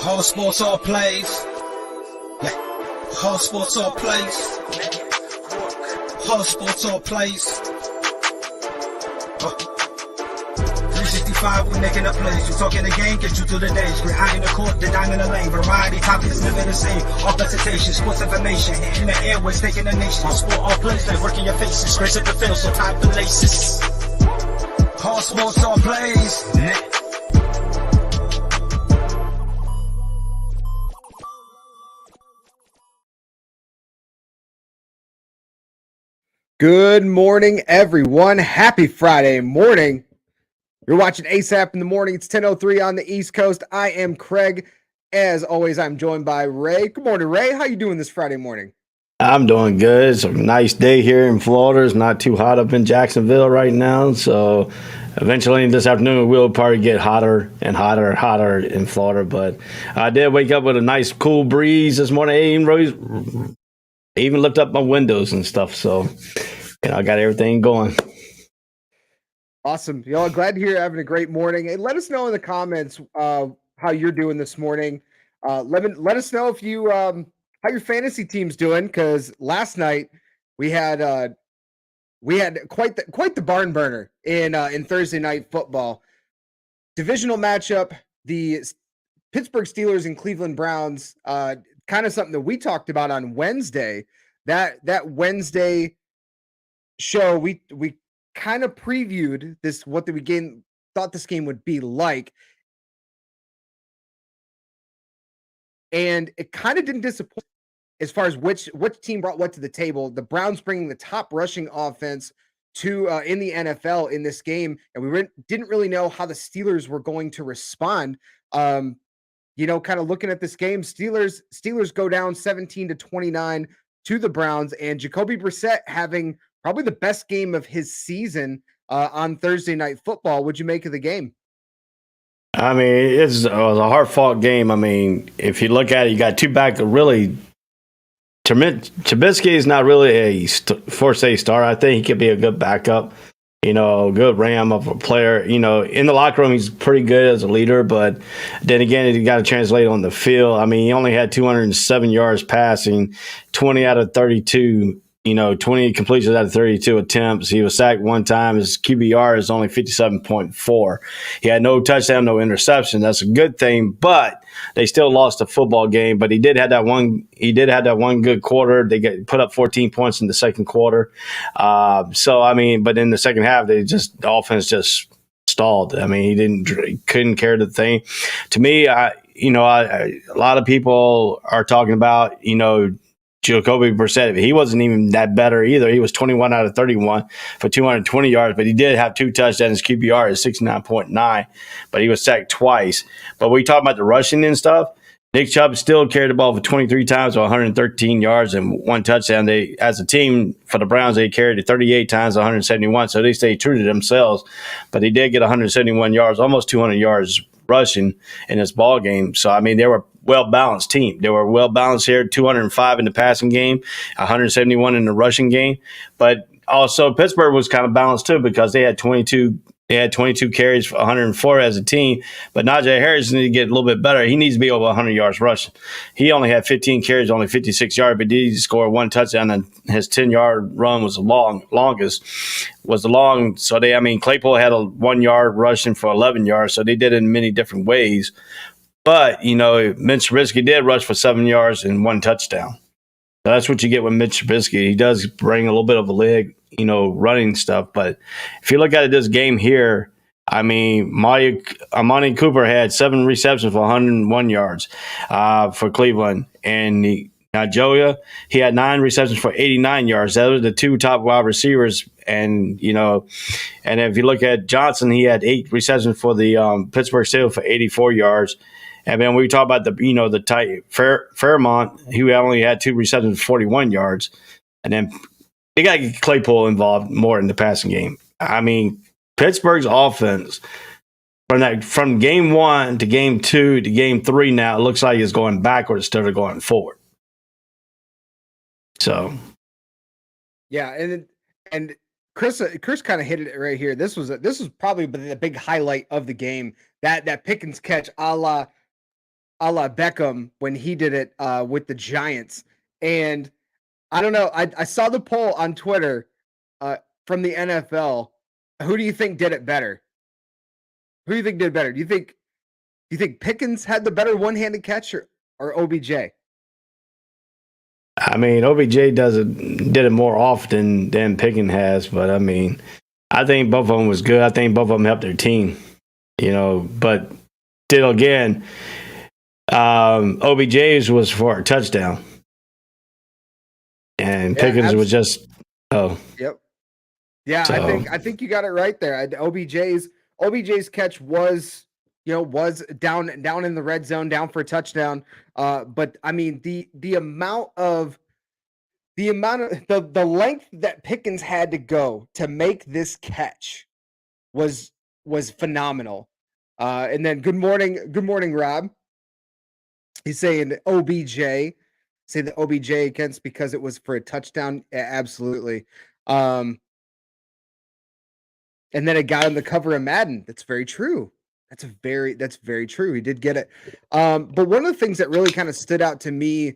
All sports, all plays. Yeah. All sports, all plays. All sports, all plays. 365, we making a place. You talking the game, get you through the days. We're high in the court, the dime in the lane. Variety topics, living the same. All presentation, sports information. In the airways, taking the nation. All sport, all plays, like working your faces. Grace at the field, so tie the laces. All sports, all plays. Yeah. Good morning, everyone. Happy Friday morning. You're watching ASAP in the morning. It's 10:03 on the East Coast. I am Craig. As always, I'm joined by Ray. Good morning, Ray. How you doing this Friday morning? I'm doing good. It's a nice day here in Florida. It's not too hot up in Jacksonville right now. So eventually this afternoon we'll probably get hotter and hotter and hotter in Florida. But I did wake up with a nice cool breeze this morning. I even lift up my windows and stuff. So I got everything going. Awesome. Y'all, glad to hear you're having a great morning. Hey, let us know in the comments how you're doing this morning. Let us know if you how your fantasy team's doing, because last night we had quite the barn burner in Thursday night football. Divisional matchup, the Pittsburgh Steelers and Cleveland Browns, kind of something that we talked about on Wednesday. That Wednesday show, we kind of previewed this, what we thought this game would be like. And it kind of didn't disappoint as far as which team brought what to the table. The Browns bringing the top rushing offense to in the NFL in this game, and we didn't really know how the Steelers were going to respond. Kind of looking at this game, Steelers go down 17-29 to the Browns, and Jacoby Brissett having probably the best game of his season on Thursday Night Football. What'd you make of the game? I mean, it was a hard-fought game. I mean, if you look at it, you got two back. Really, Trubisky is not really a first-A star. I think he could be a good backup. A good ram of a player. In the locker room, he's pretty good as a leader, but then again, he got to translate on the field. I mean, he only had 207 yards passing, 20 out of 32. 20 completions out of 32 attempts. He was sacked one time. His QBR is only 57.4. He had no touchdown, no interception. That's a good thing, but they still lost the football game. But he did have that one. He did have that one good quarter. They put up 14 points in the second quarter. But in the second half, the offense just stalled. I mean, he couldn't carry the thing. To me, a lot of people are talking about, Jacoby Brissett, he wasn't even that better either. He was 21 out of 31 for 220 yards, but he did have two touchdowns. His QBR is 69.9, but he was sacked twice. But we talk about the rushing and stuff. Nick Chubb still carried the ball for 23 times for 113 yards and one touchdown. They, as a team for the Browns, they carried it 38 times, 171. So they stayed true to themselves. But he did get 171 yards, almost 200 yards rushing in this ball game. So, I mean, they were a well-balanced team. They were well-balanced here, 205 in the passing game, 171 in the rushing game. But also Pittsburgh was kind of balanced too, because they had 22 carries for 104 as a team. But Najee Harris needs to get a little bit better. He needs to be over 100 yards rushing. He only had 15 carries, only 56 yards, but he scored one touchdown, and his 10-yard run was the longest. So Claypool had a 1 yard rushing for 11 yards, so they did it in many different ways. But, Mitch Trubisky did rush for 7 yards and one touchdown. So that's what you get with Mitch Trubisky. He does bring a little bit of a leg, running stuff. But if you look at this game here, I mean, Amani Cooper had 7 receptions for 101 yards for Cleveland. And Joya, he had 9 receptions for 89 yards. Those are the two top wide receivers. And if you look at Johnson, he had 8 receptions for the Pittsburgh Steelers for 84 yards. And then we talk about the tight Fairmont, who only had 2 receptions for 41 yards. And then they got to get Claypool involved more in the passing game. I mean, Pittsburgh's offense from game 1 to game 2 to game 3 now, it looks like it's going backwards instead of going forward. So, yeah, and Chris kind of hit it right here. This was probably the big highlight of the game. That Pickens catch, a la a la Beckham when he did it with the Giants. And I don't know. I saw the poll on Twitter from the NFL. Who do you think did it better? Who do you think did better? Do you think Pickens had the better one-handed catch or OBJ? I mean, OBJ did it more often than Pickens has, but I mean, I think both of them was good. I think both of them helped their team, but still again, OBJ's was for a touchdown. And Pickens was just Yep. Yeah, so. I think you got it right there. OBJ's catch was down in the red zone, down for a touchdown. But I mean the amount of the length that Pickens had to go to make this catch was phenomenal. And then good morning, Rob. He's saying OBJ. Say the OBJ against because it was for a touchdown. Yeah, absolutely. And then it got him the cover of Madden. That's very true. That's very true. He did get it. But one of the things that really kind of stood out to me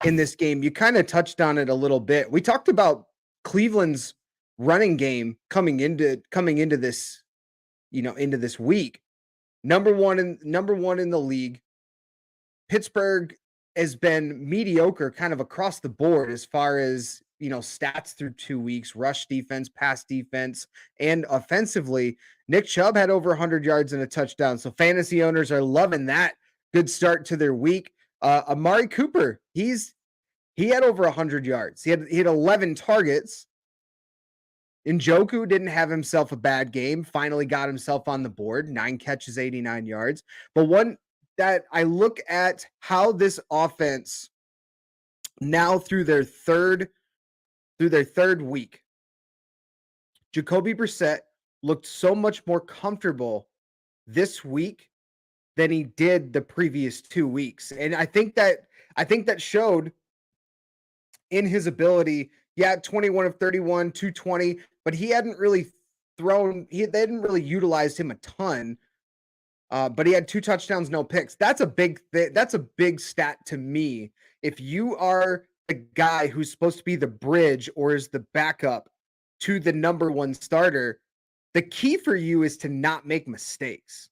in this game, you kind of touched on it a little bit. We talked about Cleveland's running game coming into this, into this week. Number one in the league. Pittsburgh has been mediocre kind of across the board as far as, stats through 2 weeks, rush defense, pass defense, and offensively. Nick Chubb had over 100 yards and a touchdown. So fantasy owners are loving that. Good start to their week. Amari Cooper, he had over 100 yards. He had 11 targets. Njoku didn't have himself a bad game. Finally got himself on the board. 9 catches, 89 yards. But one that I look at how this offense now through their third week, Jacoby Brissett looked so much more comfortable this week than he did the previous 2 weeks. And I think that showed in his ability. Yeah, 21 of 31, 220, but he hadn't really they hadn't really utilized him a ton. But he had 2 touchdowns, no picks. That's a big stat to me. If you are the guy who's supposed to be the bridge or is the backup to the number one starter, the key for you is to not make mistakes.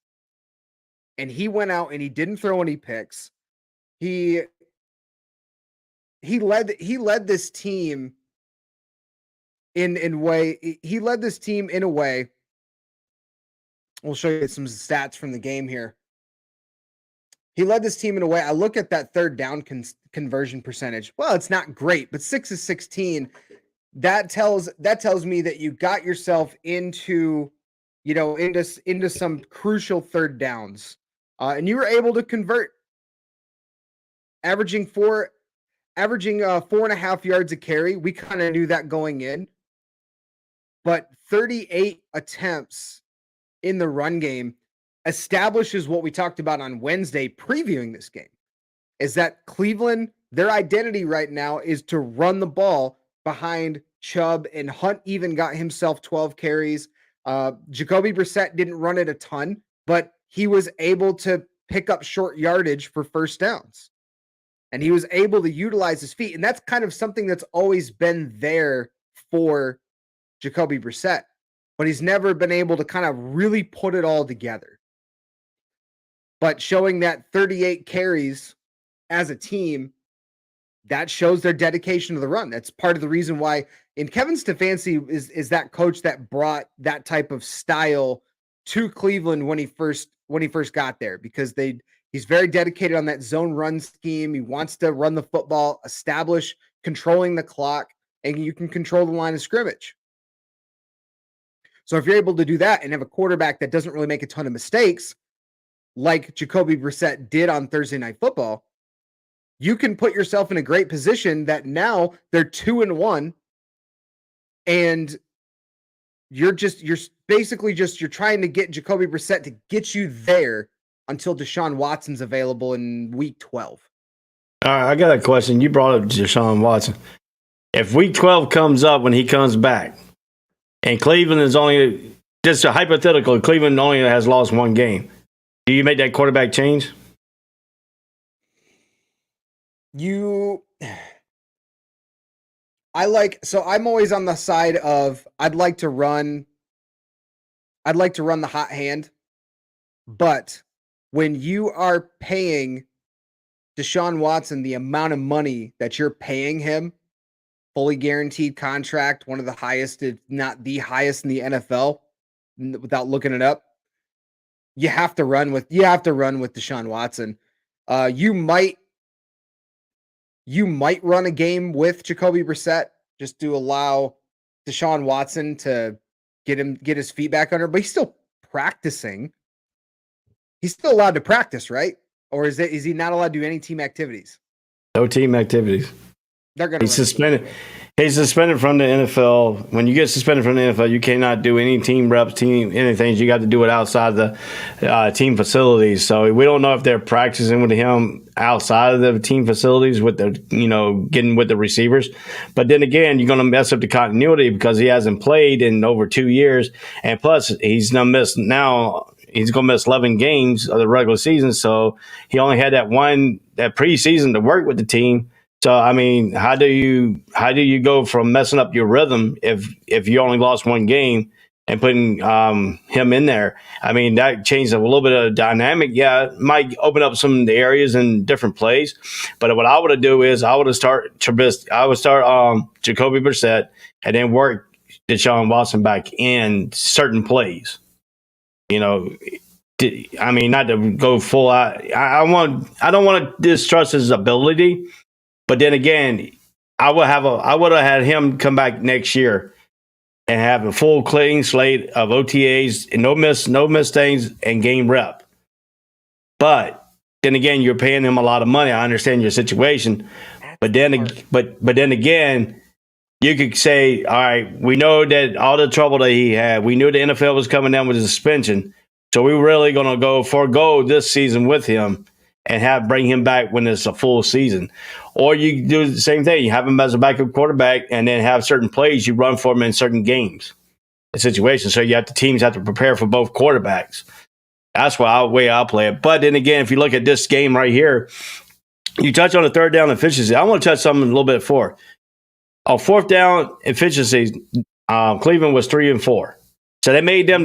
And he went out and he didn't throw any picks. He led this team in a way. We'll show you some stats from the game here. He led this team in a way. I look at that third down conversion percentage. Well, it's not great, but 6 of 16. That tells me that you got yourself into some crucial third downs, and you were able to convert, averaging 4.5 yards a carry. We kind of knew that going in, but 38 attempts in the run game establishes what we talked about on Wednesday previewing this game, is that Cleveland, their identity right now is to run the ball behind Chubb, and Hunt even got himself 12 carries. Jacoby Brissett didn't run it a ton, but he was able to pick up short yardage for first downs, and he was able to utilize his feet. And that's kind of something that's always been there for Jacoby Brissett, but he's never been able to kind of really put it all together. But showing that 38 carries as a team, that shows their dedication to the run. That's part of the reason why Kevin Stefanski is that coach that brought that type of style to Cleveland when he first got there, because he's very dedicated on that zone run scheme. He wants to run the football, establish controlling the clock, and you can control the line of scrimmage. So if you're able to do that and have a quarterback that doesn't really make a ton of mistakes, like Jacoby Brissett did on Thursday Night Football, you can put yourself in a great position that now they're 2-1, and you're trying to get Jacoby Brissett to get you there until Deshaun Watson's available in week 12. All right, I got a question. You brought up Deshaun Watson. If week 12 comes up when he comes back, and Cleveland is only, just a hypothetical, Cleveland only has lost 1 game, do you make that quarterback change? I'm always on the side of I'd like to run the hot hand, but when you are paying Deshaun Watson the amount of money that you're paying him, fully guaranteed contract, one of the highest, if not the highest in the NFL, without looking it up, you have to run with Deshaun Watson. You might run a game with Jacoby Brissett just to allow Deshaun Watson to get his feet back under, but he's still practicing. He's still allowed to practice, right? Or is he not allowed to do any team activities? No team activities. They're going to He's suspended. He's suspended from the NFL. When you get suspended from the NFL, you cannot do any team reps, anything. You got to do it outside the team facilities. So we don't know if they're practicing with him outside of the team facilities with the, getting with the receivers. But then again, you're going to mess up the continuity because he hasn't played in over 2 years, and plus he's going to miss now. He's going to miss 11 games of the regular season, so he only had that preseason to work with the team. So I mean, how do you go from messing up your rhythm if you only lost one game and putting him in there? I mean, that changed a little bit of the dynamic. Yeah, it might open up some of the areas and different plays. But what I would do is I would start Jacoby Brissett and then work Deshaun Watson back in certain plays. I mean, not to go full out. I don't want to distrust his ability, but then again, I would have had him come back next year and have a full clean slate of OTAs and no mistakes and game rep. But then again, you're paying him a lot of money. I understand your situation, but then again, you could say, all right, we know that all the trouble that he had, we knew the NFL was coming down with a suspension. So we're really going to forego this season with him and bring him back when it's a full season. Or you do the same thing. You have him as a backup quarterback and then have certain plays you run for him in certain games and situations. So teams have to prepare for both quarterbacks. That's the way I'll play it. But then again, if you look at this game right here, you touch on the third down efficiency. I want to touch something a little bit before. On fourth down efficiency, Cleveland was 3 and 4. So they made them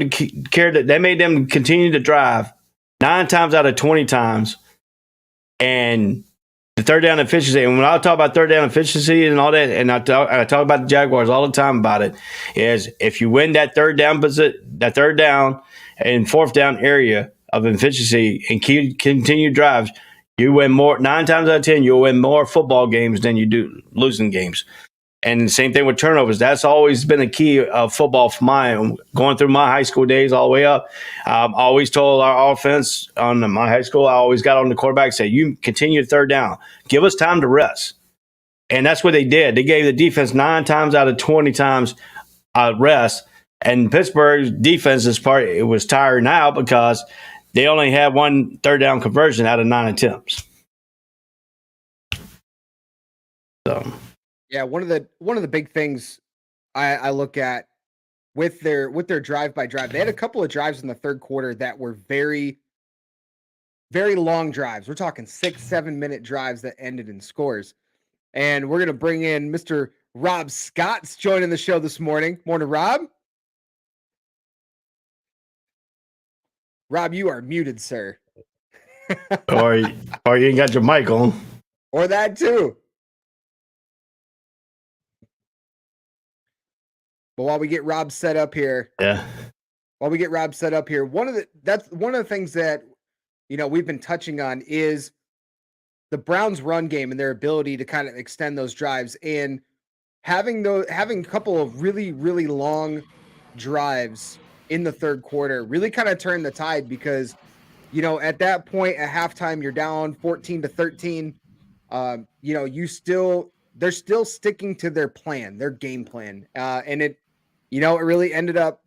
continue to drive 9 times out of 20 times. And the third down efficiency, and when I talk about third down efficiency and all that, and I talk about the Jaguars all the time about it, is if you win that third down and fourth down area of efficiency and continue drives, you win more. 9 times out of 10, you'll win more football games than you do losing games. And the same thing with turnovers. That's always been a key of football for going through my high school days all the way up. I always told our offense on my high school, I always got on the quarterback and said, you continue to third down. Give us time to rest. And that's what they did. They gave the defense 9 times out of 20 times rest. And Pittsburgh's defense it was tired now because they only had 1 third down conversion out of 9 attempts. So. Yeah, one of the big things I look at with their drive by drive, they had a couple of drives in the third quarter that were very, very long drives. We're talking 6-7 minute drives that ended in scores. And we're gonna bring in Mr. Rob Scott's joining the show this morning. Morning, Rob. Rob, you are muted, sir. or you ain't got your mic on. Or that too. But while we get Rob set up here, one of the things that we've been touching on is the Browns' run game and their ability to kind of extend those drives, and having a couple of really, really long drives in the third quarter really kind of turned the tide because at that point at halftime you're down 14-13. They're still sticking to their game plan, and it really ended up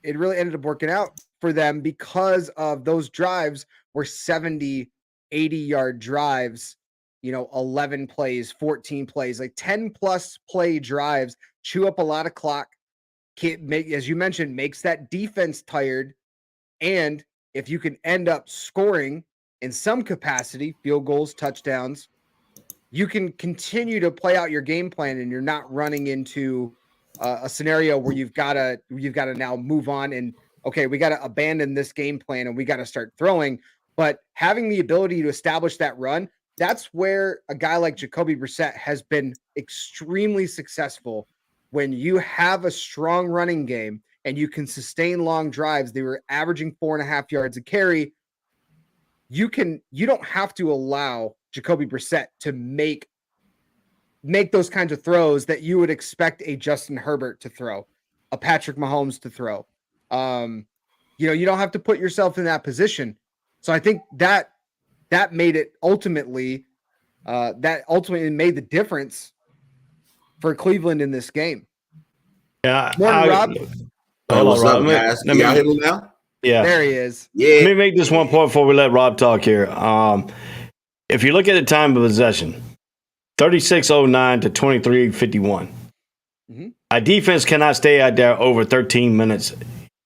working out for them because of those drives were 70, 80-yard drives, 11 plays, 14 plays, like 10 plus play drives, chew up a lot of clock, as you mentioned, makes that defense tired. And if you can end up scoring in some capacity, field goals, touchdowns, you can continue to play out your game plan, and you're not running into a scenario where you've got to now move on and okay, we got to abandon this game plan and we got to start throwing. But having the ability to establish that run, that's where a guy like Jacoby Brissett has been extremely successful. When you have a strong running game and you can sustain long drives, they were averaging 4.5 yards a carry. You don't have to allow Jacoby Brissett to make those kinds of throws that you would expect a Justin Herbert to throw, a Patrick Mahomes to throw. You don't have to put yourself in that position. So I think that made it ultimately made the difference for Cleveland in this game. Yeah, Morning, Rob. What's up, guys? Y'all hear me now? Yeah, there he is. Yeah. Let me make this one point before we let Rob talk here. If you look at the time of possession, 36:09 to 23:51. Mm-hmm. A defense cannot stay out there over 13 minutes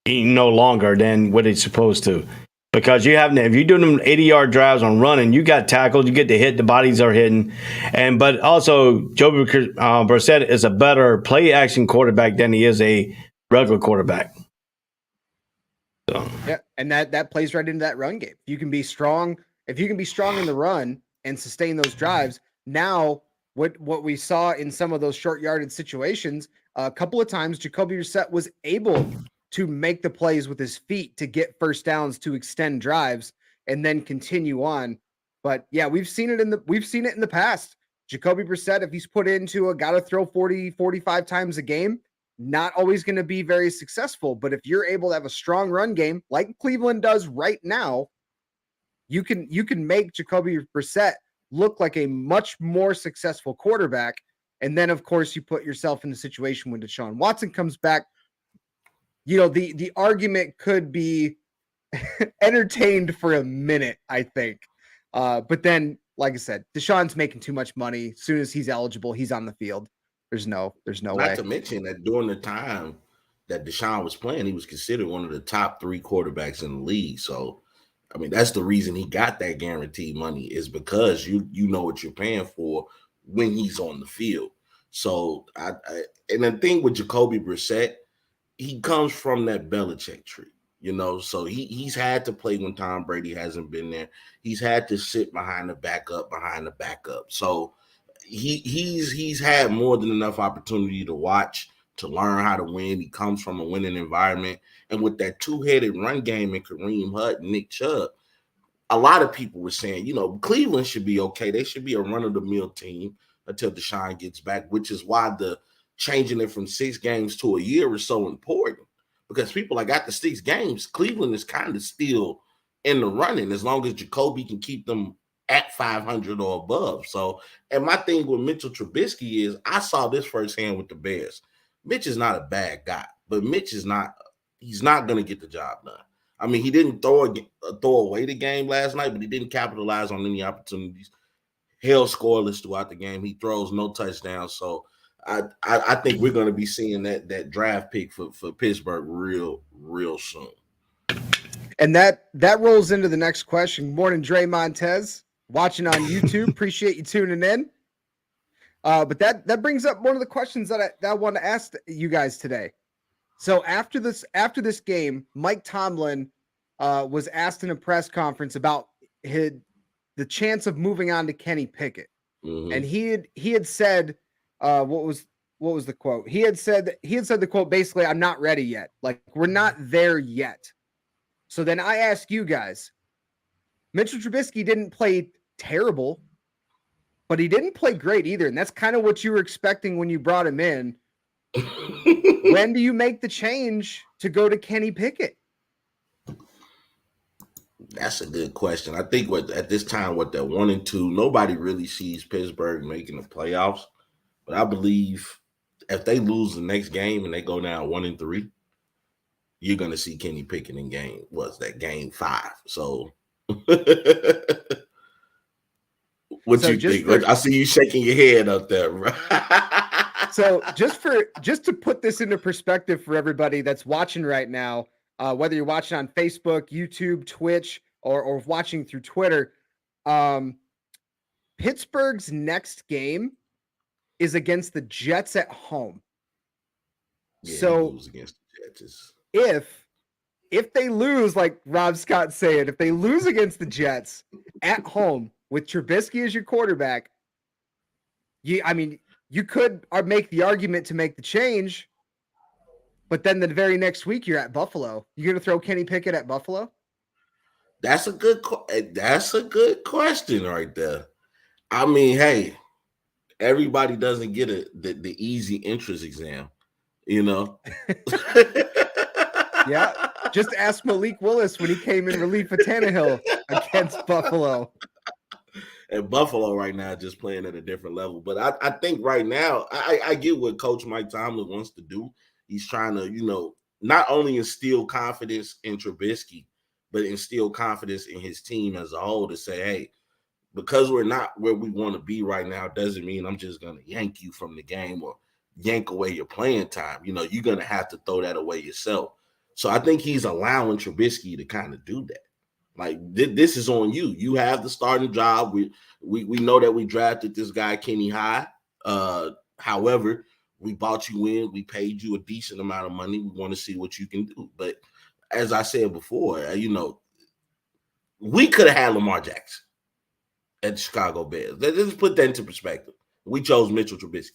no longer than what it's supposed to. Because if you're doing them 80-yard drives on running, you got tackled, you get the hit, the bodies are hitting. But also, Joe Brissett is a better play-action quarterback than he is a regular quarterback. So. Yeah, and that plays right into that run game. If you can be strong in the run and sustain those drives, now what we saw in some of those short yardage situations, a couple of times Jacoby Brissett was able to make the plays with his feet to get first downs, to extend drives, and then continue on. But yeah, we've seen it in the past. Jacoby Brissett, if he's put into got to throw 40, 45 times a game, not always going to be very successful. But if you're able to have a strong run game like Cleveland does right now, you can make Jacoby Brissett look like a much more successful quarterback. And then, of course, you put yourself in a situation when Deshaun Watson comes back. The argument could be entertained for a minute, I think. But then, like I said, Deshaun's making too much money. As soon as he's eligible, he's on the field. There's no way. Not to mention that during the time that Deshaun was playing, he was considered one of the top 3 quarterbacks in the league. So, I mean, that's the reason he got that guaranteed money, is because you know what you're paying for when he's on the field. So, and the thing with Jacoby Brissett, he comes from that Belichick tree, so he's had to play when Tom Brady hasn't been there. He's had to sit behind the backup. So he's had more than enough opportunity to watch, to learn how to win. He comes from a winning environment. And with that two-headed run game in Kareem Hunt and Nick Chubb, a lot of people were saying, Cleveland should be okay. They should be a run-of-the-mill team until Deshaun gets back, which is why the changing it from 6 games to a year is so important, because people like after 6 games, Cleveland is kind of still in the running as long as Jacoby can keep them at 500 or above. So, and my thing with Mitchell Trubisky is I saw this firsthand with the Bears. Mitch is not a bad guy, but he's not going to get the job done. I mean, he didn't throw away the game last night, but he didn't capitalize on any opportunities. Held scoreless throughout the game. He throws no touchdowns. So I think we're going to be seeing that draft pick for Pittsburgh real soon. And that rolls into the next question. Good morning, Dre Montez, watching on YouTube. Appreciate you tuning in. But that brings up one of the questions that I want to ask you guys today. So after this game, Mike Tomlin was asked in a press conference about the chance of moving on to Kenny Pickett, and he had said, what was the quote? He had said the quote basically, "I'm not ready yet. Like, we're not there yet." So then I ask you guys, Mitchell Trubisky didn't play terrible, but he didn't play great either, and that's kind of what you were expecting when you brought him in. When do you make the change to go to Kenny Pickett? That's a good question. I think at this time, what they're 1-2, nobody really sees Pittsburgh making the playoffs. But I believe if they lose the next game and they go down 1-3, you're going to see Kenny Pickett in game 5. So what you think? I see you shaking your head up there, bro. So just to put this into perspective for everybody that's watching right now, whether you're watching on Facebook, YouTube, Twitch, or watching through Twitter, Pittsburgh's next game is against the Jets at home. Yeah, so lose against the Jets. If they lose, like Rob Scott said, if they lose against the Jets at home with Trubisky as your quarterback, you could make the argument to make the change, but then the very next week you're at Buffalo. You're going to throw Kenny Pickett at Buffalo? That's a good question right there. I mean, hey, everybody doesn't get the easy entrance exam, you know? Yeah. Just ask Malik Willis when he came in relief of Tannehill against Buffalo. And Buffalo right now just playing at a different level. But I think right now, I get what Coach Mike Tomlin wants to do. He's trying to, not only instill confidence in Trubisky, but instill confidence in his team as a whole to say, hey, because we're not where we want to be right now, doesn't mean I'm just going to yank you from the game or yank away your playing time. You're going to have to throw that away yourself. So I think he's allowing Trubisky to kind of do that. Like, this is on you. You have the starting job. We know that we drafted this guy, Kenny High. However, we bought you in. We paid you a decent amount of money. We want to see what you can do. But as I said before, we could have had Lamar Jackson at the Chicago Bears. Let's put that into perspective. We chose Mitchell Trubisky.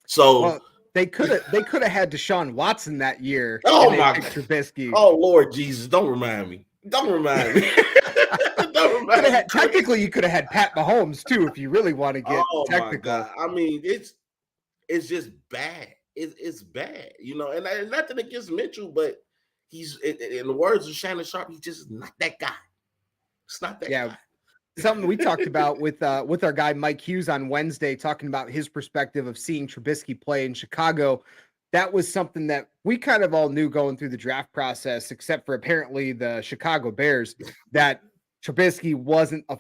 So they could have had Deshaun Watson that year. Oh my God, Trubisky. Oh Lord Jesus! Don't remind me. Technically, you could have had Pat Mahomes too, if you really want to get technical. My God. I mean, it's just bad. It's bad, And nothing against Mitchell, but he's, in the words of Shannon Sharp, he's just not that guy. It's not that guy. Something we talked about with our guy Mike Hughes on Wednesday, talking about his perspective of seeing Trubisky play in Chicago. That was something that we kind of all knew going through the draft process, except for apparently the Chicago Bears, that Trubisky wasn't a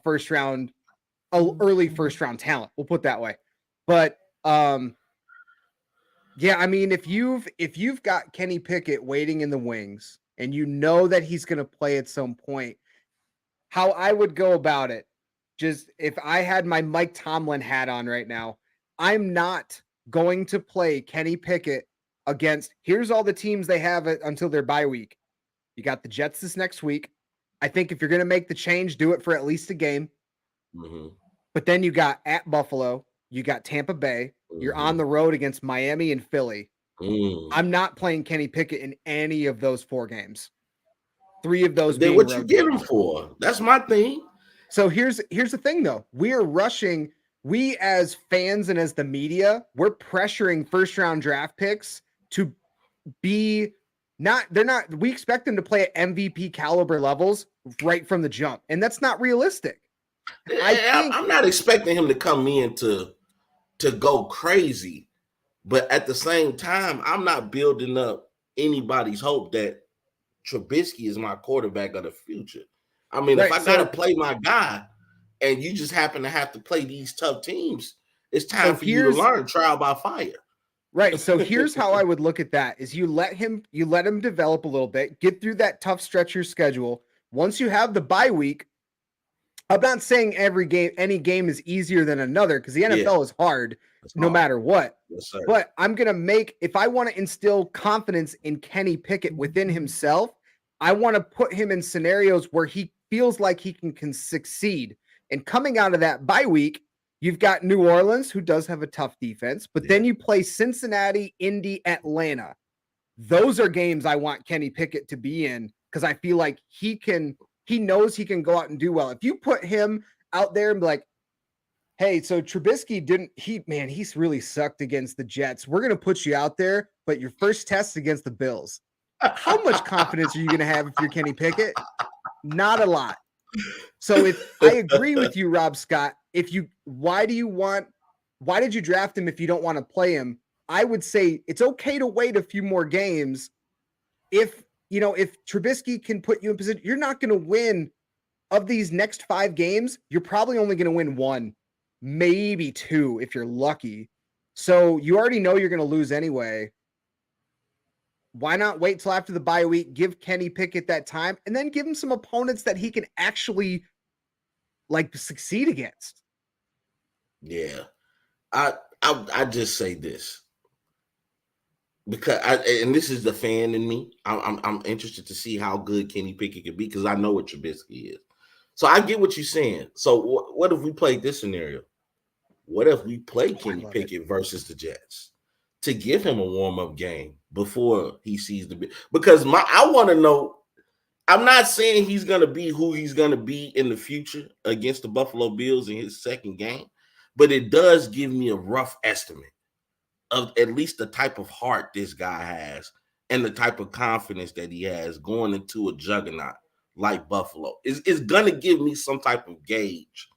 early first round talent. We'll put it that way. But if you've got Kenny Pickett waiting in the wings and you know that he's going to play at some point, how I would go about it, just if I had my Mike Tomlin hat on right now, I'm not going to play Kenny Pickett against, here's all the teams they have until their bye week. You got the Jets this next week. I think if you're going to make the change, do it for at least a game. Mm-hmm. But then you got at Buffalo, you got Tampa Bay, you're on the road against Miami and Philly. I'm not playing Kenny Pickett in any of those 4 games. 3 of those. Then what you get him for? That's my thing. So here's the thing, though. We are rushing. We as fans and as the media, we're pressuring first round draft picks to be not. They're not. We expect them to play at MVP caliber levels right from the jump, and that's not realistic. I'm not expecting him to come in to go crazy, but at the same time, I'm not building up anybody's hope that Trubisky is my quarterback of the future. I mean, if I got to play my guy and you just happen to have to play these tough teams, it's time for you to learn trial by fire. Right. So here's how I would look at that is you let him develop a little bit, get through that tough stretch of your schedule. Once you have the bye week, I'm not saying any game is easier than another because the NFL is hard no matter what. Yes, sir. But I'm going to if I want to instill confidence in Kenny Pickett within himself, I want to put him in scenarios where he feels like he can succeed. And coming out of that bye week, you've got New Orleans, who does have a tough defense, but then you play Cincinnati, Indy, Atlanta. Those are games I want Kenny Pickett to be in because I feel like he knows he can go out and do well. If you put him out there and be like, hey, so Trubisky he's really sucked against the Jets. We're going to put you out there, but your first test against the Bills. How much confidence are you going to have if you're Kenny Pickett? Not a lot. So if I agree with you, Rob Scott, why did you draft him if you don't want to play him? I would say it's okay to wait a few more games. If Trubisky can put you in position, you're not going to win of these next 5 games. You're probably only going to win 1, maybe 2 if you're lucky. So you already know you're going to lose anyway. Why not wait till after the bye week, give Kenny Pickett that time, and then give him some opponents that he can actually succeed against? Yeah. I just say this because and this is the fan in me. I'm interested to see how good Kenny Pickett can be because I know what Trubisky is. So I get what you're saying. So what if we played this scenario? What if we play Kenny Pickett versus the Jets to give him a warm-up game before he sees the because I want to know. I'm not saying he's going to be who he's going to be in the future against the Buffalo Bills in his second game, but it does give me a rough estimate of at least the type of heart this guy has and the type of confidence that he has going into a juggernaut like Buffalo. It's going to give me some type of gauge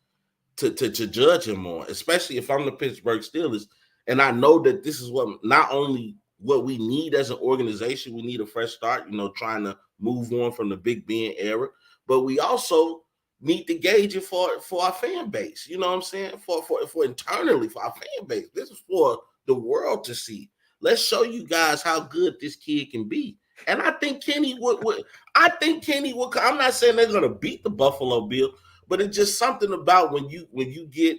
to judge him on, especially if I'm the Pittsburgh Steelers. And I know that this is what not only what we need as an organization, we need a fresh start, trying to move on from the Big Ben era, but we also need to gauge it for our fan base. You know what I'm saying? For internally for our fan base. This is for the world to see. Let's show you guys how good this kid can be. And I think Kenny would. I'm not saying they're going to beat the Buffalo Bills, but it's just something about when you get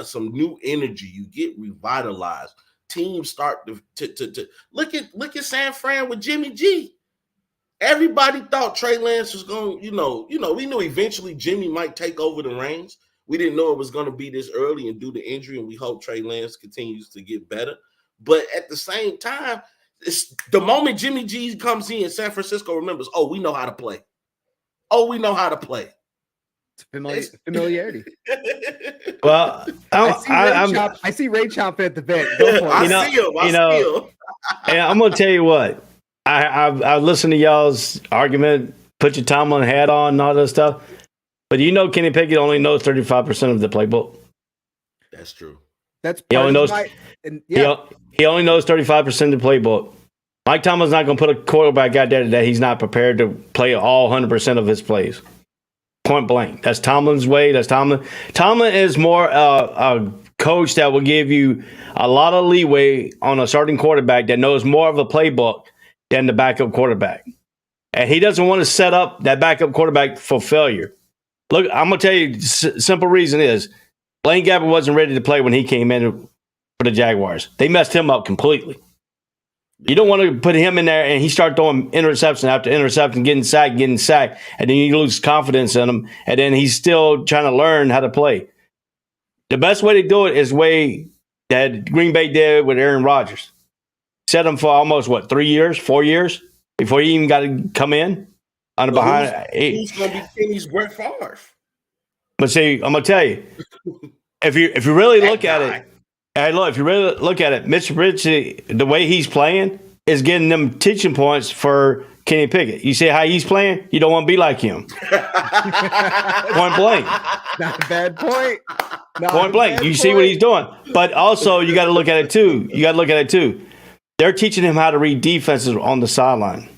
some new energy, you get revitalized. Teams start to look at San Fran with Jimmy G. Everybody thought Trey Lance was going, we knew eventually Jimmy might take over the reins. We didn't know it was going to be this early and due to injury, and we hope Trey Lance continues to get better. But at the same time, it's the moment Jimmy G comes in, San Francisco remembers, we know how to play. It's familiarity. Well, I see Ray chomping at the bit. Go for it. I see him. And I'm going to tell you what. I listened to y'all's argument, put your Tomlin hat on and all that stuff. But Kenny Pickett only knows 35% of the playbook. That's true. That's he only knows. He only knows 35% of the playbook. Mike Tomlin's not going to put a quarterback out there that he's not prepared to play all 100% of his plays. Point blank. That's Tomlin's way. That's Tomlin. Tomlin is more a coach that will give you a lot of leeway on a starting quarterback that knows more of a playbook than the backup quarterback. And he doesn't want to set up that backup quarterback for failure. Look, I'm going to tell you, simple reason is Blaine Gabbert wasn't ready to play when he came in for the Jaguars. They messed him up completely. You don't want to put him in there and he start throwing interception after interception, getting sacked, and then you lose confidence in him, and then he's still trying to learn how to play. The best way to do it is the way that Green Bay did with Aaron Rodgers. Set him for almost, 4 years before he even got to come in? Behind. Who's going to be Kenny's Brett Favre? But see, I'm going to tell you, if you really look at it, if you really look at it, Mitch Trubisky, the way he's playing is getting them teaching points for Kenny Pickett. You see how he's playing? You don't want to be like him. Point blank. Not a bad point. Point blank. You see what he's doing. But also, you got to look at it too. They're teaching him how to read defenses on the sideline.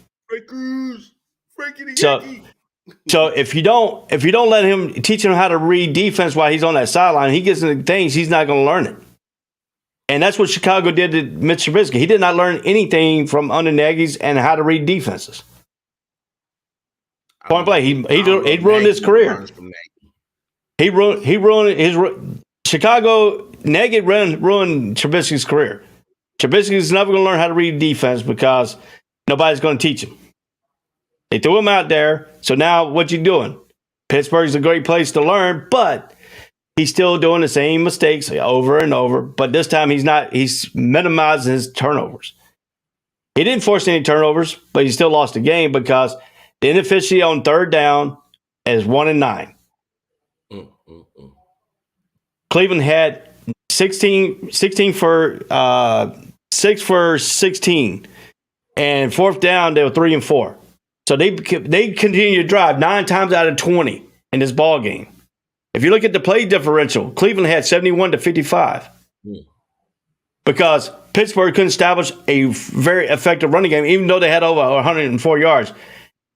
So if you don't let him teach him how to read defense while he's on that sideline, he gets into things he's not going to learn it. And that's what Chicago did to Mitch Trubisky. He did not learn anything from under Nagy's and how to read defenses. Point blank. He ruined his career. He ruined his Chicago. Nagy ruined Trubisky's career. Trubisky's never going to learn how to read defense because nobody's going to teach him. They threw him out there. So now what you doing? Pittsburgh's a great place to learn, but he's still doing the same mistakes over and over. But this time he's not. He's minimizing his turnovers. He didn't force any turnovers, but he still lost the game because the inefficiency on third down is 1-9. Cleveland had 16 for 6 for 16, and fourth down they were 3 and 4. So they continue to drive 9 times out of 20 in this ball game. If you look at the play differential, Cleveland had 71-55 because Pittsburgh couldn't establish a very effective running game, even though they had over 104 yards.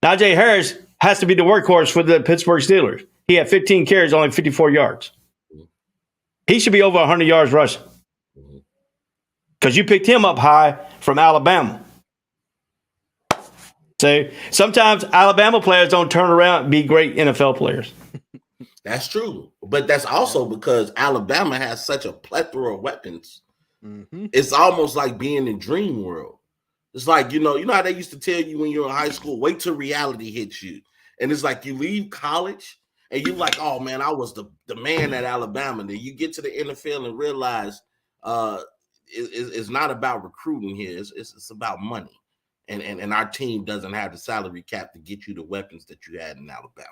Najee Harris has to be the workhorse for the Pittsburgh Steelers. He had 15 carries, only 54 yards. He should be over 100 yards rushing because you picked him up high from Alabama. So sometimes Alabama players don't turn around and be great NFL players. That's true. But that's also because Alabama has such a plethora of weapons. Mm-hmm. It's almost like being in dream world. It's like, you know how they used to tell you when you're in high school, wait till reality hits you. And it's like you leave college and you're like, oh man, I was the man at Alabama. And then you get to the NFL and realize it's not about recruiting here. It's about money. And our team doesn't have the salary cap to get you the weapons that you had in Alabama.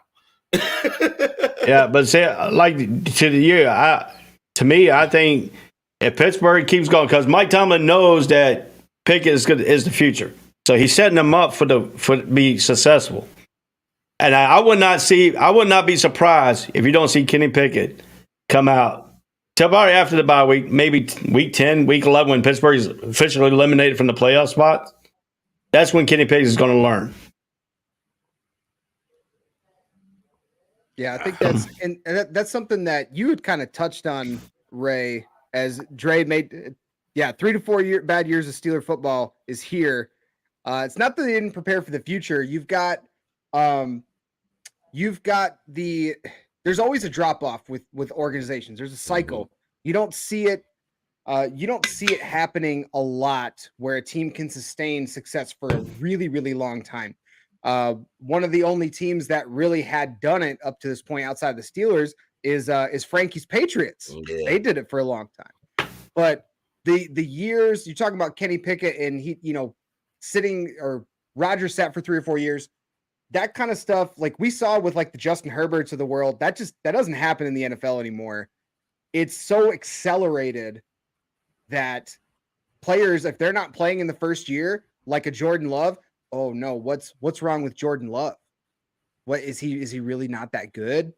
Yeah, but say like to the year, to me, I think if Pittsburgh keeps going, because Mike Tomlin knows that Pickett is the future, so he's setting them up for be successful. And I would not be surprised if you don't see Kenny Pickett come out till about after the bye week, maybe week 10, week 11, when Pittsburgh is officially eliminated from the playoff spot. That's when Kenny Pickett is going to learn. Yeah, I think that's something that you had kind of touched on, Ray, as Dre made. Yeah, 3 to 4 bad years of Steeler football is here. It's not that they didn't prepare for the future. You've got there's always a drop off with organizations. There's a cycle. Mm-hmm. You don't see it happening a lot where a team can sustain success for a really, really long time. One of the only teams that really had done it up to this point outside the Steelers is Frankie's Patriots. Yeah. They did it for a long time. But the years you're talking about Kenny Pickett and he, sitting, or Rodgers sat for 3 or 4 years, that kind of stuff, like we saw with like the Justin Herberts of the world, that doesn't happen in the NFL anymore. It's so accelerated that players, if they're not playing in the first year, like a Jordan Love, oh no, what's wrong with Jordan Love? What is he really not that good?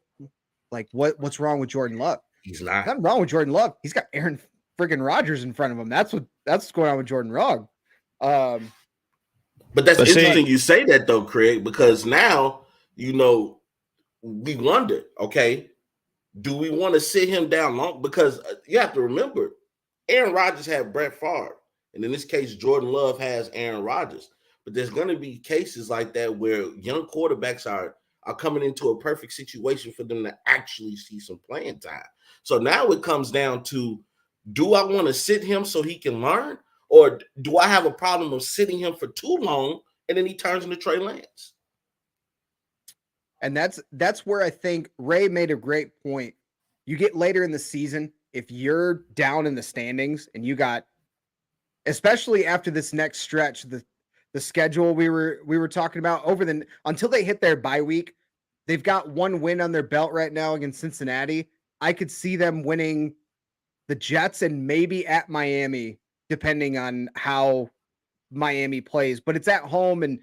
Like what's wrong with Jordan Love? He's not. Nothing wrong with Jordan Love. He's got Aaron friggin' Rodgers in front of him. That's what's going on with Jordan Love. But that's interesting you say that though, Craig, because now, we wonder, okay, do we want to sit him down long? Because you have to remember, Aaron Rodgers had Brett Favre. And in this case, Jordan Love has Aaron Rodgers. But there's going to be cases like that where young quarterbacks are coming into a perfect situation for them to actually see some playing time. So now it comes down to, do I want to sit him so he can learn? Or do I have a problem of sitting him for too long and then he turns into Trey Lance? And that's where I think Ray made a great point. You get later in the season, if you're down in the standings and you got, especially after this next stretch, the schedule we were talking about until they hit their bye week, they've got 1 win on their belt right now against Cincinnati. I could see them winning the Jets and maybe at Miami, depending on how Miami plays. But it's at home, and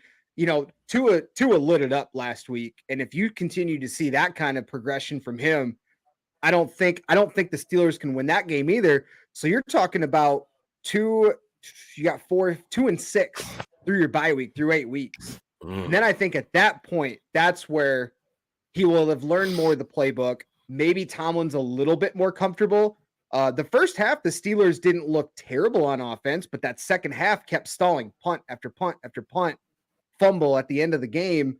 Tua lit it up last week. And if you continue to see that kind of progression from him, I don't think the Steelers can win that game either. So you're talking about 2 and 6 through your bye week, through 8 weeks. And then I think at that point, that's where he will have learned more of the playbook. Maybe Tomlin's a little bit more comfortable. The first half, the Steelers didn't look terrible on offense, but that second half kept stalling, punt after punt after punt, fumble at the end of the game.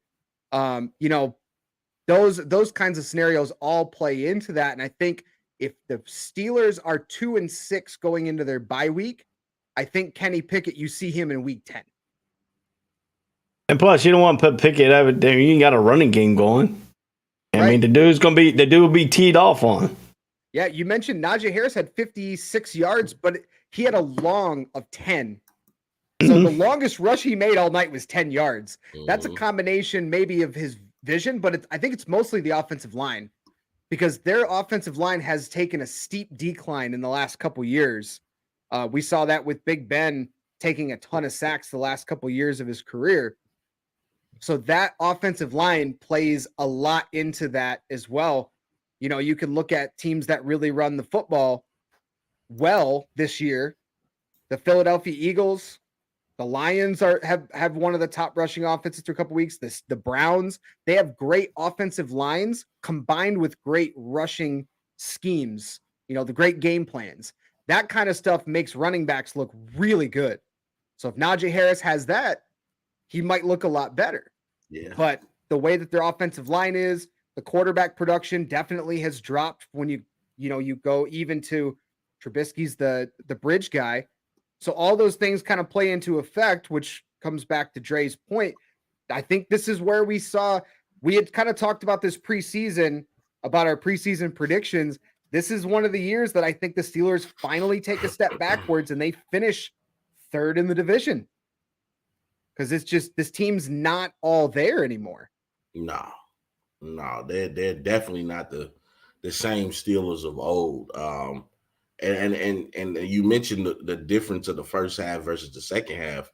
Those kinds of scenarios all play into that. And I think if the Steelers are 2 and 6 going into their bye week, I think Kenny Pickett, you see him in week 10. And plus, you don't want to put Pickett over there. You ain't got a running game going. I mean, the dude will be teed off on. Yeah, you mentioned Najee Harris had 56 yards, but he had a long of 10. So the longest rush he made all night was 10 yards. That's a combination maybe of his vision, but I think it's mostly the offensive line, because their offensive line has taken a steep decline in the last couple years. We saw that with Big Ben taking a ton of sacks the last couple years of his career. So that offensive line plays a lot into that as well. You can look at teams that really run the football well this year. The Philadelphia Eagles, the Lions have one of the top rushing offenses through a couple weeks. The Browns, they have great offensive lines combined with great rushing schemes, the great game plans. That kind of stuff makes running backs look really good. So if Najee Harris has that, he might look a lot better. Yeah. But the way that their offensive line is, The quarterback production definitely has dropped when you go even to Trubisky's the bridge guy. So all those things kind of play into effect, which comes back to Dre's point. I think this is where we had kind of talked about this preseason, about our preseason predictions. This is one of the years that I think the Steelers finally take a step backwards and they finish third in the division. Because it's just, this team's not all there anymore. No, they're definitely not the same Steelers of old. And you mentioned the difference of the first half versus the second half.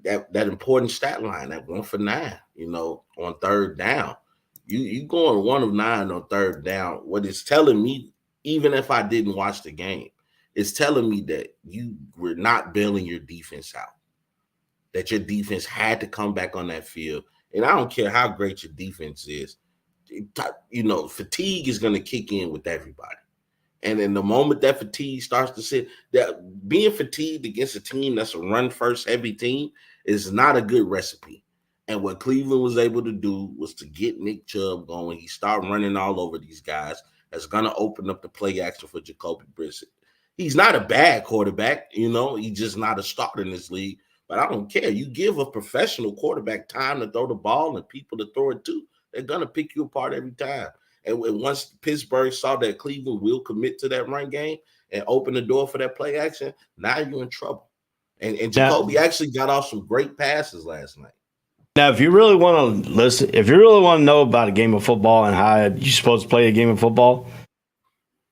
That important stat line, that 1 for 9, on third down. You going 1 of 9 on third down. What it's telling me, even if I didn't watch the game, it's telling me that you were not bailing your defense out. That your defense had to come back on that field. And I don't care how great your defense is. Fatigue is going to kick in with everybody. And in the moment that fatigue starts to sit, that being fatigued against a team that's a run-first heavy team is not a good recipe. And what Cleveland was able to do was to get Nick Chubb going. He started running all over these guys. That's going to open up the play action for Jacoby Brissett. He's not a bad quarterback, he's just not a starter in this league. But I don't care. You give a professional quarterback time to throw the ball and people to throw it to, they're going to pick you apart every time. And once Pittsburgh saw that Cleveland will commit to that run game and open the door for that play action, now you're in trouble. And Jacoby actually got off some great passes last night. Now, if you really want to listen, if you really want to know about a game of football and how you're supposed to play a game of football,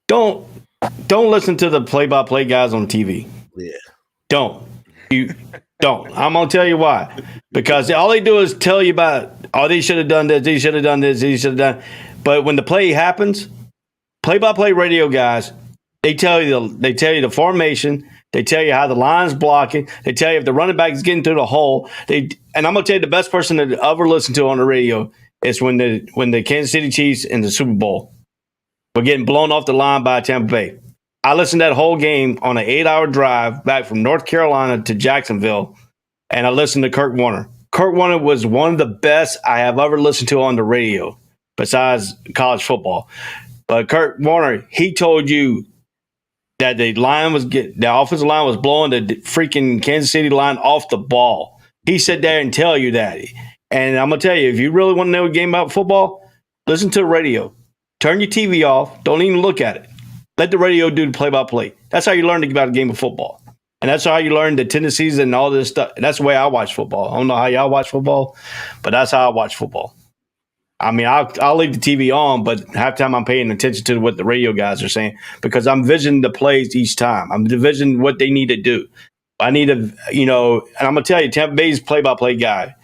don't listen to the play-by-play guys on TV. Yeah. Don't. You don't. I'm going to tell you why. Because all they do is tell you about, they should have done this, they should have done this, they should have done. But when the play happens, play-by-play radio guys, they tell you the formation, they tell you how the line's blocking, they tell you if the running back is getting through the hole. And I'm going to tell you the best person to ever listen to on the radio is when the Kansas City Chiefs in the Super Bowl were getting blown off the line by Tampa Bay. I listened to that whole game on an 8-hour drive back from North Carolina to Jacksonville, and I listened to Kurt Warner. Kurt Warner was one of the best I have ever listened to on the radio, besides college football. But Kurt Warner, he told you that the offensive line was blowing the freaking Kansas City line off the ball. He sat there and tell you that. And I'm going to tell you, if you really want to know a game about football, listen to the radio. Turn your TV off. Don't even look at it. Let the radio do the play-by-play. That's how you learn about a game of football. And that's how you learn the tendencies and all this stuff. And that's the way I watch football. I don't know how y'all watch football, but that's how I watch football. I mean, I'll leave the TV on, but half the time I'm paying attention to what the radio guys are saying because I'm visioning the plays each time. I'm visioning what they need to do. I need to, and I'm going to tell you, Tampa Bay's play-by-play guy,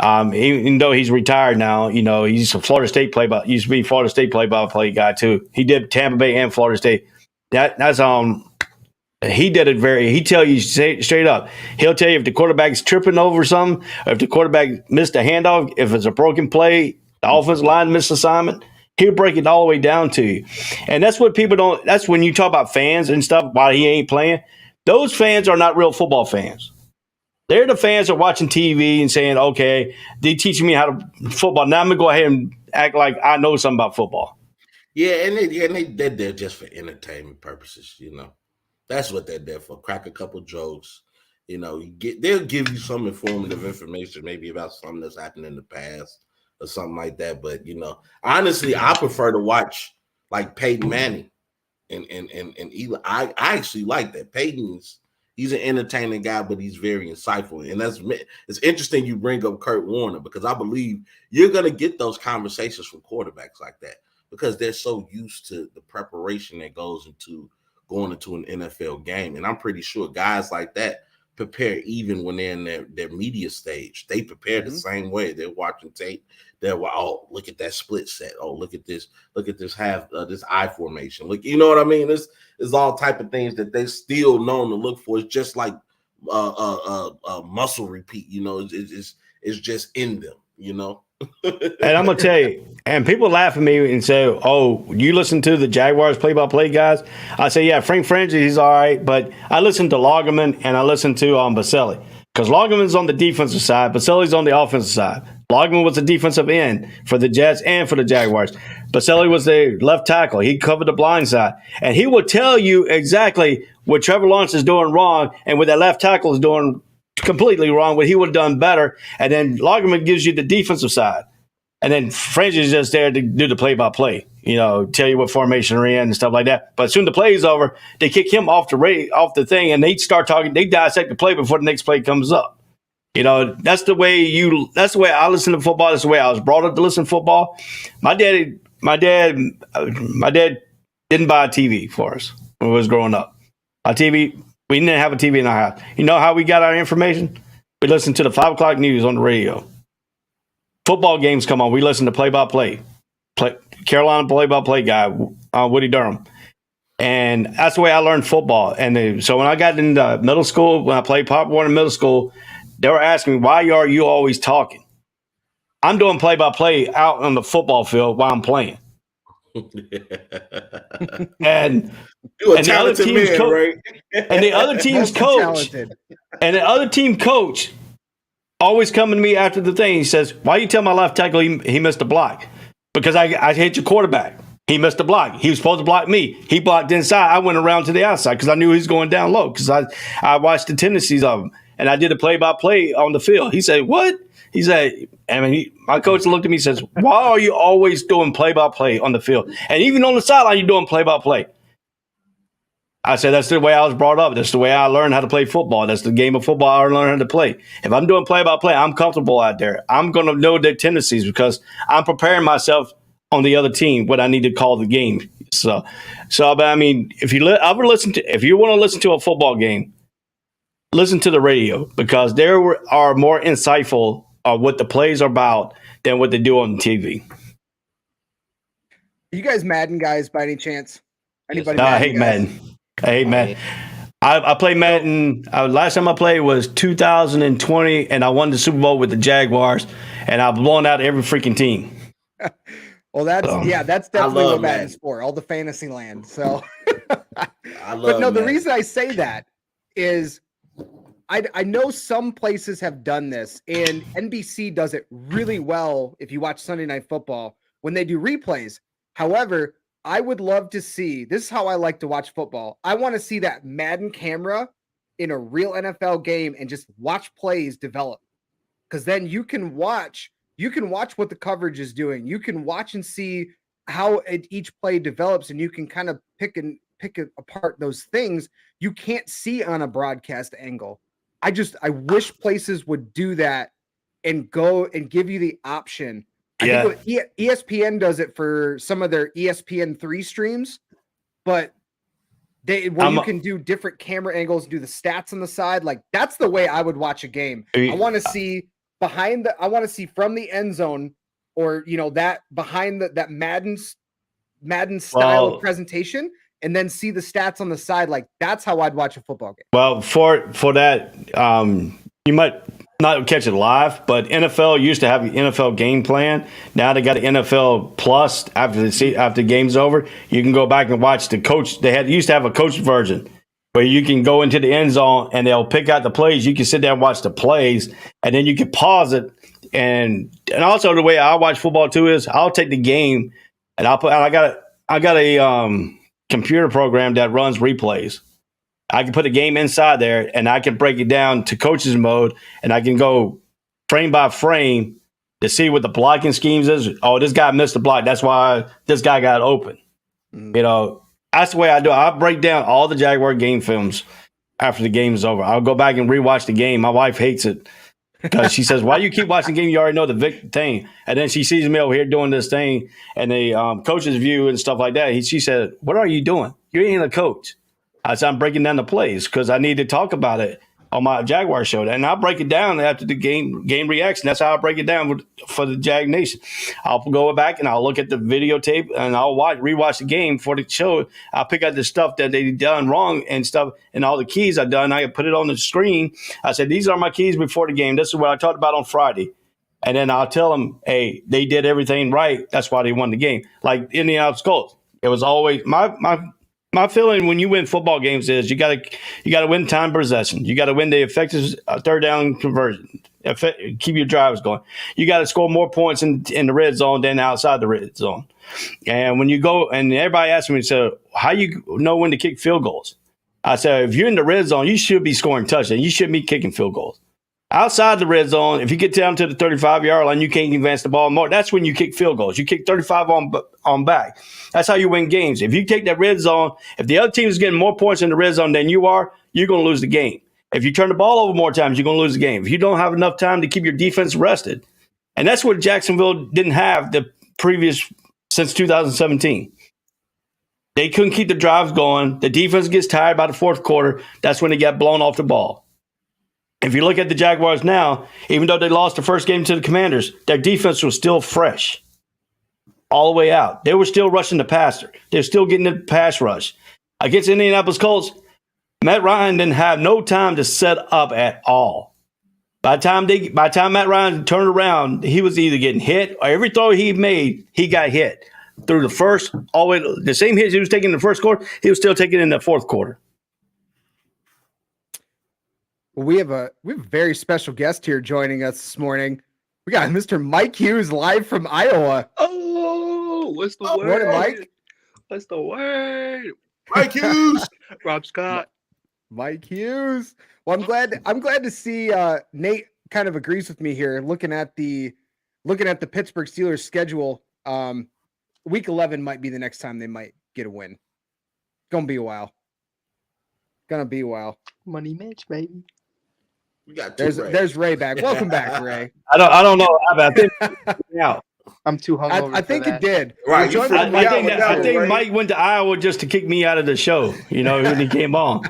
even though he's retired now, he's a Florida State used to be Florida State play-by-play guy too. He did Tampa Bay and Florida State. That's he did it he tell you straight up. He'll tell you if the quarterback's tripping over something, or if the quarterback missed a handoff, if it's a broken play, the offensive line missed assignment, he'll break it all the way down to you. And that's what people don't, that's when you talk about fans and stuff while he ain't playing. Those fans are not real football fans. They're the fans that are watching TV and saying, okay, they teaching me how to football. Now I'm going to go ahead and act like I know something about football. Yeah, and they're there just for entertainment purposes, That's what they're there for. Crack a couple jokes. They'll give you some informative information maybe about something that's happened in the past or something like that. But, honestly, I prefer to watch like Peyton Manning and Eli. I actually like that. He's an entertaining guy, but he's very insightful. And it's interesting you bring up Kurt Warner because I believe you're going to get those conversations from quarterbacks like that because they're so used to the preparation that goes into going into an NFL game. And I'm pretty sure guys like that prepare even when they're in their media stage. They prepare the same way. They're watching tape. They're, look at that split set. Oh, look at this half, this eye formation. Look, you know what I mean? This is all type of things that they still known to look for. It's just like muscle repeat, it's just in them, And I'm going to tell you, and people laugh at me and say, oh, you listen to the Jaguars play-by-play guys? I say, yeah, Frank Frangie, he's all right, but I listen to Lagerman and I listen to Baselli because Lagerman's on the defensive side, Baselli's on the offensive side. Logman was the defensive end for the Jets and for the Jaguars. Baselli was the left tackle. He covered the blind side. And he will tell you exactly what Trevor Lawrence is doing wrong and what that left tackle is doing completely wrong, what he would have done better. And then Logman gives you the defensive side. And then French is just there to do the play-by-play, tell you what formation they're in and stuff like that. But as soon as the play is over, they kick him off the thing, and they start talking. They dissect the play before the next play comes up. That's the way I listen to football. That's the way I was brought up to listen to football. My dad didn't buy a TV for us when we was growing up. We didn't have a TV in our house. You know how we got our information? We listened to the 5 o'clock news on the radio. Football games come on. We listen to play-by-play. Carolina play-by-play guy, Woody Durham. And that's the way I learned football. And so when I got into middle school, when I played Pop Warner in middle school, they were asking me, why are you always talking? I'm doing play-by-play out on the football field while I'm playing. and the other team's right? And the other team's coach and the other team coach always coming to me after the thing. He says, why you tell my left tackle he missed a block? Because I hit your quarterback. He missed a block. He was supposed to block me. He blocked inside. I went around to the outside because I knew he was going down low because I watched the tendencies of him. And I did a play-by-play on the field. He said, what? He said, my coach looked at me and says, why are you always doing play-by-play on the field? And even on the sideline, you're doing play-by-play. I said, that's the way I was brought up. That's the way I learned how to play football. That's the game of football I learned how to play. If I'm doing play-by-play, I'm comfortable out there. I'm going to know their tendencies because I'm preparing myself on the other team what I need to call the game. So but I mean, if you want to listen to a football game, listen to the radio because they are more insightful on what the plays are about than what they do on TV. Are you guys Madden guys by any chance? Anybody? No, I hate Madden. I play Madden. Last time I played was 2020, and I won the Super Bowl with the Jaguars, and I've blown out every freaking team. Well, that's definitely what Madden's for, all the fantasy land. So, the reason I say that is I know some places have done this, and NBC does it really well if you watch Sunday Night Football when they do replays. However, I would love to see, this is how I like to watch football. I want to see that Madden camera in a real NFL game and just watch plays develop. Because then you can watch what the coverage is doing. You can watch and see how each play develops, and you can kind of pick apart those things you can't see on a broadcast angle. I wish places would do that and go and give you the option. I think ESPN does it for some of their ESPN3 streams, but you can do different camera angles, do the stats on the side. Like that's the way I would watch a game. I want to see I want to see from the end zone, or that behind that Madden style of presentation, and then see the stats on the side. Like that's how I'd watch a football game. Well, for that, you might not catch it live, but NFL used to have the NFL game plan. Now they got an NFL Plus after the game's over. You can go back and watch the coach. Used to have a coach version where you can go into the end zone and they'll pick out the plays. You can sit there and watch the plays, and then you can pause it. And also the way I watch football too is I'll take the game and I got a computer program that runs replays. I can put the game inside there and I can break it down to coach's mode, and I can go frame by frame to see what the blocking schemes is. Oh, this guy missed the block. That's why this guy got open. That's the way I do it. I break down all the Jaguar game films after the game is over. I'll go back and rewatch the game. My wife hates it because she says, why you keep watching the game? You already know the thing. And then she sees me over here doing this thing and the coach's view and stuff like that. She said, what are you doing? You ain't a coach. I said, I'm breaking down the plays because I need to talk about it on my Jaguar show. And I'll break it down after the game reaction. That's how I break it down for the Jag Nation. I'll go back and I'll look at the videotape and I'll rewatch the game for the show. I'll pick out the stuff that they done wrong and stuff and all the keys I've done. I can put it on the screen. I said, these are my keys before the game. This is what I talked about on Friday. And then I'll tell them, hey, they did everything right. That's why they won the game. Like Indianapolis Colts. It was always my My feeling when you win football games is you got to win time possession. You got to win the effective third down conversion. Keep your drives going. You got to score more points in the red zone than outside the red zone. And when you go, and everybody asks me, so how you know when to kick field goals? I said, if you're in the red zone, you should be scoring touchdowns. You shouldn't be kicking field goals. Outside the red zone, if you get down to the 35-yard line, you can't advance the ball more. That's when you kick field goals. You kick 35 on back. That's how you win games. If you take that red zone, if the other team is getting more points in the red zone than you are, you're going to lose the game. If you turn the ball over more times, you're going to lose the game. If you don't have enough time to keep your defense rested, and that's what Jacksonville didn't have the previous since 2017. They couldn't keep the drives going. The defense gets tired by the fourth quarter. That's when they got blown off the ball. If you look at the Jaguars now, even though they lost the first game to the Commanders, their defense was still fresh all the way out. They were still rushing the passer. They're still getting the pass rush. Against Indianapolis Colts, Matt Ryan didn't have no time to set up at all. By the time Matt Ryan turned around, he was either getting hit or every throw he made, he got hit. Through the first, all the way, the same hits he was taking in the first quarter, he was still taking in the fourth quarter. Well, we have a very special guest here joining us this morning. We got Mr. Mike Hughes live from Iowa. Oh, what's the word? Morning, Mike. What's the word? Mike Hughes. Rob Scott. Mike Hughes. Well, I'm glad to see Nate kind of agrees with me here. Looking at the Pittsburgh Steelers schedule, week 11 might be the next time they might get a win. Gonna be a while. Money Mitch, baby. We got There's Ray back. Welcome back, Ray. I don't know. I think yeah. I'm too hungover. I think it did. Right. I think Mike went to Iowa just to kick me out of the show, when he came on.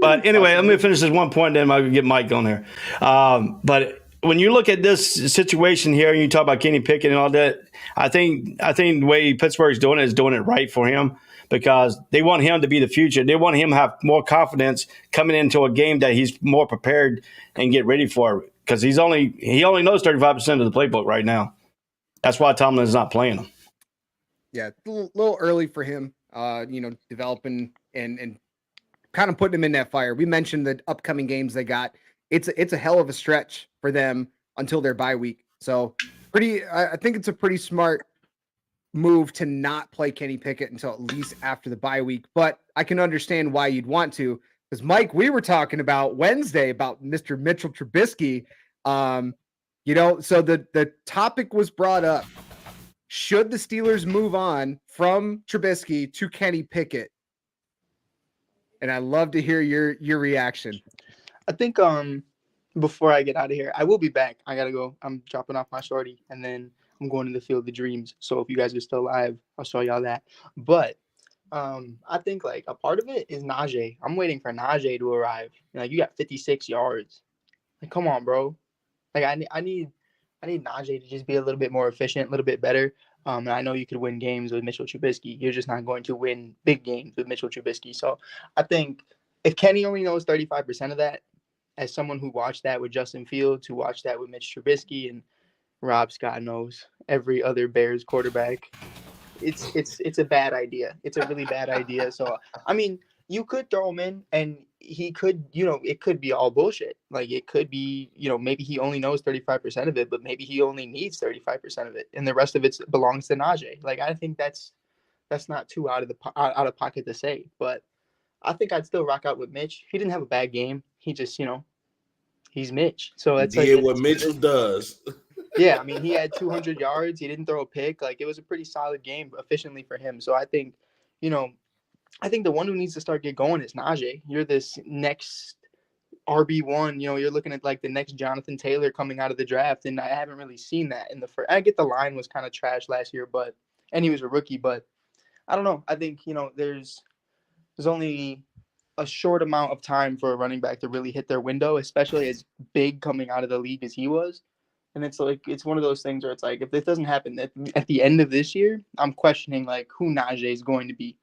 But anyway, let me finish this one point, then I'll get Mike on there. But when you look at this situation here and you talk about Kenny Pickett and all that, I think the way Pittsburgh's doing it is doing it right for him because they want him to be the future. They want him to have more confidence coming into a game that he's more prepared and get ready for because he only knows 35% of the playbook right now. That's why Tomlin's not playing him. Yeah, a little early for him, developing and kind of putting him in that fire. We mentioned the upcoming games they got. It's a hell of a stretch for them until their bye week. So I think it's a pretty smart move to not play Kenny Pickett until at least after the bye week. But I can understand why you'd want to. Because Mike, we were talking about Wednesday about Mr. Mitchell Trubisky. So the topic was brought up. Should the Steelers move on from Trubisky to Kenny Pickett? And I'd love to hear your reaction. I think before I get out of here, I will be back. I gotta go. I'm dropping off my shorty, and then I'm going to the Field of Dreams. So if you guys are still live, I'll show y'all that. But I think like a part of it is Najee. I'm waiting for Najee to arrive. You got 56 yards. Like, come on, bro. Like I need Najee to just be a little bit more efficient, a little bit better. And I know you could win games with Mitchell Trubisky. You're just not going to win big games with Mitchell Trubisky. So I think if Kenny only knows 35% of that, as someone who watched that with Justin Fields, who watched that with Mitch Trubisky, and Rob Scott knows every other Bears quarterback, it's a bad idea. It's a really bad idea. So, I mean, you could throw him in and he could, it could be all bullshit. Like it could be, maybe he only knows 35% of it, but maybe he only needs 35% of it. And the rest of it belongs to Najee. Like, I think that's not too out of pocket to say, but I think I'd still rock out with Mitch. He didn't have a bad game. He just, he's Mitch. So that's what Mitchell does. Yeah, I mean, he had 200 yards. He didn't throw a pick. Like, it was a pretty solid game efficiently for him. So I think, the one who needs to start get going is Najee. You're this next RB1. You're looking at like the next Jonathan Taylor coming out of the draft, and I haven't really seen that in the first. I get the line was kind of trash last year, and he was a rookie, but I don't know. I think there's only a short amount of time for a running back to really hit their window, especially as big coming out of the league as he was. And it's like, it's one of those things where it's like, if this doesn't happen at the end of this year, I'm questioning like who Najee is going to be.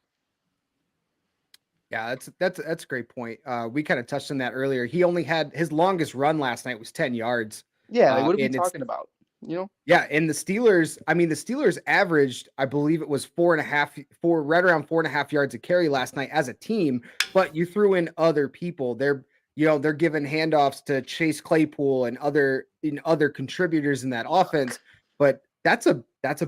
Yeah, that's a great point. We kind of touched on that earlier. He only had his longest run last night was 10 yards. Yeah, like, what are we talking about? Yeah, and the Steelers averaged, I believe it was right around 4.5 yards a carry last night as a team, but you threw in other people. They're giving handoffs to Chase Claypool and other contributors in that offense. But that's a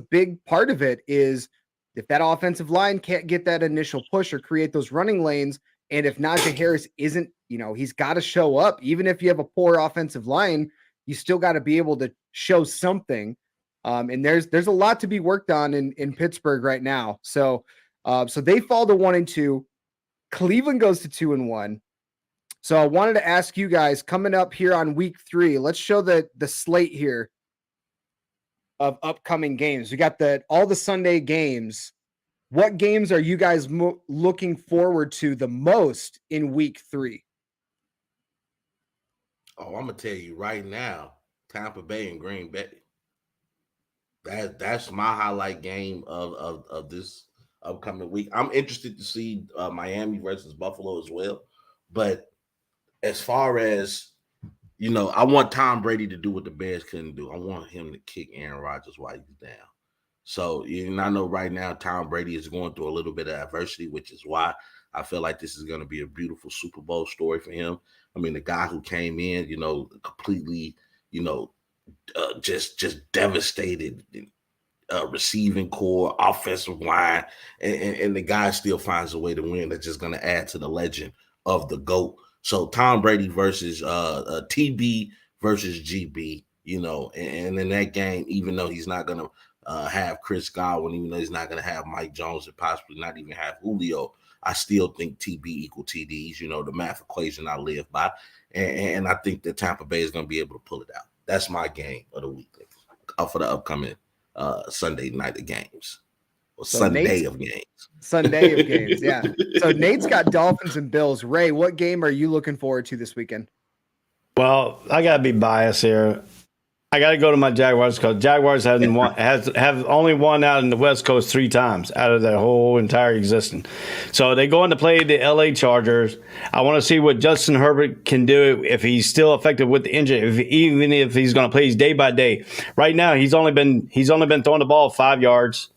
big part of it is if that offensive line can't get that initial push or create those running lanes, and if Najee Harris isn't, he's got to show up, even if you have a poor offensive line, you still got to be able to show something. And there's a lot to be worked on in Pittsburgh right now. So they fall to 1-2. Cleveland goes to 2-1. So I wanted to ask you guys, coming up here on week 3, let's show the slate here of upcoming games. We got all the Sunday games. What games are you guys looking forward to the most in week 3? Oh, I'm gonna tell you right now, Tampa Bay and Green Bay. That's my highlight game of this upcoming week. I'm interested to see Miami versus Buffalo as well. But as far as I want Tom Brady to do what the Bears couldn't do. I want him to kick Aaron Rodgers while he's down. So, I know right now Tom Brady is going through a little bit of adversity, which is why I feel like this is going to be a beautiful Super Bowl story for him. I mean, the guy who came in, completely, just devastated receiving core, offensive line, and the guy still finds a way to win. That's just going to add to the legend of the GOAT. So Tom Brady versus TB versus GB, and in that game, even though he's not going to have Chris Godwin, even though he's not going to have Mike Jones and possibly not even have Julio, I still think TB equal TDs, the math equation I live by. And I think that Tampa Bay is going to be able to pull it out. That's my game of the week for the upcoming Sunday night of games. Or so Sunday of games. Sunday of games, yeah. So Nate's got Dolphins and Bills. Ray, what game are you looking forward to this weekend? Well, I got to be biased here. I got to go to my Jaguars because Jaguars have only won out in the West Coast 3 times out of their whole entire existence. So they go in to play the LA Chargers. I want to see what Justin Herbert can do if he's still effective with the injury, even if he's going to play day by day. Right now, he's only been throwing the ball 5 yards.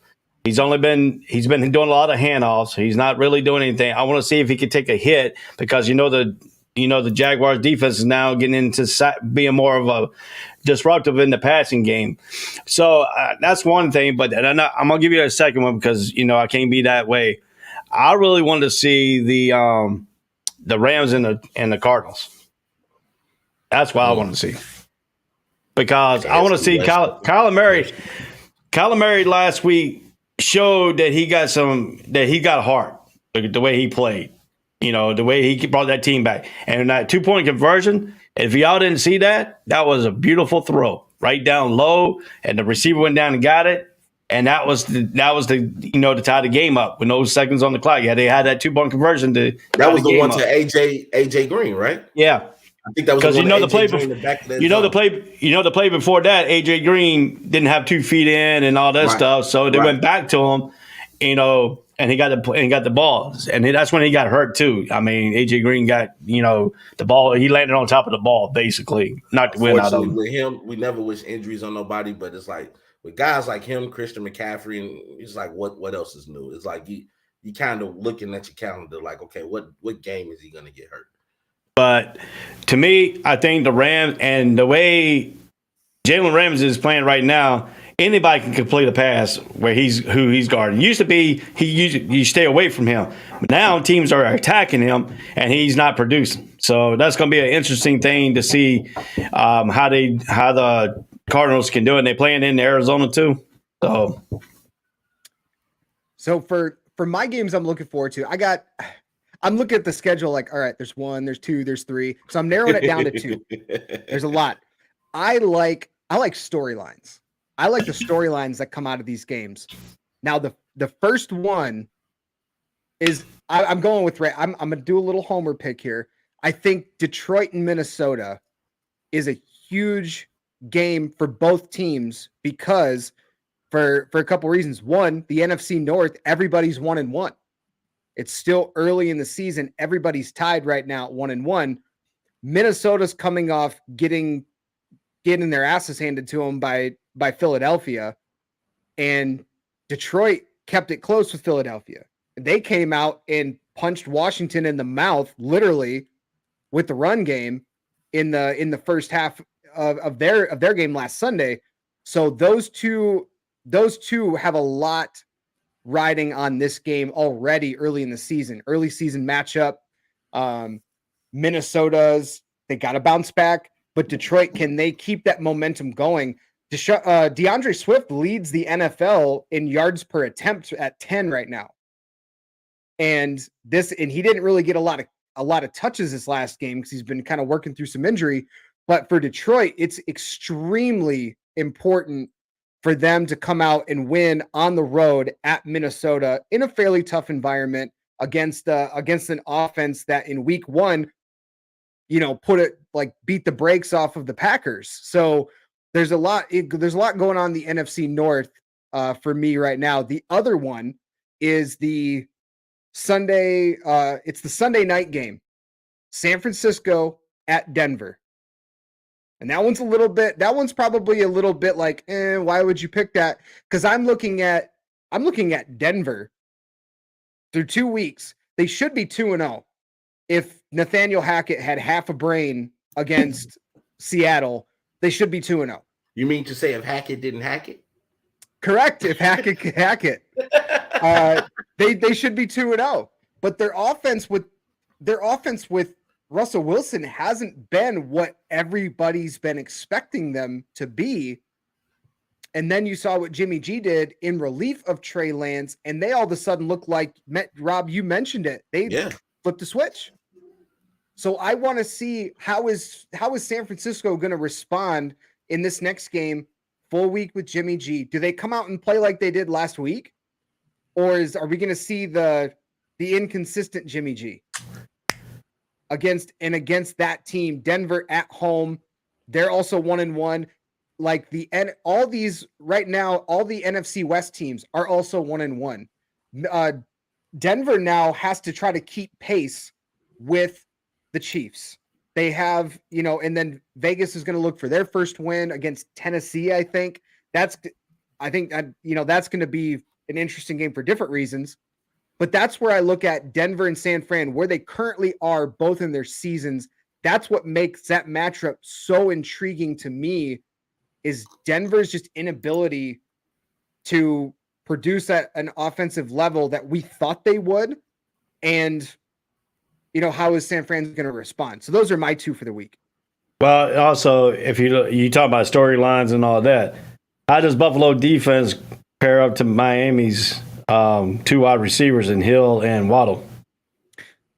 He's been doing a lot of handoffs. He's not really doing anything. I want to see if he can take a hit because the Jaguars defense is now getting into being more of a disruptive in the passing game. So that's one thing, but I'm going to give you a second one because, I can't be that way. I really wanted to see the Rams and the Cardinals. That's what I want to see. Because I want to see Kyler Murray. Kyler Murray last week showed that he got heart, the way he played. The way he brought that team back. And that 2-point conversion, if y'all didn't see that was a beautiful throw right down low, and the receiver went down and got it. And that was to tie the game up with no seconds on the clock. Yeah, they had that 2-point conversion to that was the one to AJ Green, right? Yeah. I think that was because the the play before that, AJ Green didn't have 2 feet in and all that stuff. So they went back to him, and he got the ball, and that's when he got hurt too. I mean, AJ Green got the ball. He landed on top of the ball, basically, not to win out of him. With him, we never wish injuries on nobody, but it's like with guys like him, Christian McCaffrey, and it's like what else is new? It's like you kind of looking at your calendar, like, okay, what game is he going to get hurt? But to me, I think the Rams and the way Jalen Ramsey is playing right now, anybody can complete a pass who he's guarding. Used to be you stay away from him. But now teams are attacking him and he's not producing. So that's going to be an interesting thing to see how the Cardinals can do it. And they're playing in Arizona too. So for my games I'm looking forward to, I'm looking at the schedule like, all right, there's 1, there's 2, there's 3. So I'm narrowing it down to 2. There's a lot. I like storylines. I like the storylines that come out of these games. Now, the first one is I'm going with Ray. I'm going to do a little homer pick here. I think Detroit and Minnesota is a huge game for both teams because for a couple reasons. One, the NFC North, everybody's 1-1. It's still early in the season. Everybody's tied right now at 1-1. Minnesota's coming off getting their asses handed to them by by Philadelphia, and Detroit kept it close with Philadelphia. They came out and punched Washington in the mouth, literally, with the run game in the first half of their game last Sunday. So those two have a lot riding on this game already early in the season. Early season matchup. Minnesota's, they got to bounce back, but Detroit, can they keep that momentum going? DeAndre Swift leads the NFL in yards per attempt at 10 right now. And he didn't really get a lot of touches this last game because he's been kind of working through some injury. But for Detroit, it's extremely important for them to come out and win on the road at Minnesota in a fairly tough environment against an offense that in week 1, beat the brakes off of the Packers. So there's a lot going on in the NFC North for me right now. The other one is the Sunday. It's the Sunday night game, San Francisco at Denver. And that one's probably a little bit like, why would you pick that? Because I'm looking at Denver through 2 weeks. They should be 2-0. If Nathaniel Hackett had half a brain against Seattle, they should be 2-0. You mean to say if Hackett didn't hack it? Correct. If Hackett could hack it, they should be 2-0. But their offense with Russell Wilson hasn't been what everybody's been expecting them to be. And then you saw what Jimmy G did in relief of Trey Lance, and they all of a sudden look like, Rob, you mentioned it. They flipped the switch. So I want to see how is San Francisco going to respond in this next game, full week with Jimmy G. Do they come out and play like they did last week? Or are we going to see the inconsistent Jimmy G against that team? Denver at home, they're also 1-1. Like all these right now, all the NFC West teams are also 1-1. Denver now has to try to keep pace with the Chiefs. They have, and then Vegas is going to look for their first win against Tennessee. I think that's going to be an interesting game for different reasons. But that's where I look at Denver and San Fran, where they currently are both in their seasons. That's what makes that matchup so intriguing to me, is Denver's just inability to produce at an offensive level that we thought they would. And, how is San Fran going to respond? So those are my two for the week. Well, also, if you talk about storylines and all that, how does Buffalo defense pair up to Miami's two wide receivers in Hill and Waddle?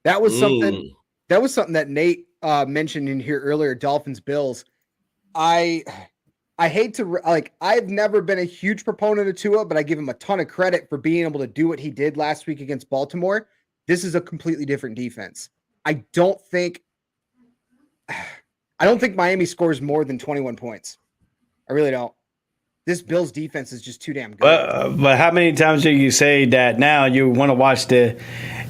That was something that Nate mentioned in here earlier, Dolphins Bills. I hate to I've never been a huge proponent of Tua, but I give him a ton of credit for being able to do what he did last week against Baltimore. This is a completely different defense. I don't think Miami scores more than 21 points. I really don't. This Bills defense is just too damn good. But how many times do you say that now you want to watch the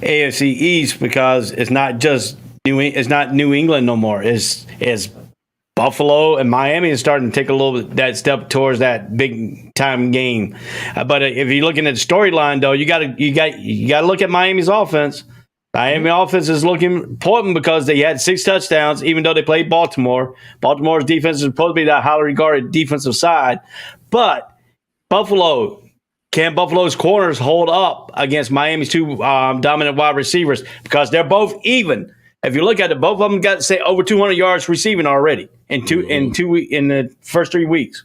AFC East, because it's not just New England no more. It's Buffalo and Miami is starting to take a little bit that step towards that big time game. But if you're looking at the storyline, though, you got to look at Miami's offense. Miami offense is looking important because they had 6 touchdowns, even though they played Baltimore. Baltimore's defense is supposed to be that highly regarded defensive side. But can Buffalo's corners hold up against Miami's two dominant wide receivers? Because they're both even. If you look at it, both of them got over 200 yards receiving already in the first 3 weeks.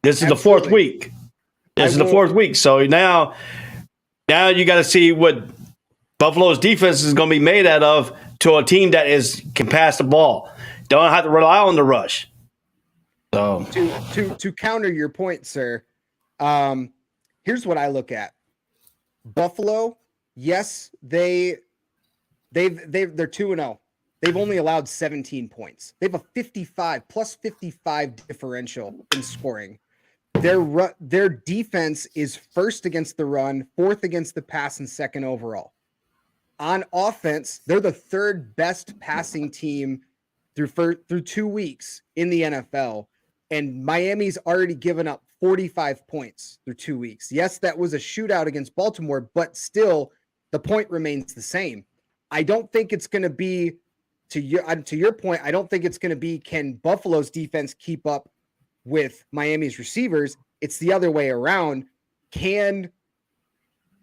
This is the fourth week. So now you got to see what Buffalo's defense is going to be made out of to a team that can pass the ball. Don't have to rely on the rush. So to counter your point, sir, here's what I look at. Buffalo, yes, they're 2-0. They've only allowed 17 points. They have a plus 55 differential in scoring. Their defense is first against the run, fourth against the pass, and second overall. On offense, they're the third best passing team through 2 weeks in the NFL. and Miami's already given up 45 points through 2 weeks. Yes, that was a shootout against Baltimore, but still the point remains the same. I don't think it's going to be, to your point, I don't think it's going to be, can Buffalo's defense keep up with Miami's receivers? It's the other way around. Can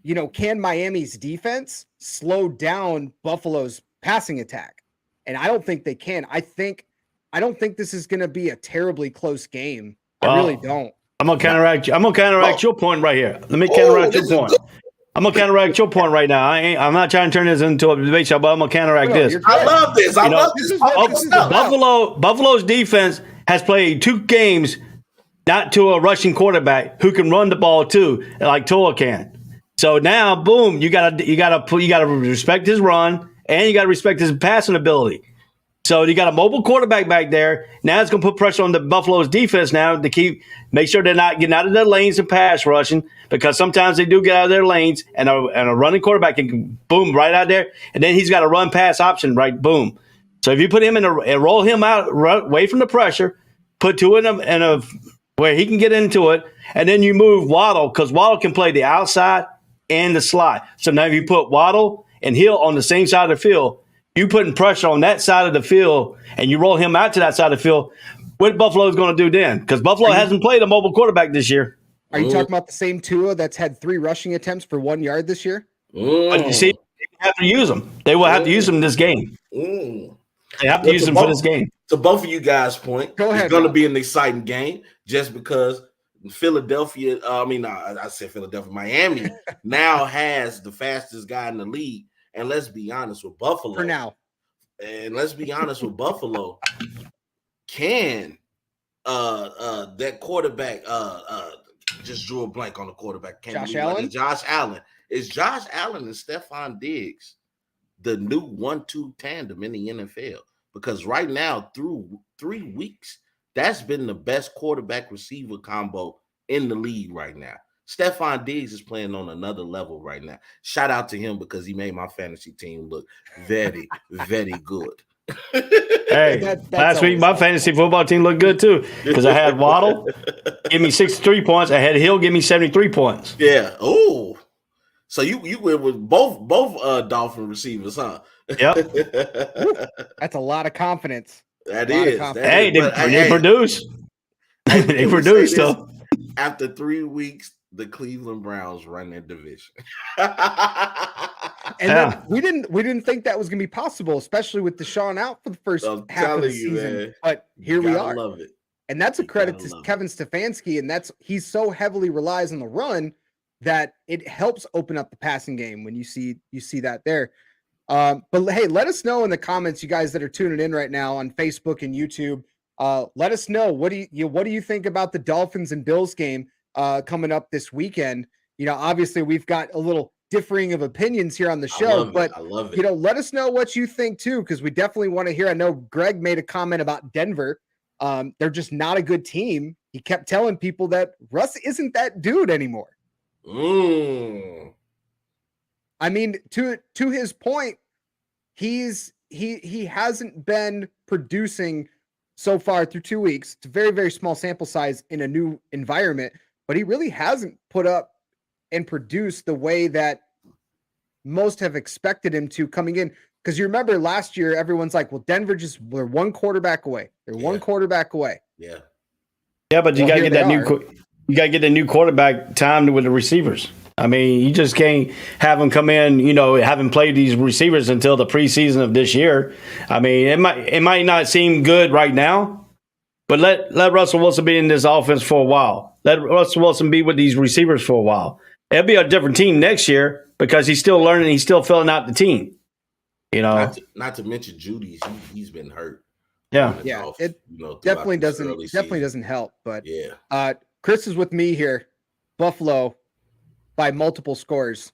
Miami's defense slow down Buffalo's passing attack? And I don't think they can. I don't think this is going to be a terribly close game. I really don't. I'm gonna counteract you. I'm gonna counteract your point right here. Let me counteract your point. I'm gonna counteract your point right now. I'm not trying to turn this into a debate show, but I'm gonna counteract this. I love this. I love this. Buffalo's defense has played 2 games not to a rushing quarterback who can run the ball too, like Tua can. So now, boom, you gotta respect his run and you gotta respect his passing ability. So you got a mobile quarterback back there. Now it's going to put pressure on the Buffalo's defense now to make sure they're not getting out of their lanes and pass rushing, because sometimes they do get out of their lanes, and a running quarterback can boom right out there, and then he's got a run pass option, right? Boom. So if you put him and roll him out away from the pressure, put Tua in a where he can get into it, and then you move Waddle, because Waddle can play the outside and the slot. So now if you put Waddle and Hill on the same side of the field, you putting pressure on that side of the field and you roll him out to that side of the field, what Buffalo is going to do then? Because Buffalo hasn't played a mobile quarterback this year. Are you talking about the same Tua that's had 3 rushing attempts for 1 yard this year? But you see, they have to use them. They will have to use them in this game. They have to use them for this game. To both of you guys' point, Go ahead, it's going to be an exciting game just because Philadelphia, I said Philadelphia, Miami now has the fastest guy in the league. And let's be honest with Buffalo. For now. And let's be honest with Buffalo. Can that quarterback just drew a blank on the quarterback? Josh Allen? Josh Allen. Is Josh Allen and Stephon Diggs the new 1-2 tandem in the NFL? Because right now, through 3 weeks, that's been the best quarterback receiver combo in the league right now. Stephon Diggs is playing on another level right now. Shout out to him because he made my fantasy team look very, very good. Hey, last week my fantasy football team looked good too because I had Waddle give me 63 points. I had Hill give me 73 points. Yeah. Oh, so you went with both Dolphin receivers, huh? Yep. That's a lot of confidence. That is. Hey, they produce. They produce though. After 3 weeks, the Cleveland Browns run their division. And then we didn't think that was going to be possible, especially with Deshaun out for the first half of the season. Man. But here we are. Love it. And that's a credit to Kevin Stefanski, and he's so heavily relies on the run that it helps open up the passing game when you see that there. But hey, let us know in the comments, you guys that are tuning in right now on Facebook and YouTube. Let us know what do you think about the Dolphins and Bills game coming up this weekend? Obviously we've got a little differing of opinions here on the show, but I love it. Let us know what you think too, because we definitely want to hear. I know Greg made a comment about Denver. They're just not a good team. He kept telling people that Russ isn't that dude anymore. I mean, to his point, he hasn't been producing so far through 2 weeks. It's a very, very small sample size in a new environment, but he really hasn't put up and produced the way that most have expected him to coming in. Because you remember last year, everyone's like, well, Denver they're one quarterback away. They're one quarterback away. Yeah. Yeah, but you got to get that you got to get the new quarterback timed with the receivers. I mean, you just can't have them come in, haven't played these receivers until the preseason of this year. I mean, it might not seem good right now, but let Russell Wilson be in this offense for a while. Let Russell Wilson be with these receivers for a while. It'll be a different team next year because he's still learning. He's still filling out the team. Not to mention Judy's. He's been hurt. Yeah. It definitely doesn't help. But yeah, Chris is with me here. Buffalo by multiple scores.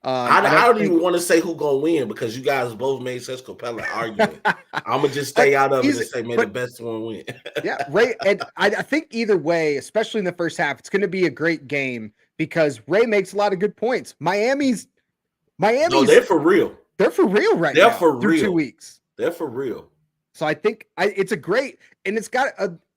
I don't even want to say who's gonna win because you guys both made such compelling argument. I'm gonna just stay out of it and say, may the best one win. Yeah, Ray. And I think either way, especially in the first half, it's going to be a great game because Ray makes a lot of good points. Miami's. No, they're for real. They're for real now. They're for through real. 2 weeks. They're for real. So I think it's a great, and it's got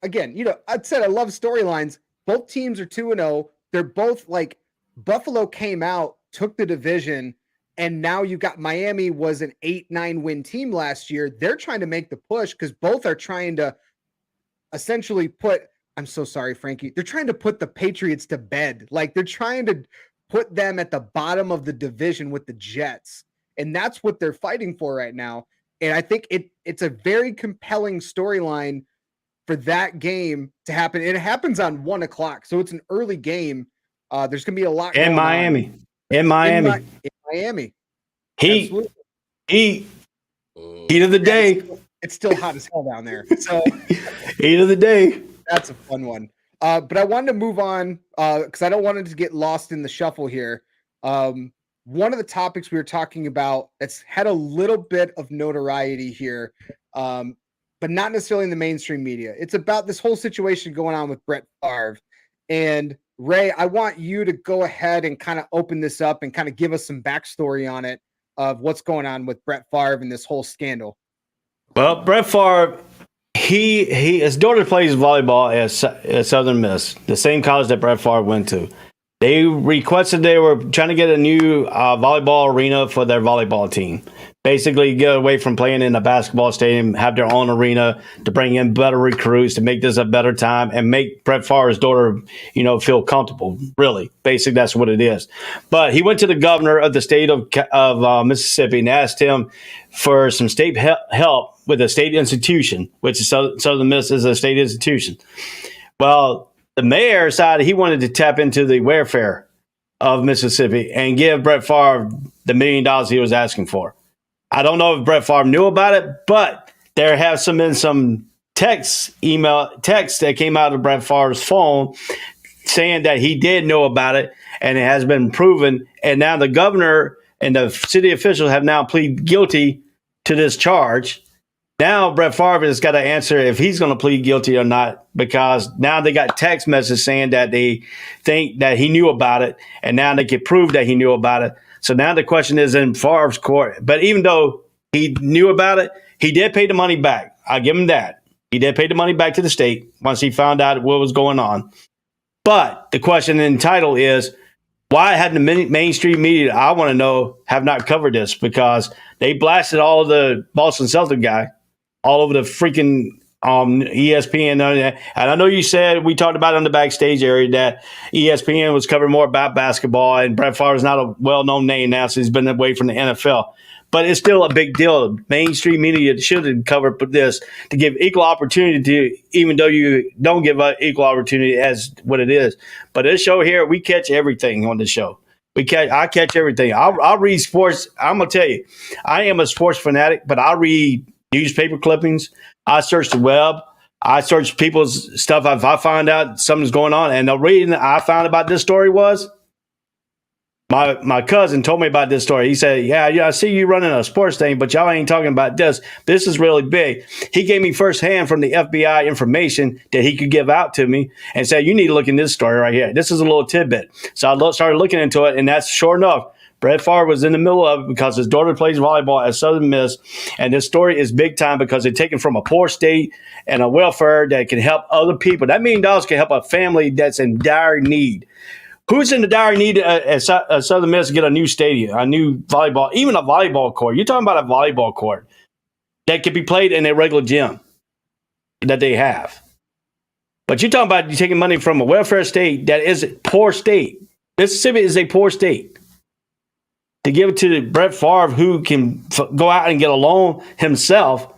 again, I said I love storylines. Both teams are 2-0. They're both like Buffalo came out, took the division, and now you got Miami was an 8-9 win team last year. They're trying to make the push because both are trying to essentially I'm so sorry, Frankie. They're trying to put the Patriots to bed. Like they're trying to put them at the bottom of the division with the Jets. And that's what they're fighting for right now. And I think it's a very compelling storyline for that game to happen. And it happens on 1:00. So it's an early game. There's going to be a lot in Miami. In Miami. In Miami. Heat of the day. It's still hot as hell down there. So heat of the day. That's a fun one. But I wanted to move on because I don't want it to get lost in the shuffle here. One of the topics we were talking about that's had a little bit of notoriety here, but not necessarily in the mainstream media. It's about this whole situation going on with Brett Favre. And Ray, I want you to go ahead and kind of open this up and kind of give us some backstory on it of what's going on with Brett Favre and this whole scandal. Well, Brett Favre, his daughter plays volleyball at Southern Miss, the same college that Brett Favre went to. They requested they were trying to get a new volleyball arena for their volleyball team. Basically, get away from playing in a basketball stadium, have their own arena to bring in better recruits, to make this a better time, and make Brett Favre's daughter, feel comfortable. Really, basically, that's what it is. But he went to the governor of the state of Mississippi and asked him for some state help with a state institution, which is Southern Miss is a state institution. Well, the mayor decided he wanted to tap into the welfare of Mississippi and give Brett Favre the $1 million he was asking for. I don't know if Brett Favre knew about it, but there have been some text that came out of Brett Favre's phone saying that he did know about it, and it has been proven. And now the governor and the city officials have now pleaded guilty to this charge. Now Brett Favre has got to answer if he's going to plead guilty or not, because now they got text messages saying that they think that he knew about it, and now they can prove that he knew about it. So now the question is in Favre's court. But even though he knew about it, he did pay the money back. I give him that. He did pay the money back to the state once he found out what was going on. But the question in the title is, why hadn't the mainstream media, I want to know, have not covered this? Because they blasted all of the Boston Celtics guy all over the freaking ESPN. And I know you said, we talked about it on the backstage area, that ESPN was covering more about basketball, and Brett Favre is not a well-known name now, so he's been away from the NFL. But it's still a big deal. Mainstream media should have covered this to give equal opportunity to, even though you don't give equal opportunity as what it is. But this show here, we catch everything on the show. I catch everything. I'll read sports. I'm going to tell you, I am a sports fanatic, but I read newspaper clippings. I search the web. I search people's stuff. If I find out something's going on, and the reason I found about this story was my cousin told me about this story. He said, yeah, I see you running a sports thing, but y'all ain't talking about this. This is really big. He gave me firsthand from the FBI information that he could give out to me and said, you need to look in this story right here. This is a little tidbit. So I started looking into it, and that's sure enough. Brett Favre was in the middle of it because his daughter plays volleyball at Southern Miss. And this story is big time because they're taken from a poor state and a welfare that can help other people. That $1 million can help a family that's in dire need. Who's in the dire need at Southern Miss to get a new stadium, a new volleyball, even a volleyball court? You're talking about a volleyball court that could be played in a regular gym that they have. But you're talking about you taking money from a welfare state that is a poor state. Mississippi is a poor state. To give it to Brett Favre, who can go out and get a loan himself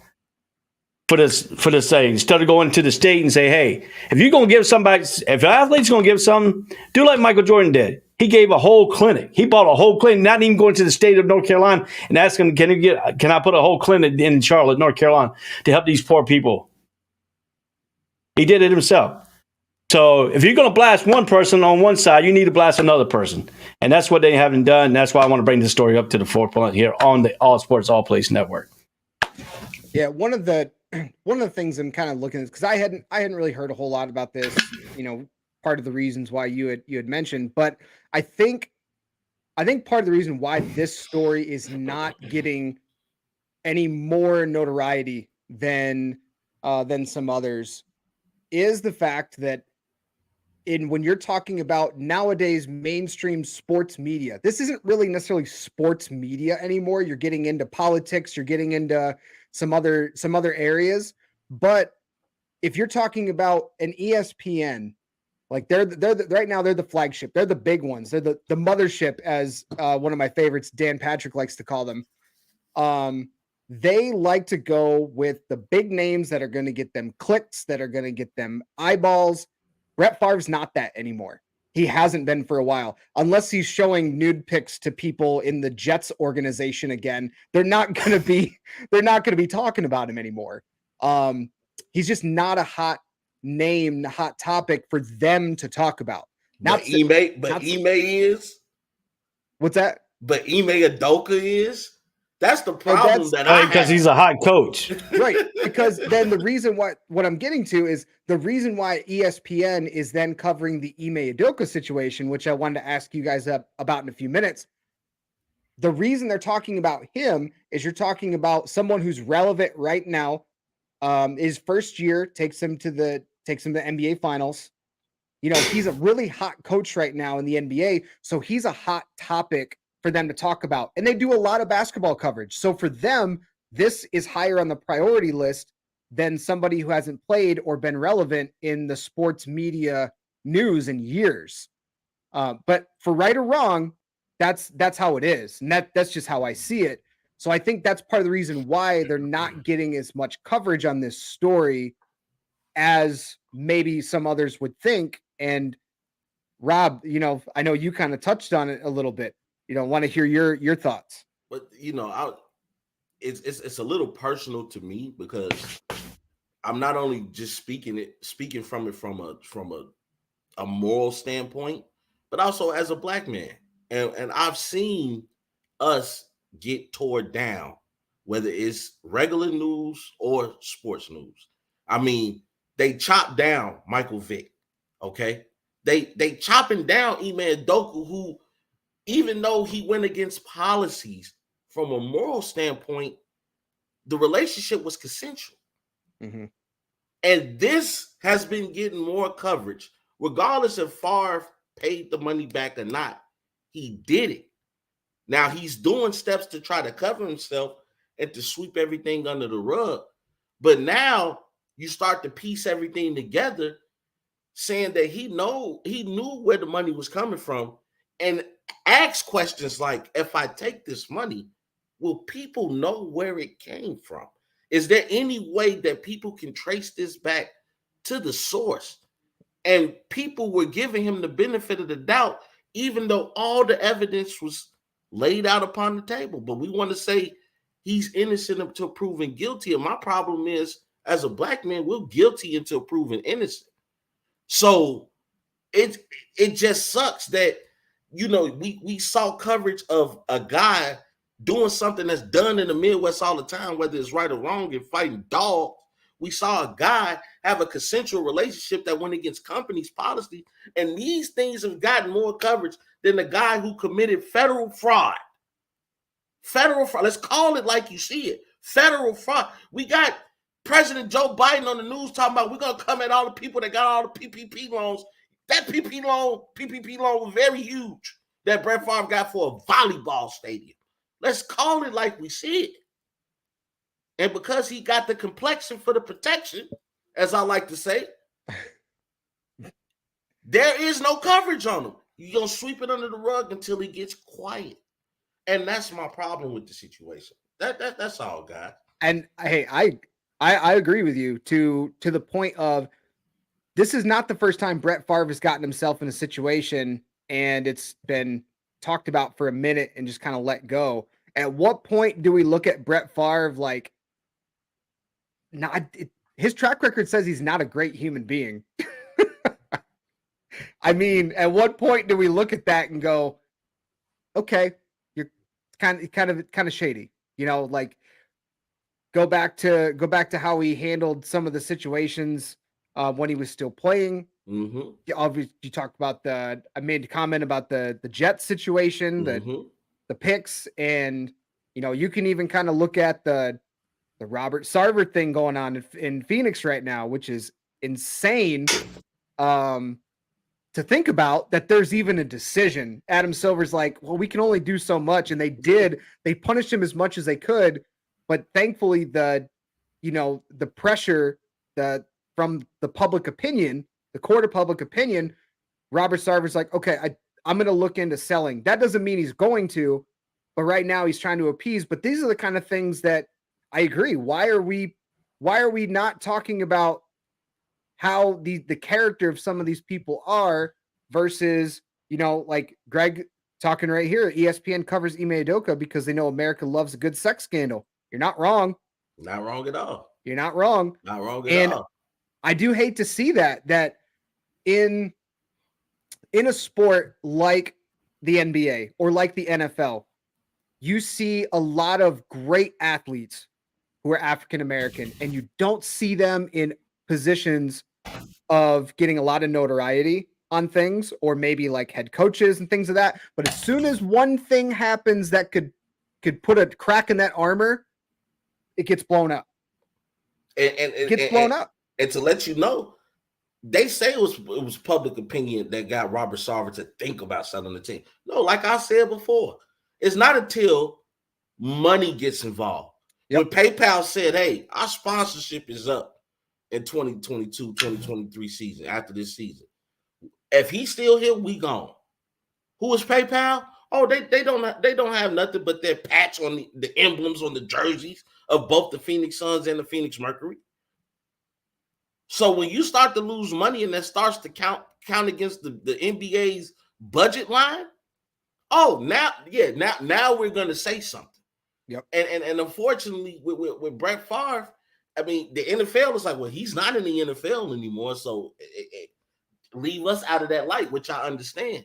for this thing, instead of going to the state and say, hey, if you're going to give somebody, if an athlete's going to give something, do like Michael Jordan did. He gave a whole clinic. He bought a whole clinic, not even going to the state of North Carolina and asking, can I put a whole clinic in Charlotte, North Carolina, to help these poor people? He did it himself. So if you're going to blast one person on one side, you need to blast another person. And that's what they haven't done. And that's why I want to bring this story up to the forefront here on the All Sports, All Place Network. Yeah, one of the things I'm kind of looking at, because I hadn't really heard a whole lot about this, part of the reasons why you had mentioned, but I think part of the reason why this story is not getting any more notoriety than some others is the fact that when you're talking about nowadays mainstream sports media, this isn't really necessarily sports media anymore. You're getting into politics, you're getting into some other areas. But if you're talking about an ESPN, like right now they're the flagship, they're the big ones, they're the mothership, as one of my favorites, Dan Patrick, likes to call them. They like to go with the big names that are going to get them clicks, that are going to get them eyeballs. Brett Favre's not that anymore. He hasn't been for a while, unless he's showing nude pics to people in the Jets organization again. They're not going to be talking about him anymore. He's just not a hot name, hot topic for them to talk about. Ime is. What's that? But Ime Udoka is. That's the problem because he's a hot coach. Right. Because then the reason what I'm getting to is the reason why ESPN is then covering the Ime Udoka situation, which I wanted to ask you guys about in a few minutes. The reason they're talking about him is you're talking about someone who's relevant right now. His first year takes him to the NBA finals. You know, he's a really hot coach right now in the NBA. So he's a hot topic for them to talk about. And they do a lot of basketball coverage. So for them, this is higher on the priority list than somebody who hasn't played or been relevant in the sports media news in years. But for right or wrong, that's how it is. And that's just how I see it. So I think that's part of the reason why they're not getting as much coverage on this story as maybe some others would think. And Rob, you know, I know you kind of touched on it a little bit. You know, want to hear your thoughts. But you know, it's a little personal to me because I'm not only just speaking from it from a moral standpoint, but also as a black man. And I've seen us get torn down, whether it's regular news or sports news. I mean, they chopped down Michael Vick. Okay. They chopping down Ime Udoka, who, even though he went against policies from a moral standpoint, the relationship was consensual. Mm-hmm. And this has been getting more coverage, regardless if Favre paid the money back or not. He did it. Now he's doing steps to try to cover himself and to sweep everything under the rug. But now you start to piece everything together, saying that he knew where the money was coming from, and ask questions like, if I take this money, will people know where it came from? Is there any way that people can trace this back to the source? And people were giving him the benefit of the doubt, even though all the evidence was laid out upon the table. But we want to say he's innocent until proven guilty. And my problem is, as a black man, we're guilty until proven innocent. So it just sucks that, you know, we saw coverage of a guy doing something that's done in the Midwest all the time, whether it's right or wrong, and fighting dogs. We saw a guy have a consensual relationship that went against companies' policy, and these things have gotten more coverage than the guy who committed federal fraud. Federal fraud. Let's call it like you see it. Federal fraud. We got President Joe Biden on the news talking about we're going to come at all the people that got all the PPP loans. That PPP loan was very huge that Brett Favre got for a volleyball stadium. Let's call it like we see it. And because he got the complexion for the protection, as I like to say, there is no coverage on him. You're going to sweep it under the rug until he gets quiet. And that's my problem with the situation. That's all, guys. And hey, I agree with you to the point of, this is not the first time Brett Favre has gotten himself in a situation and it's been talked about for a minute and just kind of let go. At what point do we look at Brett Favre like, his track record says he's not a great human being. I mean, at what point do we look at that and go, okay, you're kind of shady, you know, like go back to how he handled some of the situations when he was still playing. Mm-hmm. Obviously, you talked about I made a comment about the Jets situation, Mm-hmm. the picks, and you know, you can even kind of look at the Robert Sarver thing going on in Phoenix right now, which is insane to think about that there's even a decision. Adam Silver's like, well, we can only do so much. And they punished him as much as they could. But thankfully the pressure from the public opinion, the court of public opinion, Robert Sarver's like, okay, I'm going to look into selling. That doesn't mean he's going to, but right now he's trying to appease. But these are the kind of things that I agree. Why are we not talking about how the character of some of these people are versus, like Greg talking right here, ESPN covers Ime Udoka because they know America loves a good sex scandal. You're not wrong. Not wrong at all. You're not wrong. Not wrong at all. I do hate to see that in a sport like the NBA or like the NFL, you see a lot of great athletes who are African-American, and you don't see them in positions of getting a lot of notoriety on things, or maybe like head coaches and things of that. But as soon as one thing happens that could put a crack in that armor, it gets blown up. It gets blown up. And to let you know, they say it was public opinion that got Robert Sarver to think about selling the team. No, like I said before, it's not until money gets involved. When PayPal said, hey, our sponsorship is up in 2022, 2023 season, after this season. If he's still here, we gone. Who is PayPal? Oh, they don't have nothing but their patch on the emblems on the jerseys of both the Phoenix Suns and the Phoenix Mercury. So when you start to lose money and that starts to count against the NBA's budget line, now we're gonna say something. Yep. And unfortunately with Brett Favre, I mean, the NFL is like, well, he's not in the NFL anymore, so leave us out of that light, which I understand.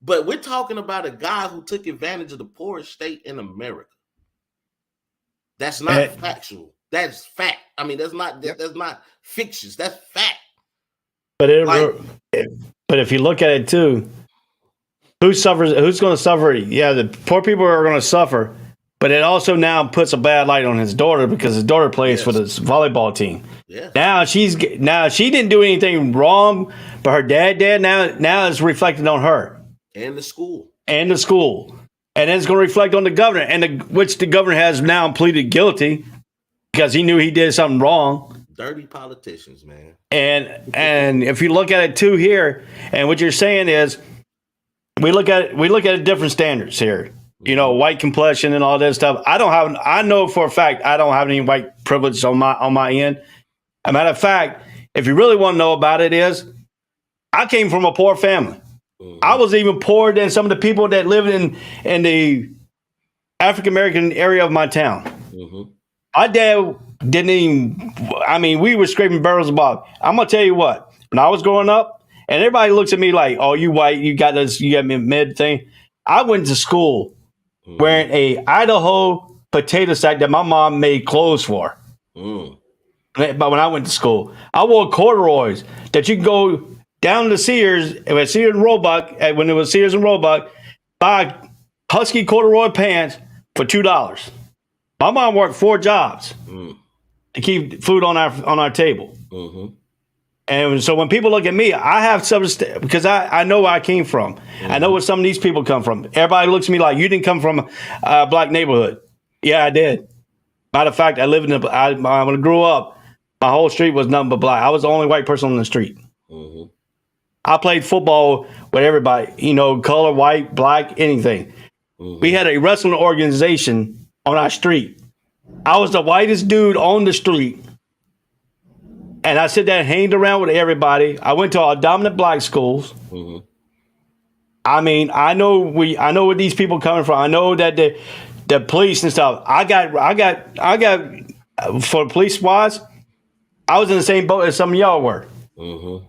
But we're talking about a guy who took advantage of the poorest state in America. That's not factual. That's fact. I mean, that's not fictions. That's fact. But if you look at it too, who's going to suffer? Yeah, the poor people are going to suffer. But it also now puts a bad light on his daughter because his daughter plays for this volleyball team. Yeah. Now she didn't do anything wrong, but her dad did. Now it's reflected on her and the school. And it's going to reflect on the governor, which the governor has now pleaded guilty because he knew he did something wrong. Dirty politicians, man. And if you look at it too here, and what you're saying is, we look at it different standards here. White complexion and all that stuff. I know for a fact I don't have any white privilege on my end. As a matter of fact, if you really want to know about it, is I came from a poor family. Mm-hmm. I was even poorer than some of the people that live in the African American area of my town. Mm-hmm. My dad didn't even. I mean, we were scraping barrels of bottom. I'm gonna tell you what. When I was growing up, and everybody looks at me like, "Oh, you white, you got me mid thing." I went to school wearing a Idaho potato sack that my mom made clothes for. But when I went to school, I wore corduroys that you can go down to Sears, at Sears and Roebuck, when it was Sears and Roebuck, buy husky corduroy pants for $2. My mom worked 4 jobs to keep food on our table. Mm-hmm. And so when people look at me, I have some, because I know where I came from. Mm-hmm. I know where some of these people come from. Everybody looks at me like, you didn't come from a black neighborhood. Yeah, I did. Matter of fact, when I grew up, my whole street was nothing but black. I was the only white person on the street. Mm-hmm. I played football with everybody, color, white, black, anything. Mm-hmm. We had a wrestling organization on our street. I was the whitest dude on the street. And I sit there and hanged around with everybody. I went to all dominant black schools. Mm-hmm. I mean, I know where these people coming from. I know that the police and stuff. I got for police wise, I was in the same boat as some of y'all were. Mm-hmm.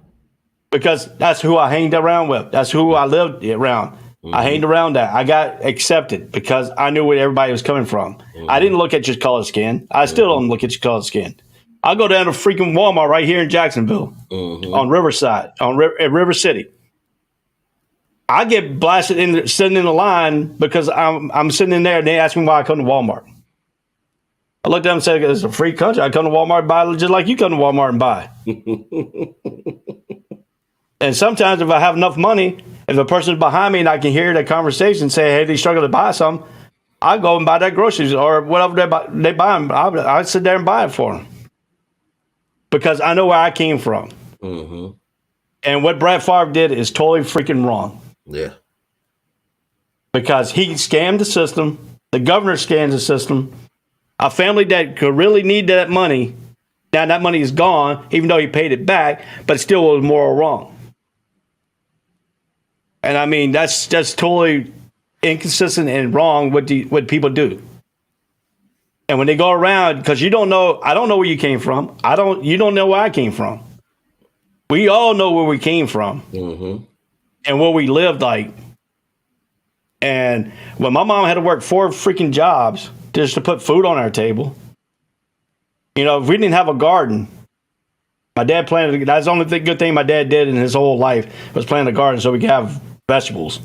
Because that's who I hanged around with. That's who I lived around. Mm-hmm. I hanged around that. I got accepted because I knew where everybody was coming from. Mm-hmm. I didn't look at your color skin. I still don't look at your color skin. I go down to freaking Walmart right here in Jacksonville, on Riverside, at River City. I get blasted sitting in the line because I'm sitting in there and they ask me why I come to Walmart. I looked at them and said, it's a free country. I come to Walmart and buy just like you come to Walmart and buy. And sometimes if I have enough money, if a person's behind me and I can hear that conversation say, hey, they struggle to buy something, I go and buy that groceries or whatever they buy them. I sit there and buy it for them. Because I know where I came from. Mm-hmm. And what Brett Favre did is totally freaking wrong. Yeah. Because he scammed the system. The governor scammed the system. A family that could really need that money, now that money is gone, even though he paid it back, but it still was moral wrong. And I mean, that's totally inconsistent and wrong what people do. And when they go around, because I don't know where you came from. You don't know where I came from. We all know where we came from and what we lived like. And when my mom had to work 4 freaking jobs just to put food on our table, if we didn't have a garden, my dad planted. That's the only good thing my dad did in his whole life was plant a garden so we could have vegetables.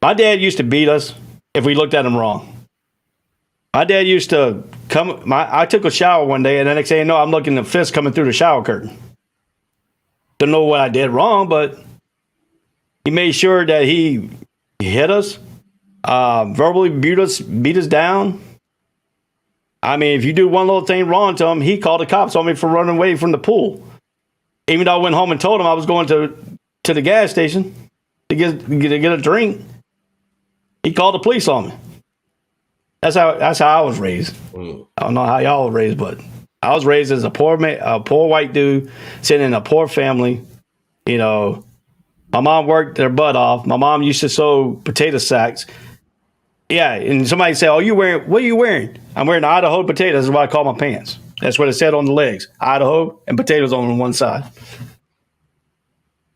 My dad used to beat us if we looked at him wrong. My dad used to come. I took a shower one day, and the next thing you know, I'm looking at fists coming through the shower curtain. Don't know what I did wrong, but he made sure that he hit us, verbally beat us down. I mean, if you do one little thing wrong to him, he called the cops on me for running away from the pool. Even though I went home and told him I was going to the gas station to get a drink, he called the police on me. That's how I was raised. I don't know how y'all were raised, but I was raised as a poor white dude sitting in a poor family. My mom worked their butt off. My mom used to sew potato sacks. Yeah, and somebody say, what are you wearing? I'm wearing Idaho potatoes. That's what I call my pants. That's what it said on the legs. Idaho and potatoes on one side.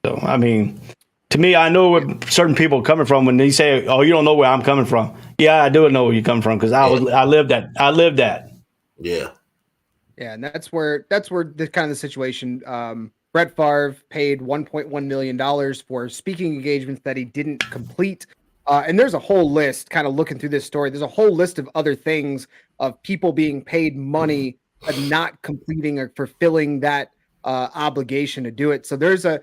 So, I mean, to me, I know where certain people are coming from when they say, you don't know where I'm coming from. Yeah, I do know where you're coming from because I lived that. Yeah. Yeah, and that's where the kind of the situation. Brett Favre paid $1.1 million for speaking engagements that he didn't complete. And there's a whole list kind of looking through this story. There's a whole list of other things of people being paid money but not completing or fulfilling that obligation to do it. So there's a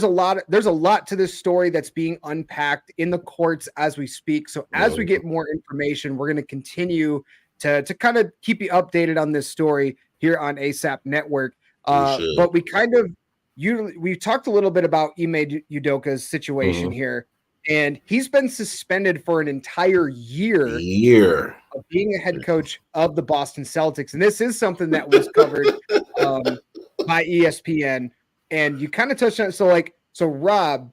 lot to this story that's being unpacked in the courts as we speak. So as we get more information, we're going to continue to kind of keep you updated on this story here on ASAP Network. But we talked a little bit about Ime Udoka's situation here, and he's been suspended for an entire year of being a head coach of the Boston Celtics. And this is something that was covered by ESPN. And you kind of touched on it. So Rob,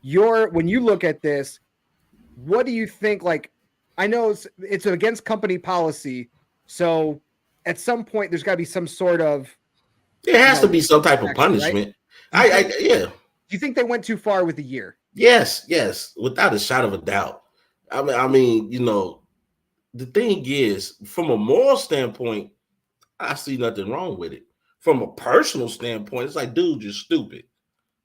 when you look at this, what do you think? Like, I know it's against company policy. So at some point there's got to be some sort of, there has to be some type of punishment. Right? Yeah. Do you think they went too far with a year? Yes, without a shot of a doubt. I mean, the thing is, from a moral standpoint, I see nothing wrong with it. From a personal standpoint, it's like, dude, you're stupid.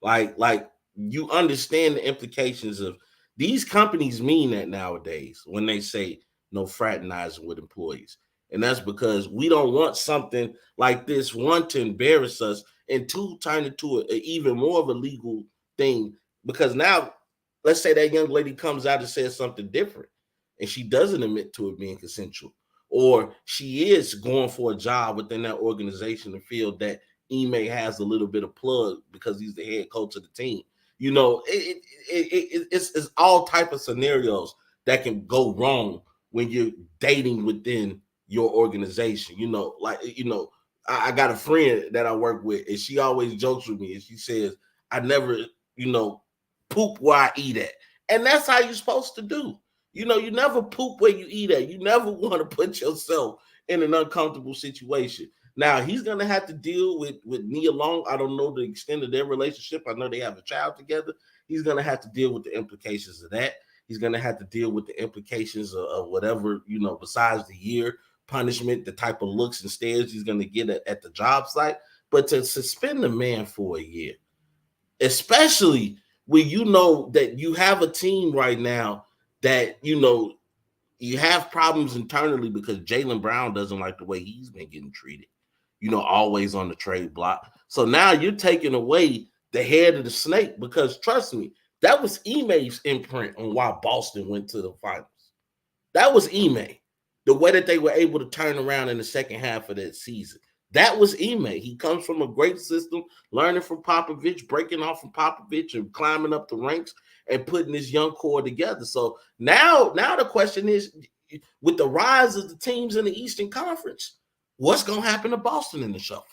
Like you understand the implications of these companies mean that nowadays when they say no fraternizing with employees. And that's because we don't want something like this, one, to embarrass us, and two, turn into even more of a legal thing. Because now, let's say that young lady comes out and says something different, and she doesn't admit to it being consensual, or she is going for a job within that organization and feel that Ime has a little bit of plug because he's the head coach of the team. It's all type of scenarios that can go wrong when you're dating within your organization. I got a friend that I work with, and she always jokes with me, and she says, I never, poop where I eat at. And that's how you're supposed to do. You never poop where you eat at. You never want to put yourself in an uncomfortable situation. Now, he's going to have to deal with Nia Long. I don't know the extent of their relationship. I know they have a child together. He's going to have to deal with the implications of that. He's going to have to deal with the implications of whatever, besides the year punishment, the type of looks and stares he's going to get at the job site. But to suspend the man for a year, especially when that you have a team right now that, you have problems internally because Jaylen Brown doesn't like the way he's been getting treated. Always on the trade block. So now you're taking away the head of the snake because trust me, that was Ime's imprint on why Boston went to the finals. That was Ime. The way that they were able to turn around in the second half of that season. That was Ime. He comes from a great system, learning from Popovich, breaking off from Popovich and climbing up the ranks and putting this young core together. So now the question is, with the rise of the teams in the Eastern Conference, what's going to happen to Boston in the shuffle?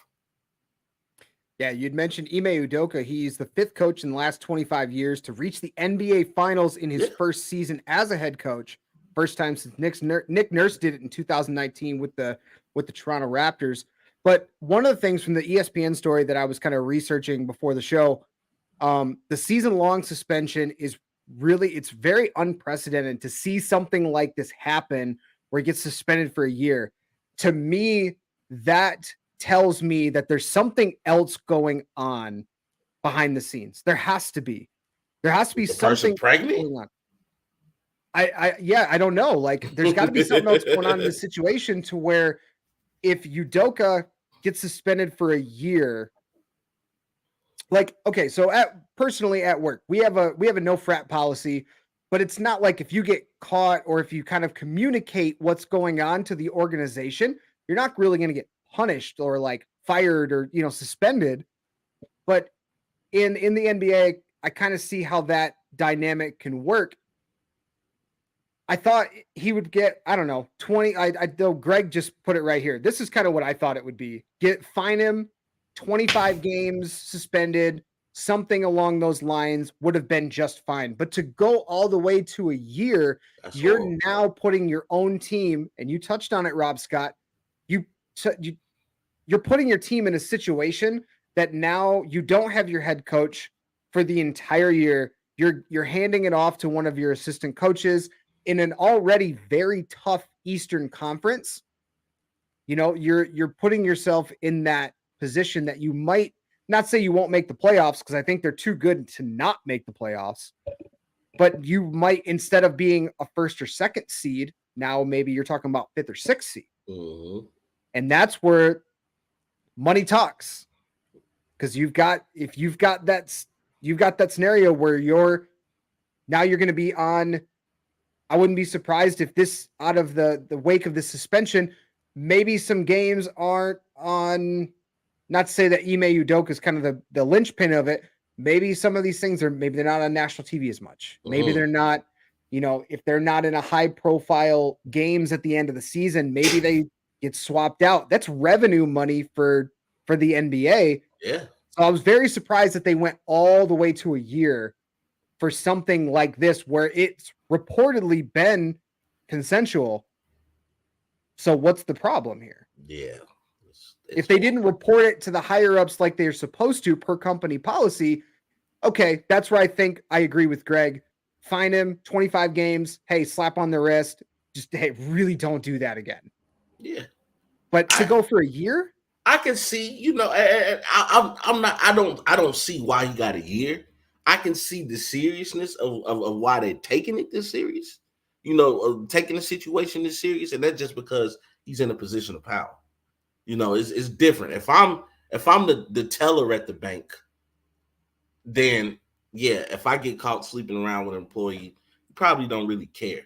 Yeah, you'd mentioned Ime Udoka. He's the 5th coach in the last 25 years to reach the NBA Finals in his first season as a head coach. First time since Nick Nurse did it in 2019 with the Toronto Raptors. But one of the things from the ESPN story that I was kind of researching before the show, the season-long suspension is it's very unprecedented to see something like this happen where he gets suspended for a year. To me, that tells me that there's something else going on behind the scenes. There has to be something pregnant going on. I don't know. Like, there's got to be something else going on in this situation to where if Udoka gets suspended for a year, like, okay, so personally at work, we have a no frat policy, but it's not like if you get caught or if you kind of communicate what's going on to the organization, you're not really going to get punished or like fired or, suspended. But in the NBA, I kind of see how that dynamic can work. I thought he would get, I don't know, 20. I know Greg just put it right here. This is kind of what I thought it would be. Fine him, 25 games suspended, something along those lines would have been just fine. But to go all the way to a year, you're now putting your own team, and you touched on it, Rob Scott. You're putting your team in a situation that now you don't have your head coach for the entire year. You're handing it off to one of your assistant coaches in an already very tough Eastern Conference. You're putting yourself in that position that you might not say you won't make the playoffs, because I think they're too good to not make the playoffs. But you might, instead of being a 1st or 2nd seed, now maybe you're talking about 5th or 6th seed. Mm-hmm. And that's where money talks. Because you've got that scenario where you're going to be on. I wouldn't be surprised if this, out of the wake of the suspension, maybe some games aren't on. Not to say that Ime Udoka is kind of the linchpin of it. Maybe some of these things maybe they're not on national TV as much. Maybe they're not, if they're not in a high profile games at the end of the season, maybe they get swapped out. That's revenue money for the NBA. Yeah. So I was very surprised that they went all the way to a year for something like this, where it's reportedly been consensual. So what's the problem here? Yeah. If they didn't report it to the higher ups like they're supposed to per company policy, okay, that's where I think I agree with Greg. Fine him, 25 games. Hey, slap on the wrist. Just, hey, really don't do that again. Yeah. But to go for a year? I can see, I don't see why he got a year. I can see the seriousness of why they're taking it this serious, taking the situation this serious. And that's just because he's in a position of power. It's different. If I'm the teller at the bank, then yeah, if I get caught sleeping around with an employee, you probably don't really care.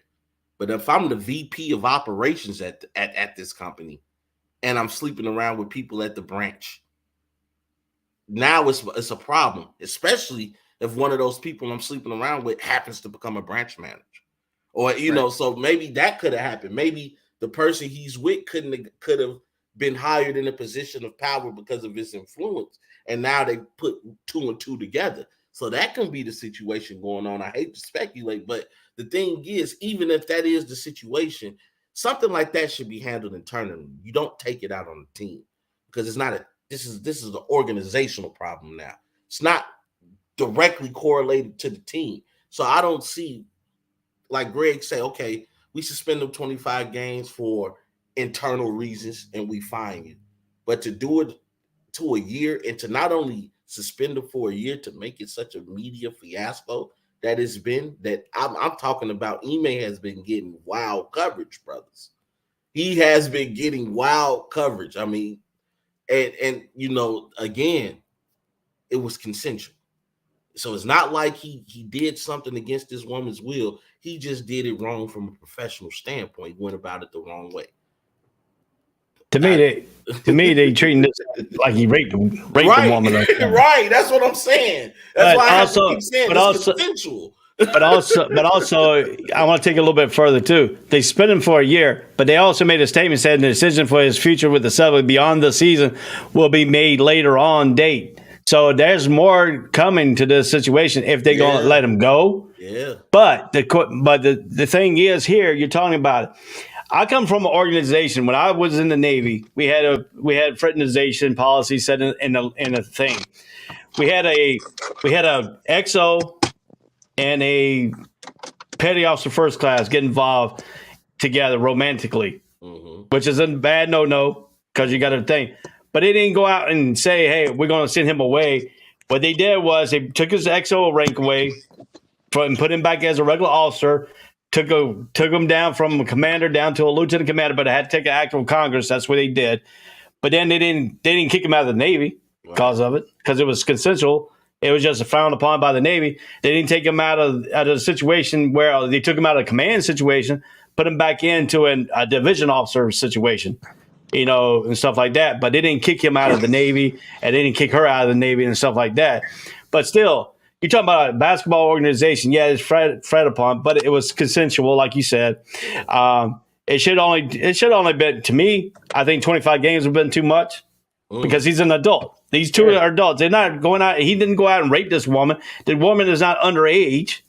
But if I'm the VP of operations at this company and I'm sleeping around with people at the branch, now it's a problem, especially if one of those people I'm sleeping around with happens to become a branch manager. Or, Right. So maybe that could have happened. Maybe the person he's with could have been hired in a position of power because of his influence. And now they put 2 and 2 together. So that can be the situation going on. I hate to speculate, but the thing is, even if that is the situation, something like that should be handled internally. You don't take it out on the team, because it's not this is an organizational problem now. It's not directly correlated to the team. So I don't see, like Greg say, okay, we suspend them 25 games for internal reasons and we fine you. But to do it to a year, and to not only suspend them for a year, to make it such a media fiasco that it's been that I'm talking about. Ime has been getting wild coverage, brothers. He has been getting wild coverage. I mean, and you know, again, it was consensual. So it's not like he did something against this woman's will. He just did it wrong from a professional standpoint. He went about it the wrong way. To me, they treating this like he raped the woman. Right. That's what I'm saying. That's why I have to keep saying it's consensual. But also, I want to take it a little bit further too. They spent him for a year, but they also made a statement saying the decision for his future with the Celtics beyond the season will be made later on date. So there's more coming to this situation if they're going to let him go. Yeah. But the thing is here, you're talking about. I come from an organization. When I was in the Navy, we had fraternization policy set in a thing. We had a XO and a petty officer first class get involved together romantically, which is a bad no because you got to think. But they didn't go out and say, "Hey, we're going to send him away." What they did was they took his XO rank away and put him back as a regular officer. Took him down from a commander down to a lieutenant commander, but it had to take an act of Congress. That's what they did. But then they didn't kick him out of the Navy because of it, because it was consensual. It was just frowned upon by the Navy. They didn't take him out of the situation where they took him out of a command situation, put him back into a division officer situation, and stuff like that. But they didn't kick him out of the Navy, and they didn't kick her out of the Navy and stuff like that. But still, you're talking about a basketball organization. Yeah, it's frowned upon, but it was consensual, like you said. It should only been, to me, I think 25 games have been too much because he's an adult. These two are adults. They're not going out. He didn't go out and rape this woman. The woman is not underage.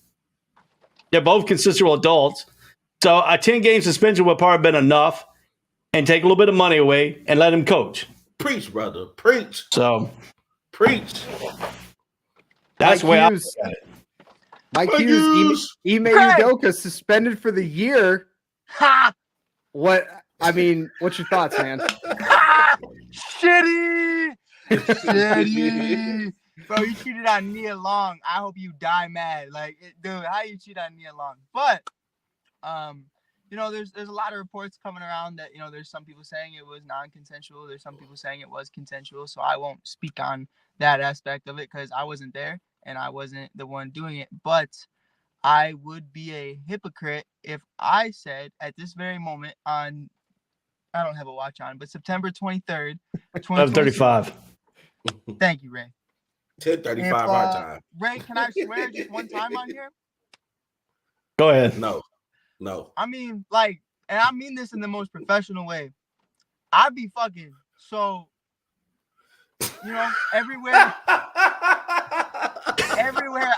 They're both consensual adults. So a 10-game suspension would probably have been enough, and take a little bit of money away and let him coach. Preach, brother. Preach. So preach. That's the way I look at it. Mike Hughes, Ime Udoka suspended for the year. Ha! What's your thoughts, man? Shitty! Bro, you cheated on Nia Long. I hope you die mad. Dude, how you cheat on Nia Long? But, there's a lot of reports coming around that, there's some people saying it was non-consensual. There's some people saying it was consensual. So I won't speak on that aspect of it because I wasn't there and I wasn't the one doing it. But I would be a hypocrite if I said at this very moment I don't have a watch on, but September 23rd, 11:35. Thank you, Ray. 10:35 our time. Ray, can I swear just one time on here? Go ahead. No. I mean, and I mean this in the most professional way. I'd be fucking so, everywhere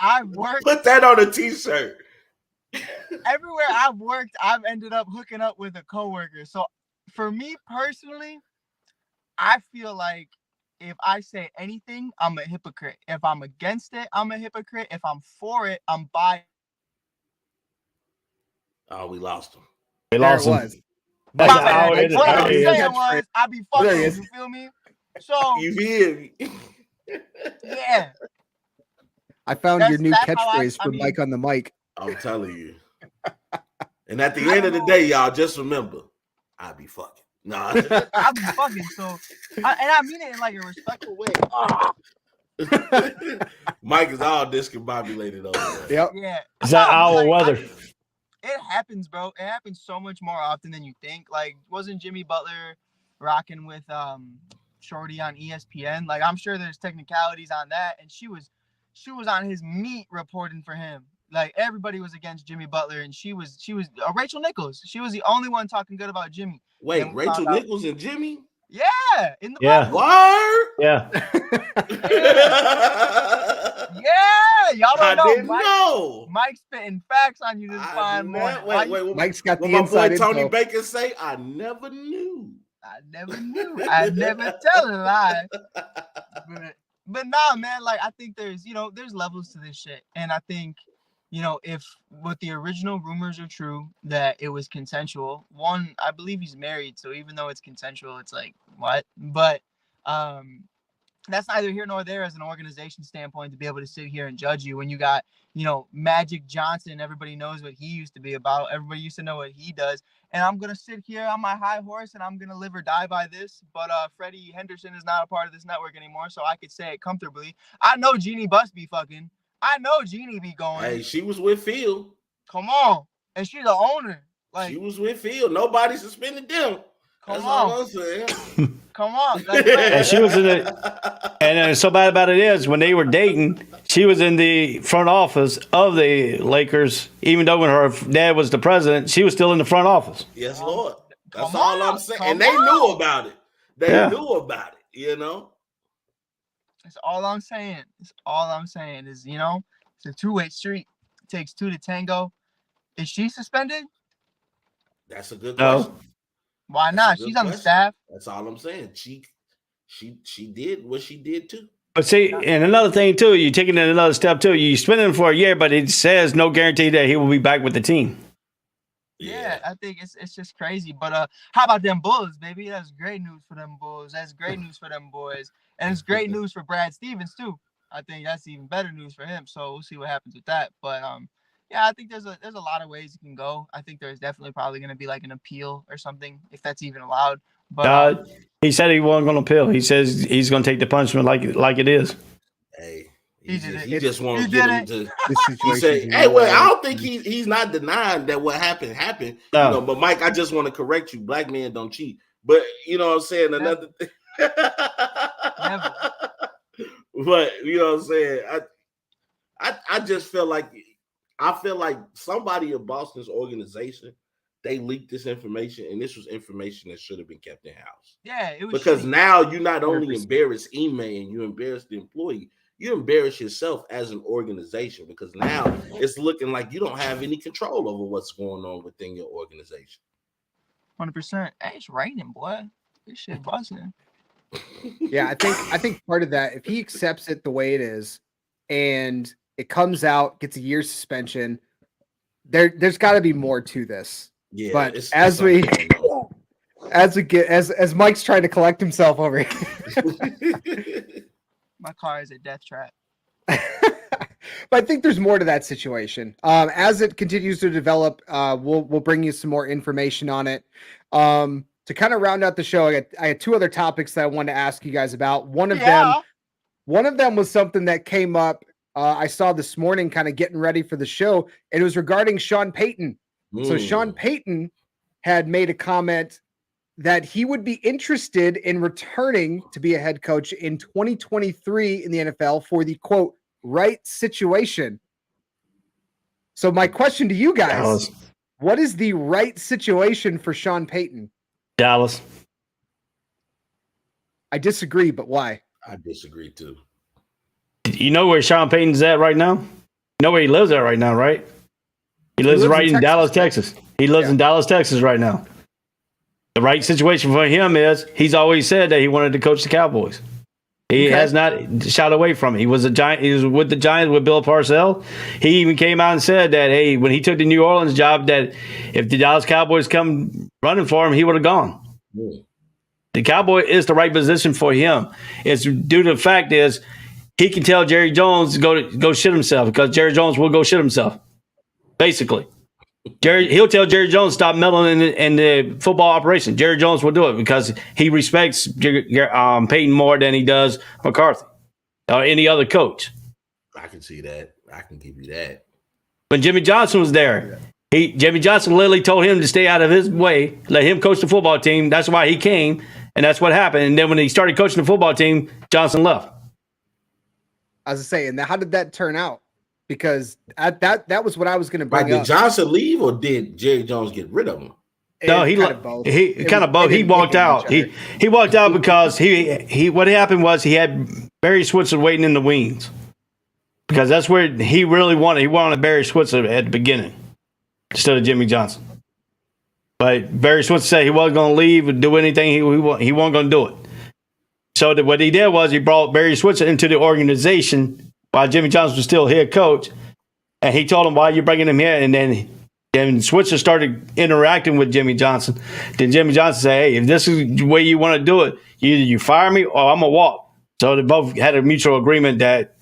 I've worked. Put that on a t-shirt. Everywhere I've worked, I've ended up hooking up with a coworker. So for me personally, I feel like if I say anything, I'm a hypocrite. If I'm against it, I'm a hypocrite. If I'm for it, I'm biased. Oh, we lost him. We lost him. What I'm saying was, I be fucking. You feel me? So you hear me? Yeah. I found your new catchphrase for Mike on the mic. I'm telling you. And at the end of the day, y'all just remember, I be fucking. Nah. I be fucking. So, and I mean it in a respectful way. Mike is all discombobulated over there. Yep. Yeah. Is that our weather? It happens, bro. It happens so much more often than you think. Wasn't Jimmy Butler rocking with Shorty on ESPN? I'm sure there's technicalities on that, and she was on his meat reporting for him. Everybody was against Jimmy Butler, and she was Rachel Nichols. She was the only one talking good about Jimmy. Wait, Rachel Nichols and Jimmy? Yeah, in the Word? Yeah. Yeah, y'all don't know. Didn't know. Mike's spitting facts on you this fine morning. Wait. Mike's got what the inside my boy Tony info. Baker say? I never knew. I never tell a lie. But nah, man. I think there's levels to this shit, and I think if what the original rumors are true that it was consensual. One, I believe he's married, so even though it's consensual, it's what? But that's neither here nor there as an organization standpoint to be able to sit here and judge you when you got, Magic Johnson. Everybody knows what he used to be about. Everybody used to know what he does. And I'm going to sit here on my high horse and I'm going to live or die by this. But Freddie Henderson is not a part of this network anymore, so I could say it comfortably. I know Jeannie Buss be fucking. I know Jeannie be going. Hey, she was with Phil. Come on. And she's the owner. She was with Phil. Nobody suspended them. That's all I'm saying. Come on. And she was in the, and so bad about it is when they were dating, she was in the front office of the Lakers. Even though when her dad was the president, she was still in the front office. Yes, Lord. That's all I'm saying. And they knew about it. They knew about it. That's all I'm saying. It's all I'm saying is, it's a two-way street. It takes two to tango. Is she suspended? That's a good question. Why not? She's on the staff. That's all I'm saying. She did what she did too. But see, and another thing too, you're taking it another step too. You spend him for a year, but it says no guarantee that he will be back with the team. Yeah, I think it's just crazy. But how about them Bulls, baby? That's great news for them Bulls. That's great news for them boys. And it's great news for Brad Stevens too. I think that's even better news for him. So we'll see what happens with that. But yeah, I think there's a lot of ways you can go. I think there's definitely probably going to be like an appeal or something, if that's even allowed. But he said he wasn't going to appeal. He says he's going to take the punishment like it is. Hey, he just wants to get him to. He say, hey, well, I don't think he's not denying that what happened. No. But Mike, I just want to correct you. Black men don't cheat. But you know what I'm saying. Another thing. Never. But you know what I'm saying. I just feel like. I feel like somebody in Boston's organization, they leaked this information, and this was information that should have been kept in house. Yeah, it was because shitty. Now you not only embarrass Ime and you embarrass the employee, you embarrass yourself as an organization because now it's looking like you don't have any control over what's going on within your organization. 100%. Hey, it's raining, boy. This shit buzzing. Yeah, I think part of that, if he accepts it the way it is, and it comes out, gets a year's suspension. There's got to be more to this. Yeah, but as Mike's trying to collect himself over here. My car is a death trap. But I think there's more to that situation. As it continues to develop, we'll bring you some more information on it. To kind of round out the show, I had two other topics that I wanted to ask you guys about. One of them was something that came up. I saw this morning kind of getting ready for the show. It was regarding Sean Payton. So Sean Payton had made a comment that he would be interested in returning to be a head coach in 2023 in the NFL for the, quote, right situation. So my question to you guys, Dallas. What is the right situation for Sean Payton? Dallas. I disagree, but why? I disagree too. You know where Sean Payton's at right now? You know where he lives at right now, right? He lives right in Dallas, Texas. He lives in Dallas, Texas right now. The right situation for him is he's always said that he wanted to coach the Cowboys. He has not shied away from it. He was He was with the Giants with Bill Parcells. He even came out and said that, hey, when he took the New Orleans job, that if the Dallas Cowboys come running for him, he would have gone. The Cowboy is the right position for him. It's due to the fact is he can tell Jerry Jones to go shit himself because Jerry Jones will go shit himself. Basically, he'll tell Jerry Jones stop meddling in the football operation. Jerry Jones will do it because he respects Peyton more than he does McCarthy or any other coach. I can see that. I can give you that. When Jimmy Johnson was there, Jimmy Johnson literally told him to stay out of his way, let him coach the football team. That's why he came, and that's what happened. And then when he started coaching the football team, Johnson left. As I say, and how did that turn out? Because that was what I was going to bring up. Did Johnson leave or did Jerry Jones get rid of him? No, he kind of both. He walked out. He walked out because he what happened was he had Barry Switzer waiting in the wings because that's where he really wanted. He wanted Barry Switzer at the beginning instead of Jimmy Johnson. But Barry Switzer said he wasn't going to leave and do anything. He wasn't going to do it. So what he did was he brought Barry Switzer into the organization while Jimmy Johnson was still head coach, and he told him, why are you bringing him here? And then Switzer started interacting with Jimmy Johnson. Then Jimmy Johnson said, hey, if this is the way you want to do it, either you fire me or I'm going to walk. So they both had a mutual agreement that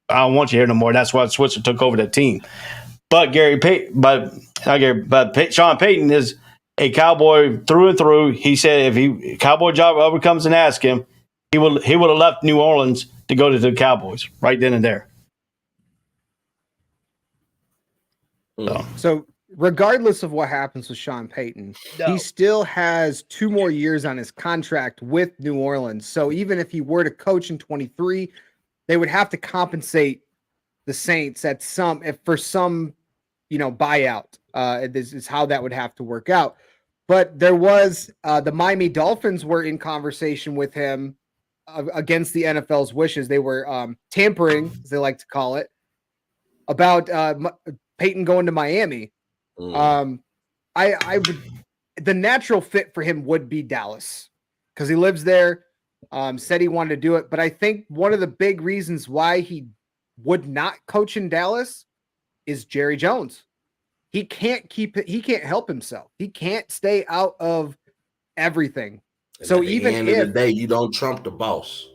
I don't want you here no more. That's why Switzer took over the team. But Sean Payton is a Cowboy through and through. He said if Cowboy job ever comes and asks him, he would have left New Orleans to go to the Cowboys right then and there. So regardless of what happens with Sean Payton, he still has 2 more years on his contract with New Orleans. So even if he were to coach in 23, they would have to compensate the Saints for some, buyout. This is how that would have to work out. But there was the Miami Dolphins were in conversation with him against the NFL's wishes. They were tampering, as they like to call it, about Peyton going to Miami. I would, the natural fit for him would be Dallas because he lives there. Said he wanted to do it, but I think one of the big reasons why he would not coach in Dallas is Jerry Jones. He can't help himself. He can't stay out of everything. And so at the even end of the day, you don't trump the boss.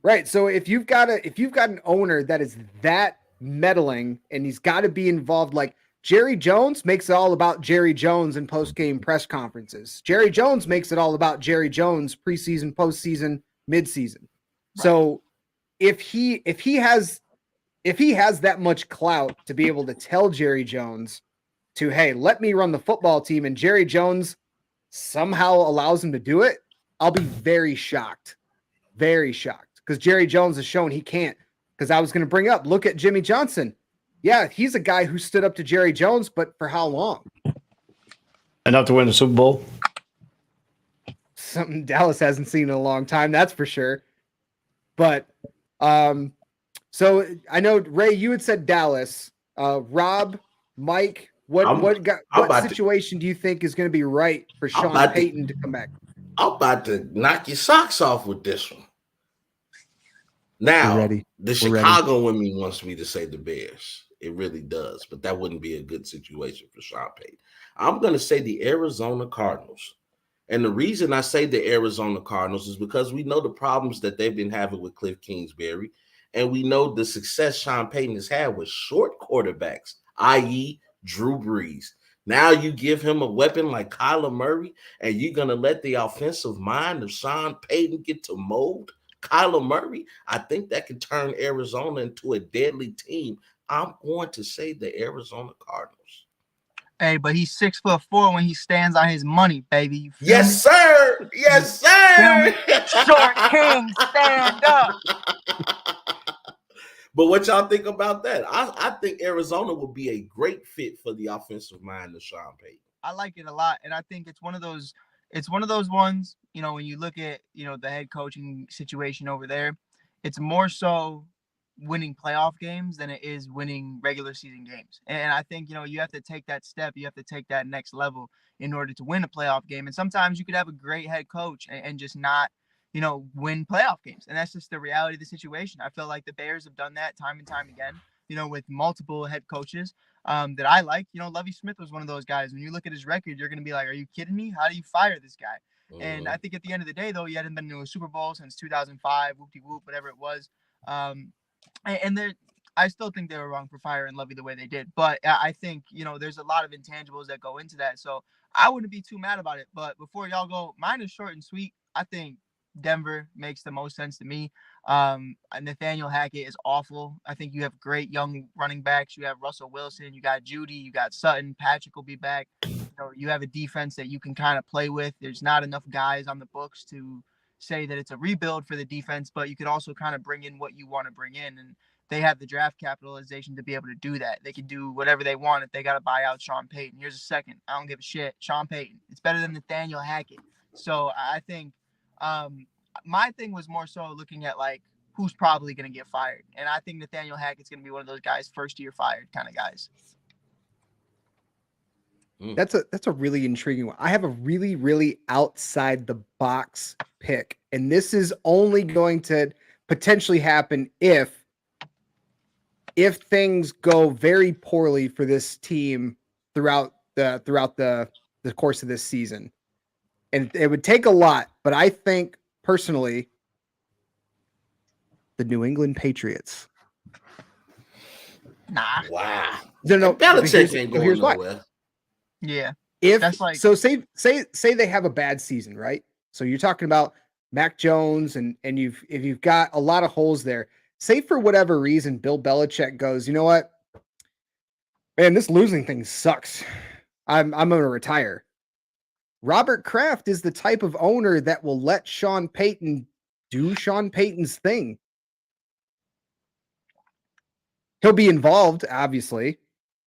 Right. So if you've got an owner that is that meddling and he's got to be involved, like Jerry Jones makes it all about Jerry Jones in post-game press conferences. Jerry Jones makes it all about Jerry Jones preseason, postseason, midseason. Right. So if he has that much clout to be able to tell Jerry Jones to, hey, let me run the football team, and Jerry Jones somehow allows him to do it, I'll be very shocked. Very shocked. Because Jerry Jones has shown he can't. Because I was going to bring up, look at Jimmy Johnson. Yeah, he's a guy who stood up to Jerry Jones, but for how long? Enough to win the Super Bowl. Something Dallas hasn't seen in a long time, that's for sure. But so I know, Ray, you had said Dallas. Rob, Mike, what situation do you think is going to be right for Sean Payton to come back? I'm about to knock your socks off with this one. Now, the Chicago women wants me to say the Bears. It really does, but that wouldn't be a good situation for Sean Payton. I'm going to say the Arizona Cardinals. And the reason I say the Arizona Cardinals is because we know the problems that they've been having with Cliff Kingsbury, and we know the success Sean Payton has had with short quarterbacks, i.e. Drew Brees. Now you give him a weapon like Kyler Murray, and you're going to let the offensive mind of Sean Payton get to mold Kyler Murray. I think that can turn Arizona into a deadly team. I'm going to say the Arizona Cardinals. Hey, but he's 6'4" when he stands on his money, baby. Yes, sir. Yes, sir. Short king, stand up. But what y'all think about that? I think Arizona would be a great fit for the offensive mind of Sean Payton. I like it a lot, and I think it's one of those ones, when you look at, the head coaching situation over there, it's more so winning playoff games than it is winning regular season games. And I think, you have to take that step. You have to take that next level in order to win a playoff game. And sometimes you could have a great head coach and just not, win playoff games. And that's just the reality of the situation. I feel like the Bears have done that time and time again, with multiple head coaches that I like. Lovie Smith was one of those guys. When you look at his record, you're going to be like, are you kidding me? How do you fire this guy? And I think at the end of the day, though, he hadn't been to a Super Bowl since 2005, whoop-de-whoop, whatever it was. I still think they were wrong for firing Lovie the way they did. But I think, there's a lot of intangibles that go into that. So I wouldn't be too mad about it. But before y'all go, mine is short and sweet. I think Denver makes the most sense to me. Nathaniel Hackett is awful. I think you have great young running backs. You have Russell Wilson. You got Judy. You got Sutton. Patrick will be back. You have a defense that you can kind of play with. There's not enough guys on the books to say that it's a rebuild for the defense, but you could also kind of bring in what you want to bring in. And they have the draft capitalization to be able to do that. They can do whatever they want if they got to buy out Sean Payton. Here's a second. I don't give a shit. Sean Payton. It's better than Nathaniel Hackett. So I think my thing was more so looking at like who's probably going to get fired. And I think Nathaniel Hackett's going to be one of those guys, first year fired kind of guys. That's a really intriguing one. I have a really, really outside the box pick, and this is only going to potentially happen if things go very poorly for this team throughout the course of this season. And it would take a lot, but I think personally the New England Patriots. Nah. Wow. No, Belichick ain't going here's why. nowhere. Yeah. If That's like so, say they have a bad season, right? So you're talking about Mac Jones, and if you've got a lot of holes there. Say for whatever reason, Bill Belichick goes, you know what, man, this losing thing sucks. I'm going to retire. Robert Kraft is the type of owner that will let Sean Payton do Sean Payton's thing. He'll be involved, obviously,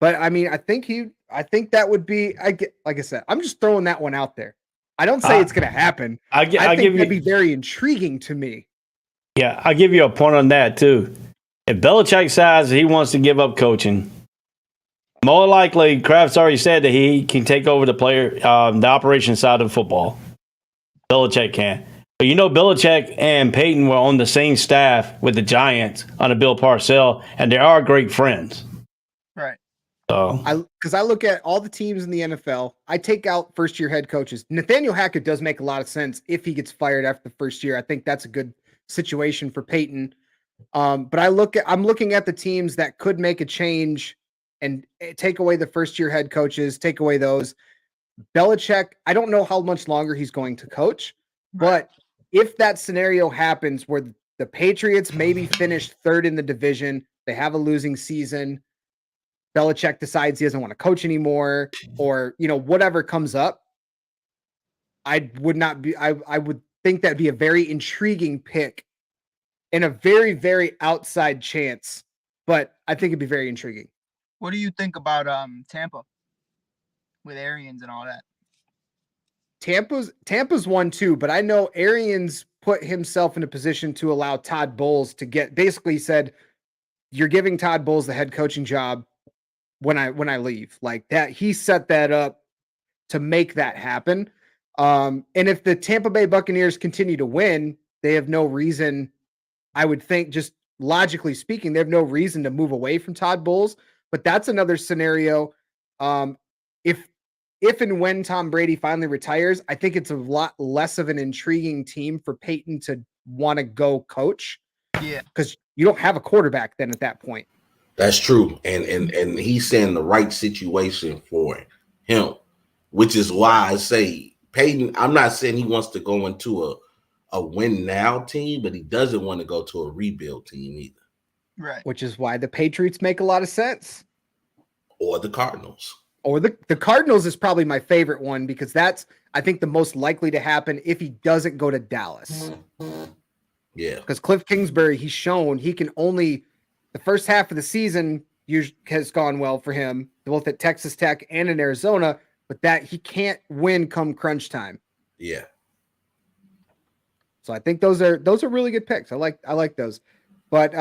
but I mean, I think that would be. Like I said, I'm just throwing that one out there. I don't say it's going to happen. I think that'd be very intriguing to me. Yeah, I'll give you a point on that too. If Belichick decides he wants to give up coaching, more likely Kraft's already said that he can take over the operation side of football. Belichick can. But Belichick and Peyton were on the same staff with the Giants under Bill Parcells, and they are great friends. right. So, because I look at all the teams in the NFL, I take out first-year head coaches. Nathaniel Hackett does make a lot of sense if he gets fired after the first year. I think that's a good situation for Peyton. But I'm looking at the teams that could make a change and take away the first-year head coaches, take away those. Belichick, I don't know how much longer he's going to coach, but if that scenario happens where the Patriots maybe finish third in the division, they have a losing season, Belichick decides he doesn't want to coach anymore, or whatever comes up, I would think that'd be a very intriguing pick and a very, very outside chance, but I think it'd be very intriguing. What do you think about Tampa with Arians and all that? Tampa's one too, but I know Arians put himself in a position to allow Todd Bowles to basically said, you're giving Todd Bowles the head coaching job when I leave. Like that, he set that up to make that happen. And if the Tampa Bay Buccaneers continue to win, they have no reason, I would think, just logically speaking, they have no reason to move away from Todd Bowles. But that's another scenario. If and when Tom Brady finally retires, I think it's a lot less of an intriguing team for Peyton to want to go coach. Yeah. Because you don't have a quarterback then at that point. That's true. And he's saying the right situation for him, which is why I say Peyton, I'm not saying he wants to go into a win now team, but he doesn't want to go to a rebuild team either. Right. Which is why the Patriots make a lot of sense. Or the Cardinals. Or the Cardinals is probably my favorite one because that's, I think, the most likely to happen if he doesn't go to Dallas. Yeah. Because Cliff Kingsbury, he's shown he can only, the first half of the season has gone well for him, both at Texas Tech and in Arizona, but that he can't win come crunch time. Yeah. So I think those are really good picks. I like those. But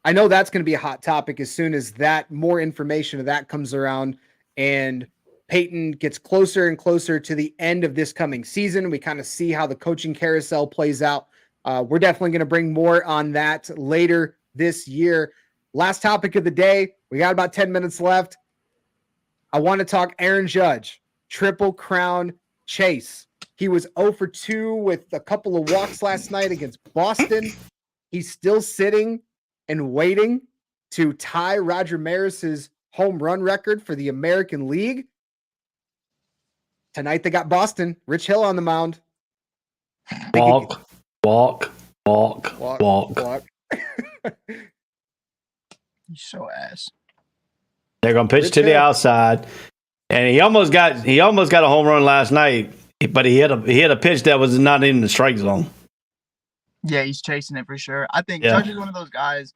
I know that's going to be a hot topic as soon as that more information of that comes around and Peyton gets closer and closer to the end of this coming season. We kind of see how the coaching carousel plays out. We're definitely going to bring more on that later this year. Last topic of the day. We got about 10 minutes left. I want to talk Aaron Judge, Triple Crown chase. He was 0 for 2 with a couple of walks last night against Boston. He's still sitting and waiting to tie Roger Maris's home run record for the American League. Tonight they got Boston. Rich Hill on the mound. Walk. You so ass. They're gonna pitch Rich to the Hill. outside, and he almost got a home run last night, but he hit a pitch that was not in the strike zone. Yeah, he's chasing it for sure. I think Yeah. Judge is one of those guys.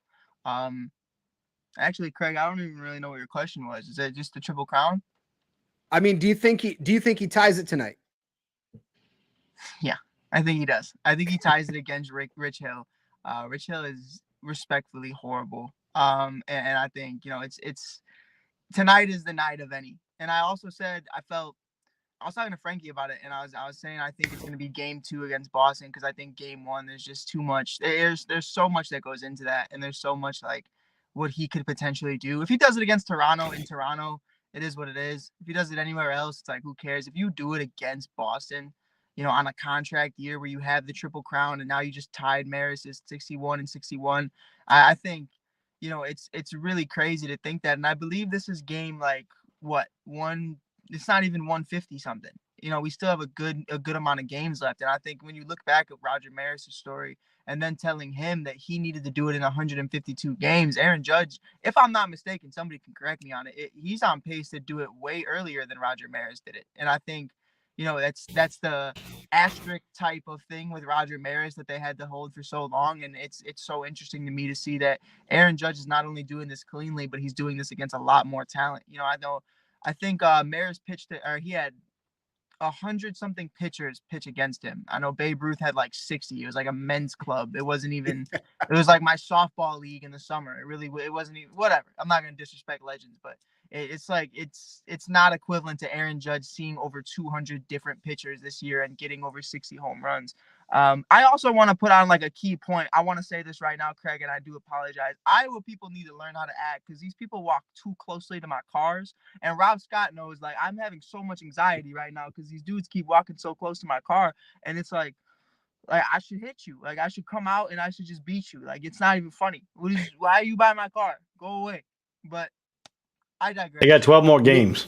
Actually, Craig, I don't even really know what your question was. Is it just the Triple Crown? I mean, do you think he ties it tonight? Yeah, I think he does. I think he ties it against Rich Hill. Rich Hill is respectfully horrible. And I think it's tonight is the night of any. And I also said I was talking to Frankie about it, and I was saying I think it's going to be game 2 against Boston because I think game 1 there's just too much. There's so much that goes into that, and there's so much like what he could potentially do. If he does it against Toronto, it is what it is. If he does it anywhere else, it's like who cares? If you do it against Boston, on a contract year where you have the Triple Crown and now you just tied Maris's 61 and 61. I think, it's really crazy to think that. And I believe this is game like it's not even 150 something. We still have a good amount of games left. And I think when you look back at Roger Maris's story and then telling him that he needed to do it in 152 games, Aaron Judge, if I'm not mistaken, somebody can correct me on it, he's on pace to do it way earlier than Roger Maris did it. And I think, that's the asterisk type of thing with Roger Maris that they had to hold for so long. And it's so interesting to me to see that Aaron Judge is not only doing this cleanly, but he's doing this against a lot more talent. I think Maris pitched it, or he had 100-something pitchers pitch against him. I know Babe Ruth had like 60. It was like a men's club. It wasn't even. It was like my softball league in the summer. It wasn't even. Whatever. I'm not gonna disrespect legends, but it's like it's not equivalent to Aaron Judge seeing over 200 different pitchers this year and getting over 60 home runs. I also want to put on like a key point. I want to say this right now, Craig, and I do apologize. Iowa people need to learn how to act because these people walk too closely to my cars. And Rob Scott knows, like, I'm having so much anxiety right now because these dudes keep walking so close to my car. And it's like I should hit you. Like, I should come out and I should just beat you. Like, it's not even funny. Why are you by my car? Go away. But I digress. They got 12 more games.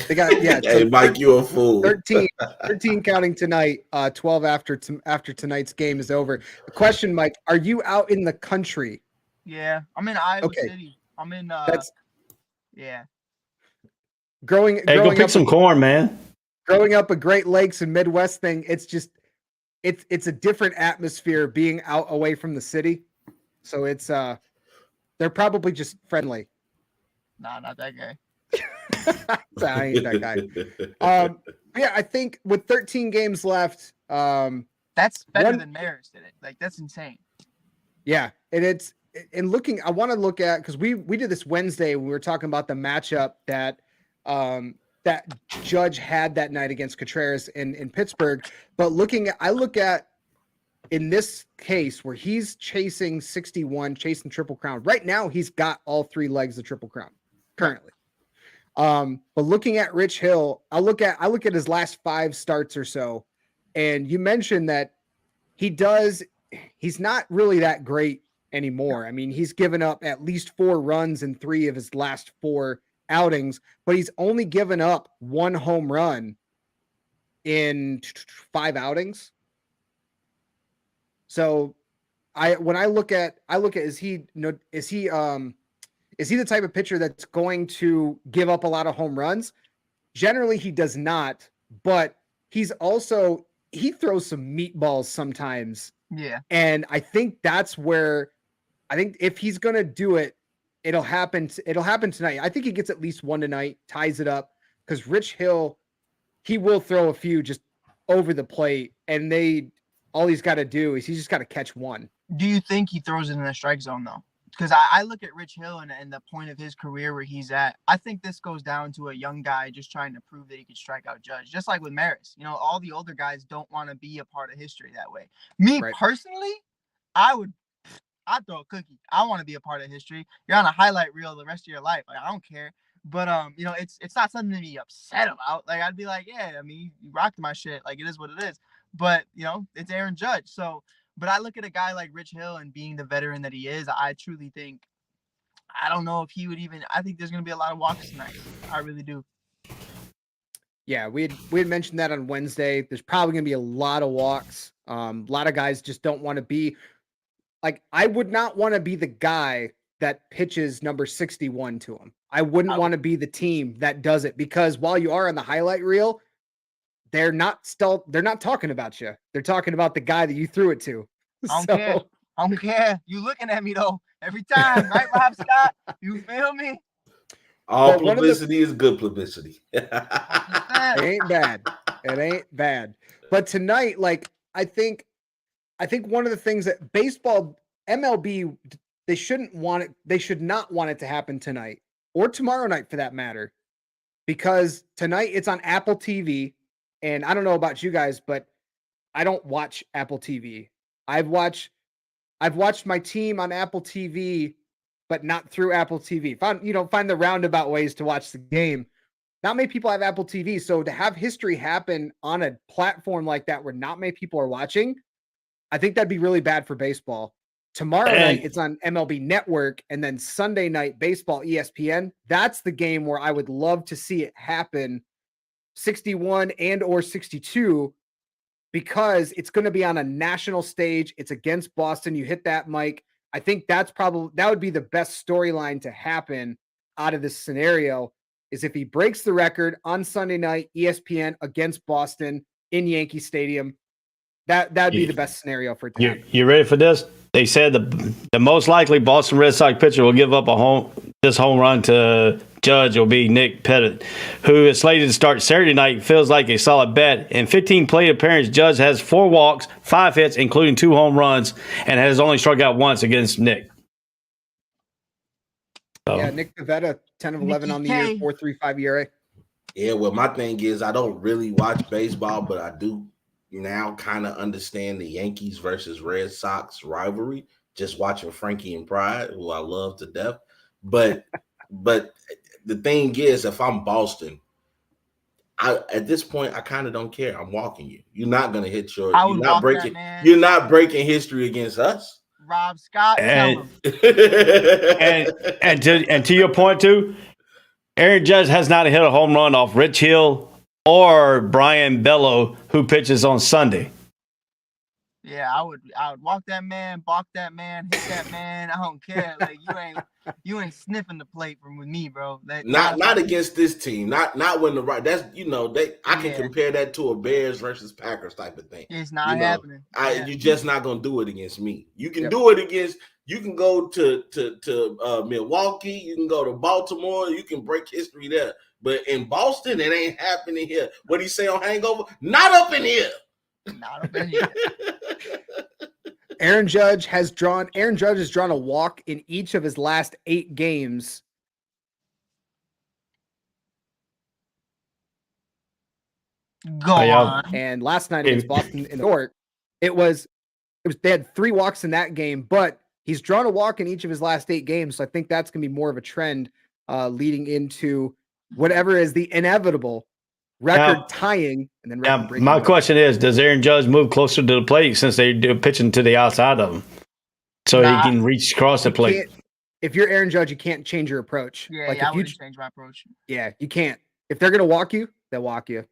They got Hey, Mike, you a fool. 13 counting tonight. 12 after tonight's game is over. The question, Mike, are you out in the country? Yeah, I'm in Iowa City. I'm in. Yeah. Growing go pick up some corn, man. Growing up a Great Lakes and Midwest thing, it's a different atmosphere being out away from the city. So it's they're probably just friendly. Nah, not that guy. I ain't that guy. Yeah, I think with 13 games left, that's better than Maris did it. Like, that's insane. Yeah, and I want to look at, because we did this Wednesday when we were talking about the matchup that that Judge had that night against Contreras in Pittsburgh. But I look at in this case where he's chasing 61, chasing Triple Crown. Right now, he's got all three legs of Triple Crown currently. But looking at Rich Hill, I look at his last 5 starts or so, and you mentioned that he's not really that great anymore. I mean, he's given up at least 4 runs in 3 of his last 4 outings, but he's only given up 1 home run in 5 outings. So when I look at is he the type of pitcher that's going to give up a lot of home runs? Generally, he does not, but he throws some meatballs sometimes. Yeah. And I think that's where if he's going to do it, it'll happen tonight. I think he gets at least 1 tonight, ties it up, because Rich Hill, he will throw a few just over the plate, and all he's got to do is he's just got to catch 1. Do you think he throws it in the strike zone, though? Because I look at Rich Hill and the point of his career where he's at. I think this goes down to a young guy just trying to prove that he could strike out Judge, just like with Maris. All the older guys don't want to be a part of history that way. Me personally, I'd throw a cookie. I want to be a part of history. You're on a highlight reel the rest of your life. Like, I don't care. But it's not something to be upset about. Like, I'd be like, yeah, I mean, you rocked my shit. Like, it is what it is. But it's Aaron Judge. So. But I look at a guy like Rich Hill and being the veteran that he is, I truly think, I don't know if he would even, I think there's going to be a lot of walks tonight. I really do. Yeah, we had mentioned that on Wednesday. There's probably going to be a lot of walks. A lot of guys just don't want to be, like, I would not want to be the guy that pitches number 61 to him. I wouldn't want to be the team that does it, because while you are on the highlight reel, they're not talking about you. They're talking about the guy that you threw it to. I don't care. You looking at me though every time, right, Rob Scott? You feel me? All publicity is good publicity. It ain't bad. It ain't bad. But tonight, like, I think one of the things that baseball, MLB, they shouldn't want it. They should not want it to happen tonight or tomorrow night for that matter, because tonight it's on Apple TV. And I don't know about you guys, but I don't watch Apple TV. I've watched my team on Apple TV, but not through Apple TV. Find the roundabout ways to watch the game. not many people have Apple TV. So to have history happen on a platform like that where not many people are watching, I think that'd be really bad for baseball. Tomorrow night, it's on MLB Network, and then Sunday night, baseball, ESPN. That's the game where I would love to see it happen, 61 and or 62, because it's going to be on a national stage. It's against Boston. You hit that, Mike. I think that would be the best storyline to happen out of this scenario, is if he breaks the record on Sunday night, ESPN against Boston in Yankee Stadium. That'd be the best scenario for it to happen. You ready for this? They said the most likely Boston Red Sox pitcher will give up this home run to Judge will be Nick Pettit, who is slated to start Saturday night. Feels like a solid bet. In 15 plate appearances, Judge has 4 walks, 5 hits, including 2 home runs, and has only struck out once against Nick. So. Yeah, Nick Pivetta, 10 of 11 on the year, 4.35 ERA. Yeah, well, my thing is I don't really watch baseball, but I do now kind of understand the Yankees versus Red Sox rivalry, just watching Frankie and Pride, who I love to death. But the thing is, if I'm Boston, at this point I kind of don't care. I'm walking you. You're not gonna hit your. You're not breaking history against us. Rob Scott. And to your point too, Aaron Judge has not hit a home run off Rich Hill or Brian Bello, who pitches on Sunday. Yeah, I would walk that man, balk that man, hit that man. I don't care. Like you ain't sniffing the plate with me, bro. Not against this team. Not when that's I can compare that to a Bears versus Packers type of thing. It's not happening. You're just not gonna do it against me. You can do it against. You can go to Milwaukee. You can go to Baltimore. You can break history there. But in Boston, it ain't happening here. What do you say on Hangover? Not up in here. Not up in here. Aaron Judge has drawn a walk in each of his last 8 games. Go on. And last night against Boston in the court, they had 3 walks in that game, but he's drawn a walk in each of his last 8 games. So I think that's going to be more of a trend leading into whatever is the inevitable record tying. And then my question is, does Aaron Judge move closer to the plate since they do pitching to the outside of him so he can reach across the plate? If you're Aaron Judge, you can't change your approach. Yeah, I wouldn't change my approach. Yeah, you can't. If they're going to walk you, they'll walk you.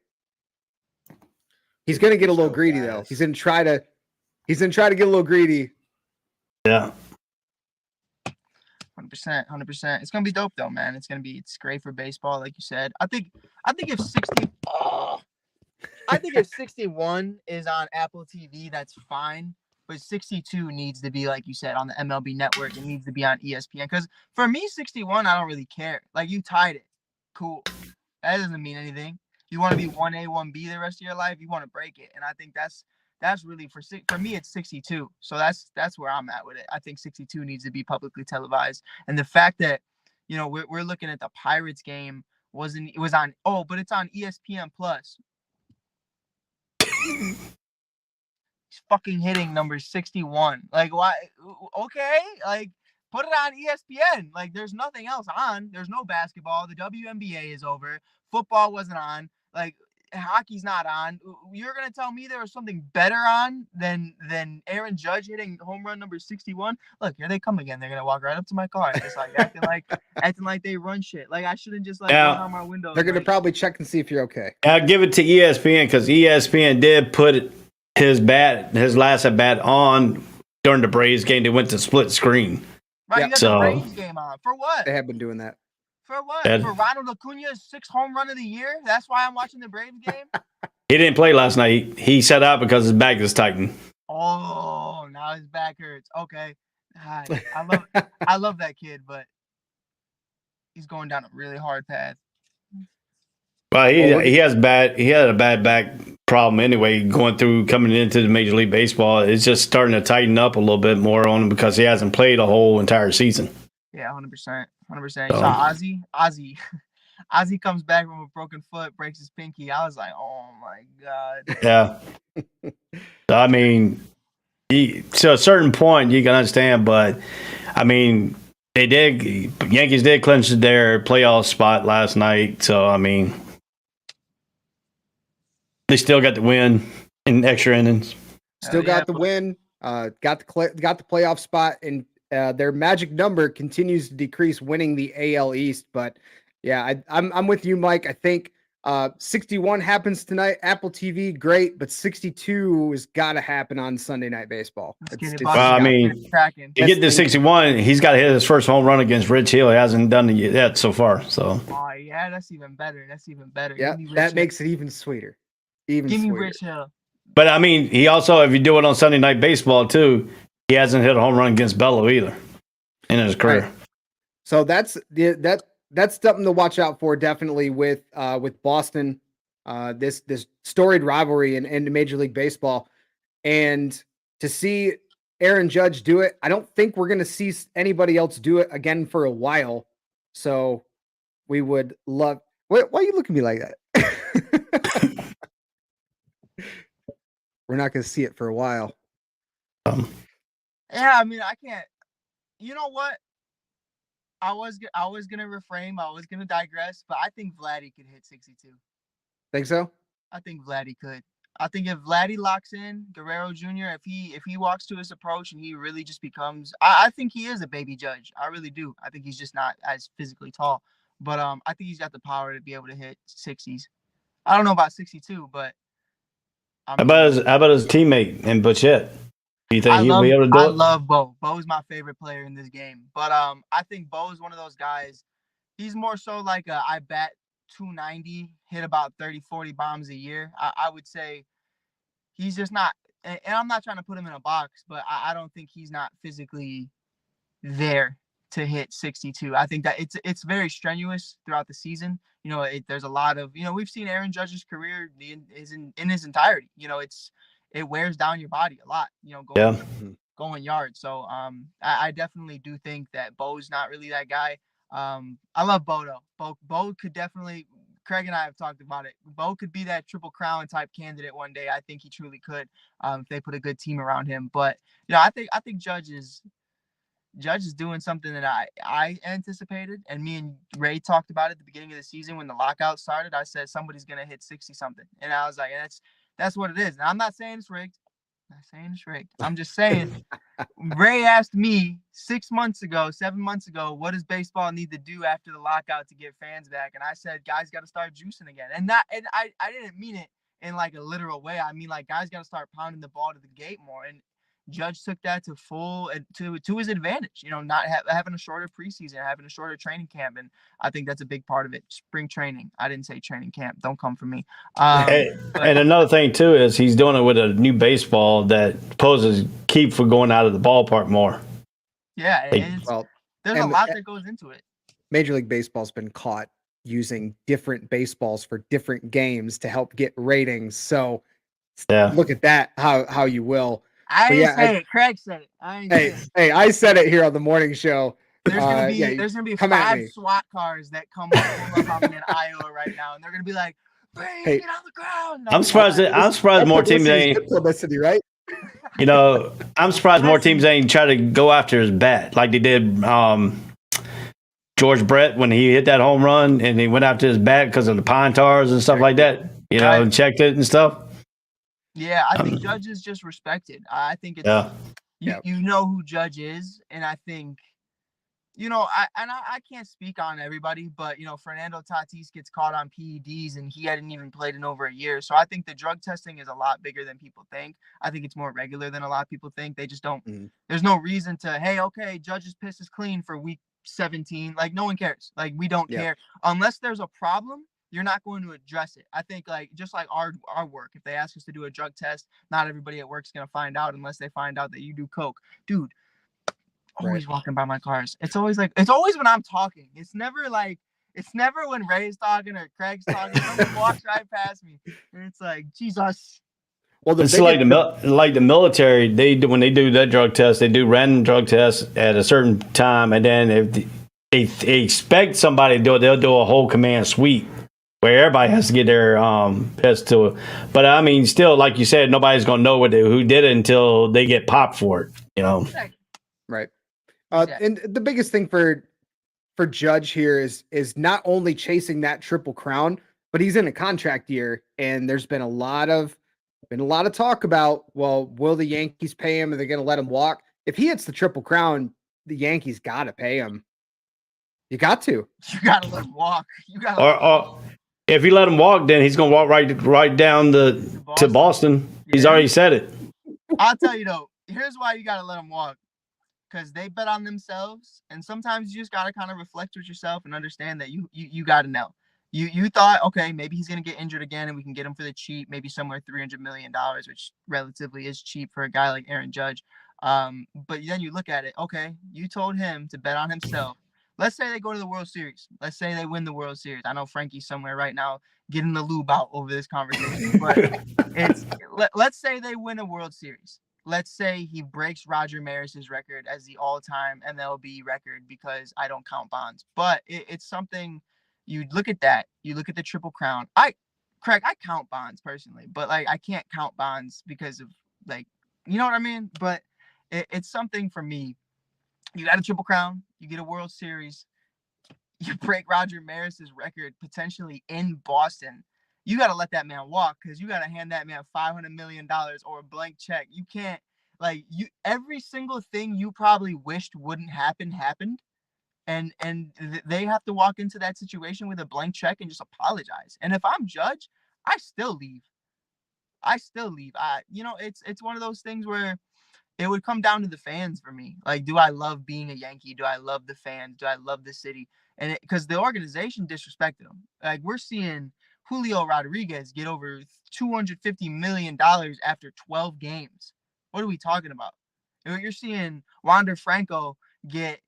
He's going to get a little greedy, though. He's going to try to get a little greedy. Yeah. 100%. It's gonna be dope though, man. It's great for baseball, like you said. I think if 61 is on Apple TV, that's fine. But 62 needs to be, like you said, on the MLB Network. It needs to be on ESPN. Because for me, 61, I don't really care. Like, you tied it, cool. That doesn't mean anything. You want to be 1A, 1B the rest of your life. You want to break it, and I think that's really for me. It's 62, so that's where I'm at with it. I think 62 needs to be publicly televised, and the fact that we're looking at the Pirates game but it's on ESPN Plus. He's fucking hitting number 61. Like, why? Okay, like put it on ESPN. Like, there's nothing else on. There's no basketball. The WNBA is over. Football wasn't on. Like, hockey's not on. You're gonna tell me there was something better on than Aaron Judge hitting home run number 61? Look, here they come again. They're gonna walk right up to my car, just like acting like they run shit. Like, I shouldn't just run out my window. They're gonna probably check and see if you're okay. I'll give it to ESPN because ESPN did put his last at bat on during the Braves game. They went to split screen. Right, you got the Braves game on for what? They have been doing that. For what? For Ronald Acuna's 6th home run of the year? That's why I'm watching the Braves game? He didn't play last night. He sat out because his back is tightened. Oh, now his back hurts. Okay. I love that kid, but he's going down a really hard path. Well, he had a bad back problem anyway, coming into the Major League Baseball. It's just starting to tighten up a little bit more on him because he hasn't played a whole entire season. Yeah, 100%. 100%. You saw Ozzy. Ozzy comes back from a broken foot, breaks his pinky. I was like, oh my God. Yeah. I mean, to a certain point, you can understand, but I mean, Yankees did clinch their playoff spot last night. So, I mean, They still got the win in extra innings. Still got the win. Got the playoff spot, and their magic number continues to decrease, winning the AL East. But yeah, I'm with you, Mike. I think 61 happens tonight. Apple TV, great, but 62 has got to happen on Sunday Night Baseball. I mean, to get to 61, he's got to hit his first home run against Rich Hill. He hasn't done it yet so far. So. Oh yeah, that's even better. Yeah, that makes it even sweeter. Give me Rich Hill. But I mean, he also, if you do it on Sunday Night Baseball too, he hasn't hit a home run against Bello either in his career. Right. So that's something to watch out for, definitely with Boston, this storied rivalry in Major League Baseball, and to see Aaron Judge do it, I don't think we're going to see anybody else do it again for a while. So we would love. Why are you looking at me like that? We're not going to see it for a while. Yeah, I mean, I can't. You know what? I was gonna reframe. I was gonna digress, but I think Vladdy could hit 62. Think so? I think Vladdy could. I think if Vladdy locks in Guerrero Jr., if he walks to his approach and he really just becomes, I think he is a baby Judge. I really do. I think he's just not as physically tall, but I think he's got the power to be able to hit 60s. I don't know about 62, but how about his teammate in Bichette? Do you think he'll be able to do it? I love Bo. Bo's my favorite player in this game. But I think Bo is one of those guys. He's more so like I bat 290, hit about 30, 40 bombs a year. I would say he's just not, and I'm not trying to put him in a box, but I don't think he's not physically there to hit 62. I think that it's very strenuous throughout the season. You know, there's a lot of, we've seen Aaron Judge's career in his entirety. It wears down your body a lot, going yards. So I definitely do think that Bo's not really that guy. I love Bo though. Bo could definitely, Craig and I have talked about it. Bo could be that Triple Crown type candidate one day. I think he truly could if they put a good team around him. But I think Judge is doing something that I anticipated, and me and Ray talked about it at the beginning of the season when the lockout started. I said somebody's gonna hit 60 something, and I was like, that's what it is. And I'm not saying it's rigged. I'm just saying. Ray asked me 7 months ago, what does baseball need to do after the lockout to get fans back? And I said, guys got to start juicing again. And I didn't mean it in like a literal way. I mean, like, guys got to start pounding the ball to the gate more. And Judge took that to his advantage, not having a shorter preseason, having a shorter training camp. And I think that's a big part of it. Spring training. I didn't say training camp. Don't come for me. And another thing too is he's doing it with a new baseball that poses keep for going out of the ballpark more. Yeah. There's a lot that goes into it. Major League Baseball's been caught using different baseballs for different games to help get ratings. So look at that, how you will. I didn't say it. Craig said it. Hey, I said it here on the morning show. There's gonna be 5 SWAT cars that come up in Iowa right now, and they're gonna be like, "Hey, get on the ground!" I'm surprised more teams ain't publicity, right? I'm surprised more teams ain't try to go after his bat like they did. George Brett when he hit that home run and he went after his bat because of the pine tars and stuff like that. And checked it and stuff. Yeah, I think Judge is just respected. I think it's you know who Judge is, and I think I can't speak on everybody, but Fernando Tatis gets caught on PEDs and he hadn't even played in over a year. So I think the drug testing is a lot bigger than people think. I think it's more regular than a lot of people think. They just don't. There's no reason to, hey, okay, Judge's piss is clean for week 17. Like, no one cares. Like, we don't care unless there's a problem. You're not going to address it. I think just like our work, if they ask us to do a drug test, not everybody at work is going to find out unless they find out that you do coke. Dude, always walking by my cars. It's always when I'm talking. It's never when Ray's talking or Craig's talking. Someone walks right past me. And it's like, Jesus. Well, it's like the military, when they do that drug test, they do random drug tests at a certain time. And then if they expect somebody to do it, they'll do a whole command sweep, where everybody has to get their test to it. But I mean, still, like you said, nobody's going to know who did it until they get popped for it, Right. And the biggest thing for Judge here is not only chasing that Triple Crown, but he's in a contract year, and there's been a lot of talk about, well, will the Yankees pay him? Are they going to let him walk? If he hits the Triple Crown, the Yankees got to pay him. You got to. You got to let him walk. You got to. Or if you let him walk, then he's going to walk right down to Boston. Yeah. He's already said it. I'll tell you though, here's why you got to let him walk. Because they bet on themselves, and sometimes you just got to kind of reflect with yourself and understand that you got to know. You thought, okay, maybe he's going to get injured again and we can get him for the cheap, maybe somewhere $300 million, which relatively is cheap for a guy like Aaron Judge. But then you look at it, okay, you told him to bet on himself. Let's say they go to the World Series. Let's say they win the World Series. I know Frankie's somewhere right now getting the lube out over this conversation, but let's say they win a World Series. Let's say he breaks Roger Maris's record as the all-time MLB record because I don't count Bonds. But it's something you look at that. You look at the Triple Crown. Craig, I count Bonds personally, but like I can't count Bonds because of like, you know what I mean? But it's something for me. You got a Triple Crown. You get a World Series. You break Roger Maris's record potentially in Boston. You got to let that man walk because you got to hand that man $500 million or a blank check. You can't, like, every single thing you probably wished wouldn't happen happened. And they have to walk into that situation with a blank check and just apologize. And if I'm Judge, I still leave. It's one of those things where it would come down to the fans for me. Like, do I love being a Yankee? Do I love the fans? Do I love the city? And because the organization disrespected them. Like, we're seeing Julio Rodriguez get over $250 million after 12 games. What are we talking about? You're seeing Wander Franco get,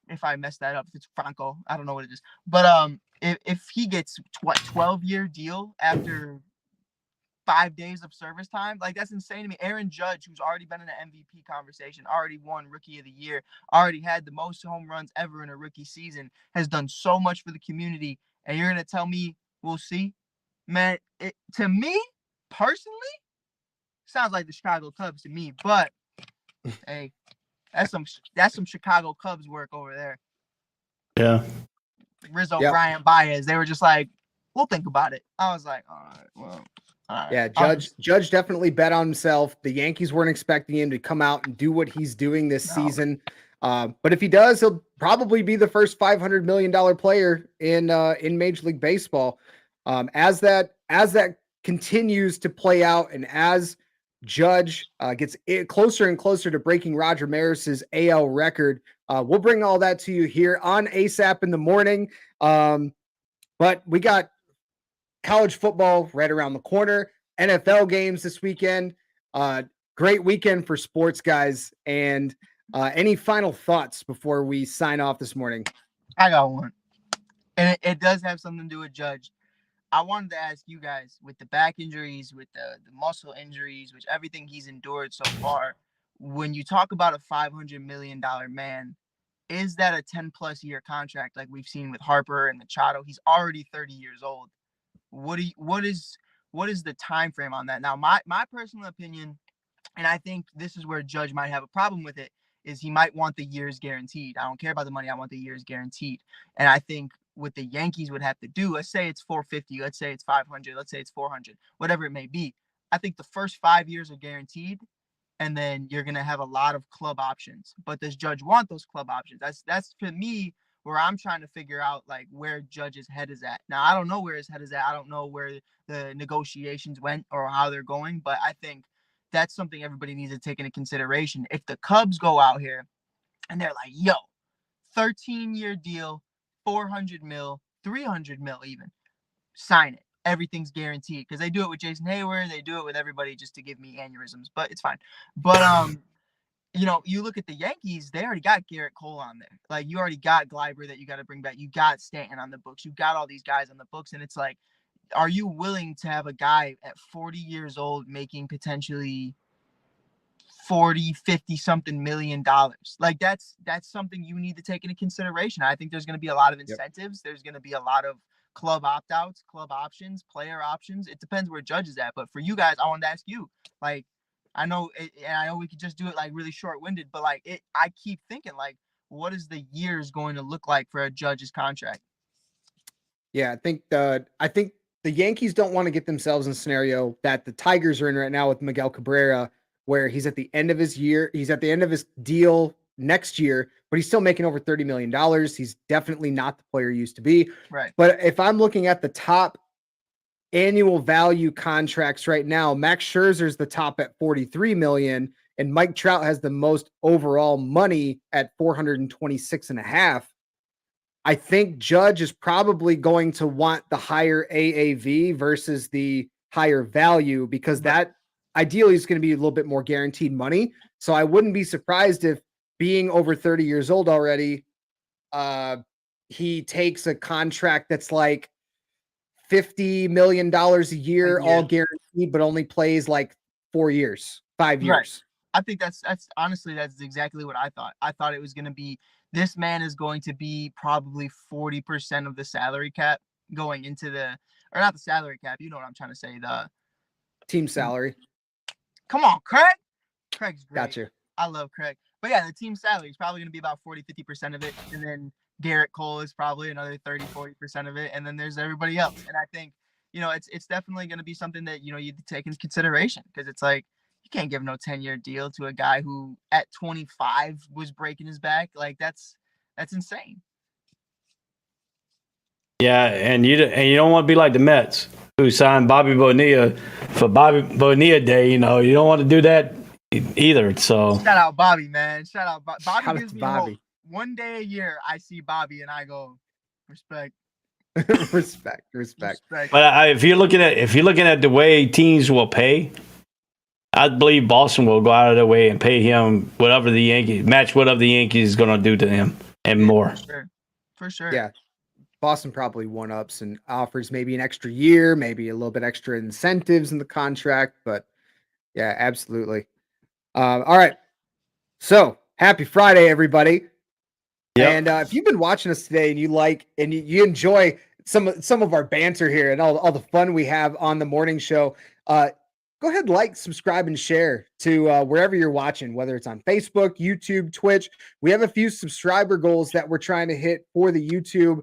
if I mess that up, if it's Franco, I don't know what it is. But if he gets 12-year deal after 5 days of service time, like that's insane to me. Aaron Judge, who's already been in the MVP conversation, already won Rookie of the Year, already had the most home runs ever in a rookie season, has done so much for the community, and you're gonna tell me we'll see? Man, to me personally sounds like the Chicago Cubs to me, but hey, that's some Chicago Cubs work over there. Yeah. Rizzo, yep. Brian Baez, they were just like, we'll think about it. I was like, all right, well. Yeah, Judge definitely bet on himself. The Yankees weren't expecting him to come out and do what he's doing this season. But if he does, he'll probably be the first $500 million player in Major League Baseball. As that continues to play out, and as Judge gets closer and closer to breaking Roger Maris's AL record, we'll bring all that to you here on ASAP in the morning. But we got college football right around the corner, NFL games this weekend. Great weekend for sports, guys. And any final thoughts before we sign off this morning? I got one. And it does have something to do with Judge. I wanted to ask you guys, with the back injuries, with the muscle injuries, with everything he's endured so far, when you talk about a $500 million man, is that a 10-plus year contract like we've seen with Harper and Machado? He's already 30 years old. What is the time frame on that? Now, my personal opinion, and I think this is where Judge might have a problem with it, is he might want the years guaranteed. I don't care about the money. I want the years guaranteed. And I think what the Yankees would have to do, let's say it's 450, let's say it's 500, let's say it's 400, whatever it may be. I think the first 5 years are guaranteed, and then you're going to have a lot of club options. But does Judge want those club options? That's for me where I'm trying to figure out like where Judge's head is at. Now, I don't know where his head is at. I don't know where the negotiations went or how they're going, but I think that's something everybody needs to take into consideration. If the Cubs go out here and they're like, yo, 13-year deal, 400 mil, 300 mil even, sign it. Everything's guaranteed, because they do it with Jason Hayward. They do it with everybody just to give me aneurysms, but it's fine. But, you look at the Yankees, they already got Garrett Cole on there. Like, you already got Gleiber that you got to bring back. You got Stanton on the books. You got all these guys on the books. And it's like, are you willing to have a guy at 40 years old making potentially 40, 50 something $million? Like, that's something you need to take into consideration. I think there's going to be a lot of incentives. Yep. There's going to be a lot of club opt-outs, club options, player options. It depends where Judge is at. But for you guys, I wanted to ask you, like, I know we could just do it like really short-winded, but like I keep thinking like, what is the years going to look like for a Judge's contract? Yeah, I think the Yankees don't want to get themselves in a scenario that the Tigers are in right now with Miguel Cabrera, where he's at the end of his year, he's at the end of his deal next year, but he's still making over $30 million. He's definitely not the player he used to be. Right. But if I'm looking at the top annual value contracts right now, Max Scherzer's the top at 43 million, and Mike Trout has the most overall money at 426.5. I think Judge is probably going to want the higher AAV versus the higher value, because that ideally is going to be a little bit more guaranteed money. So I wouldn't be surprised if, being over 30 years old already, he takes a contract that's like $50 million a year, all guaranteed, but only plays like 4 years, 5 years. Right. I think that's honestly, that's exactly what I thought. I thought it was going to be, this man is going to be probably 40% of the salary cap going into or not the salary cap. You know what I'm trying to say. The team salary. Come on, Craig. Craig's great. Gotcha. I love Craig. But yeah, the team salary is probably going to be about 40-50% of it. And then Garrett Cole is probably another 30-40% of it. And then there's everybody else. And I think, it's definitely going to be something that, you take into consideration, because it's like, you can't give no 10-year deal to a guy who at 25 was breaking his back. Like that's insane. Yeah, and you don't want to be like the Mets, who signed Bobby Bonilla for Bobby Bonilla Day. You don't want to do that either. So shout out Bobby, man. Shout out Bobby. Shout gives out me Bobby. hope. One day a year, I see Bobby and I go, respect. respect. But if you're looking at the way teams will pay, I believe Boston will go out of their way and pay him whatever the Yankees is going to do to him and more. For sure. Yeah. Boston probably one-ups and offers maybe an extra year, maybe a little bit extra incentives in the contract. But yeah, absolutely. All right. So happy Friday, everybody. Yep. And if you've been watching us today and you enjoy some of our banter here and all the fun we have on the morning show, go ahead, like, subscribe, and share to wherever you're watching, whether it's on Facebook, YouTube, Twitch. We have a few subscriber goals that we're trying to hit for the YouTube,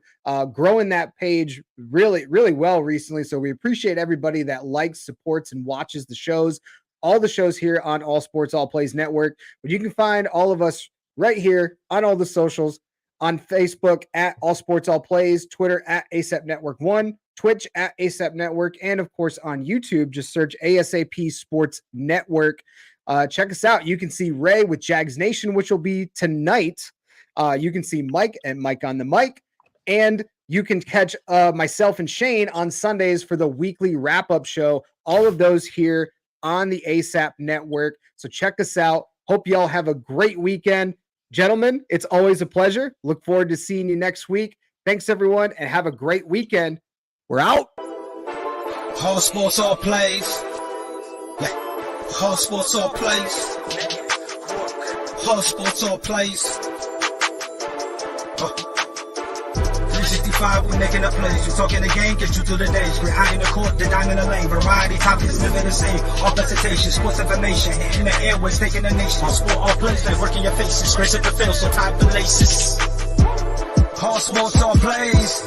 growing that page really, really well recently. So we appreciate everybody that likes, supports, and watches the shows, all the shows here on All Sports, All Plays Network. But you can find all of us right here on all the socials, on Facebook at All Sports, All Plays, Twitter at ASAP Network 1, Twitch at ASAP Network, and of course on YouTube, just search ASAP Sports Network. Check us out. You can see Ray with Jags Nation, which will be tonight. You can see Mike and Mike on the mic, and you can catch myself and Shane on Sundays for the weekly wrap-up show. All of those here on the ASAP Network. So check us out. Hope y'all have a great weekend. Gentlemen, it's always a pleasure. Look forward to seeing you next week. Thanks, everyone, and have a great weekend. We're out. All Sports, All Plays. Yeah. All Sports, All Plays. All Sports, All Plays. 365, we making a plays. You talking the game, get you through the days. We're high in the court, the dime in the lane. Variety, topics, living the same. All presentation, sports information. In the airways, taking the nation. All sport, all plays, like working your faces. Grace at the field, so tie the laces. All Sports, All Plays.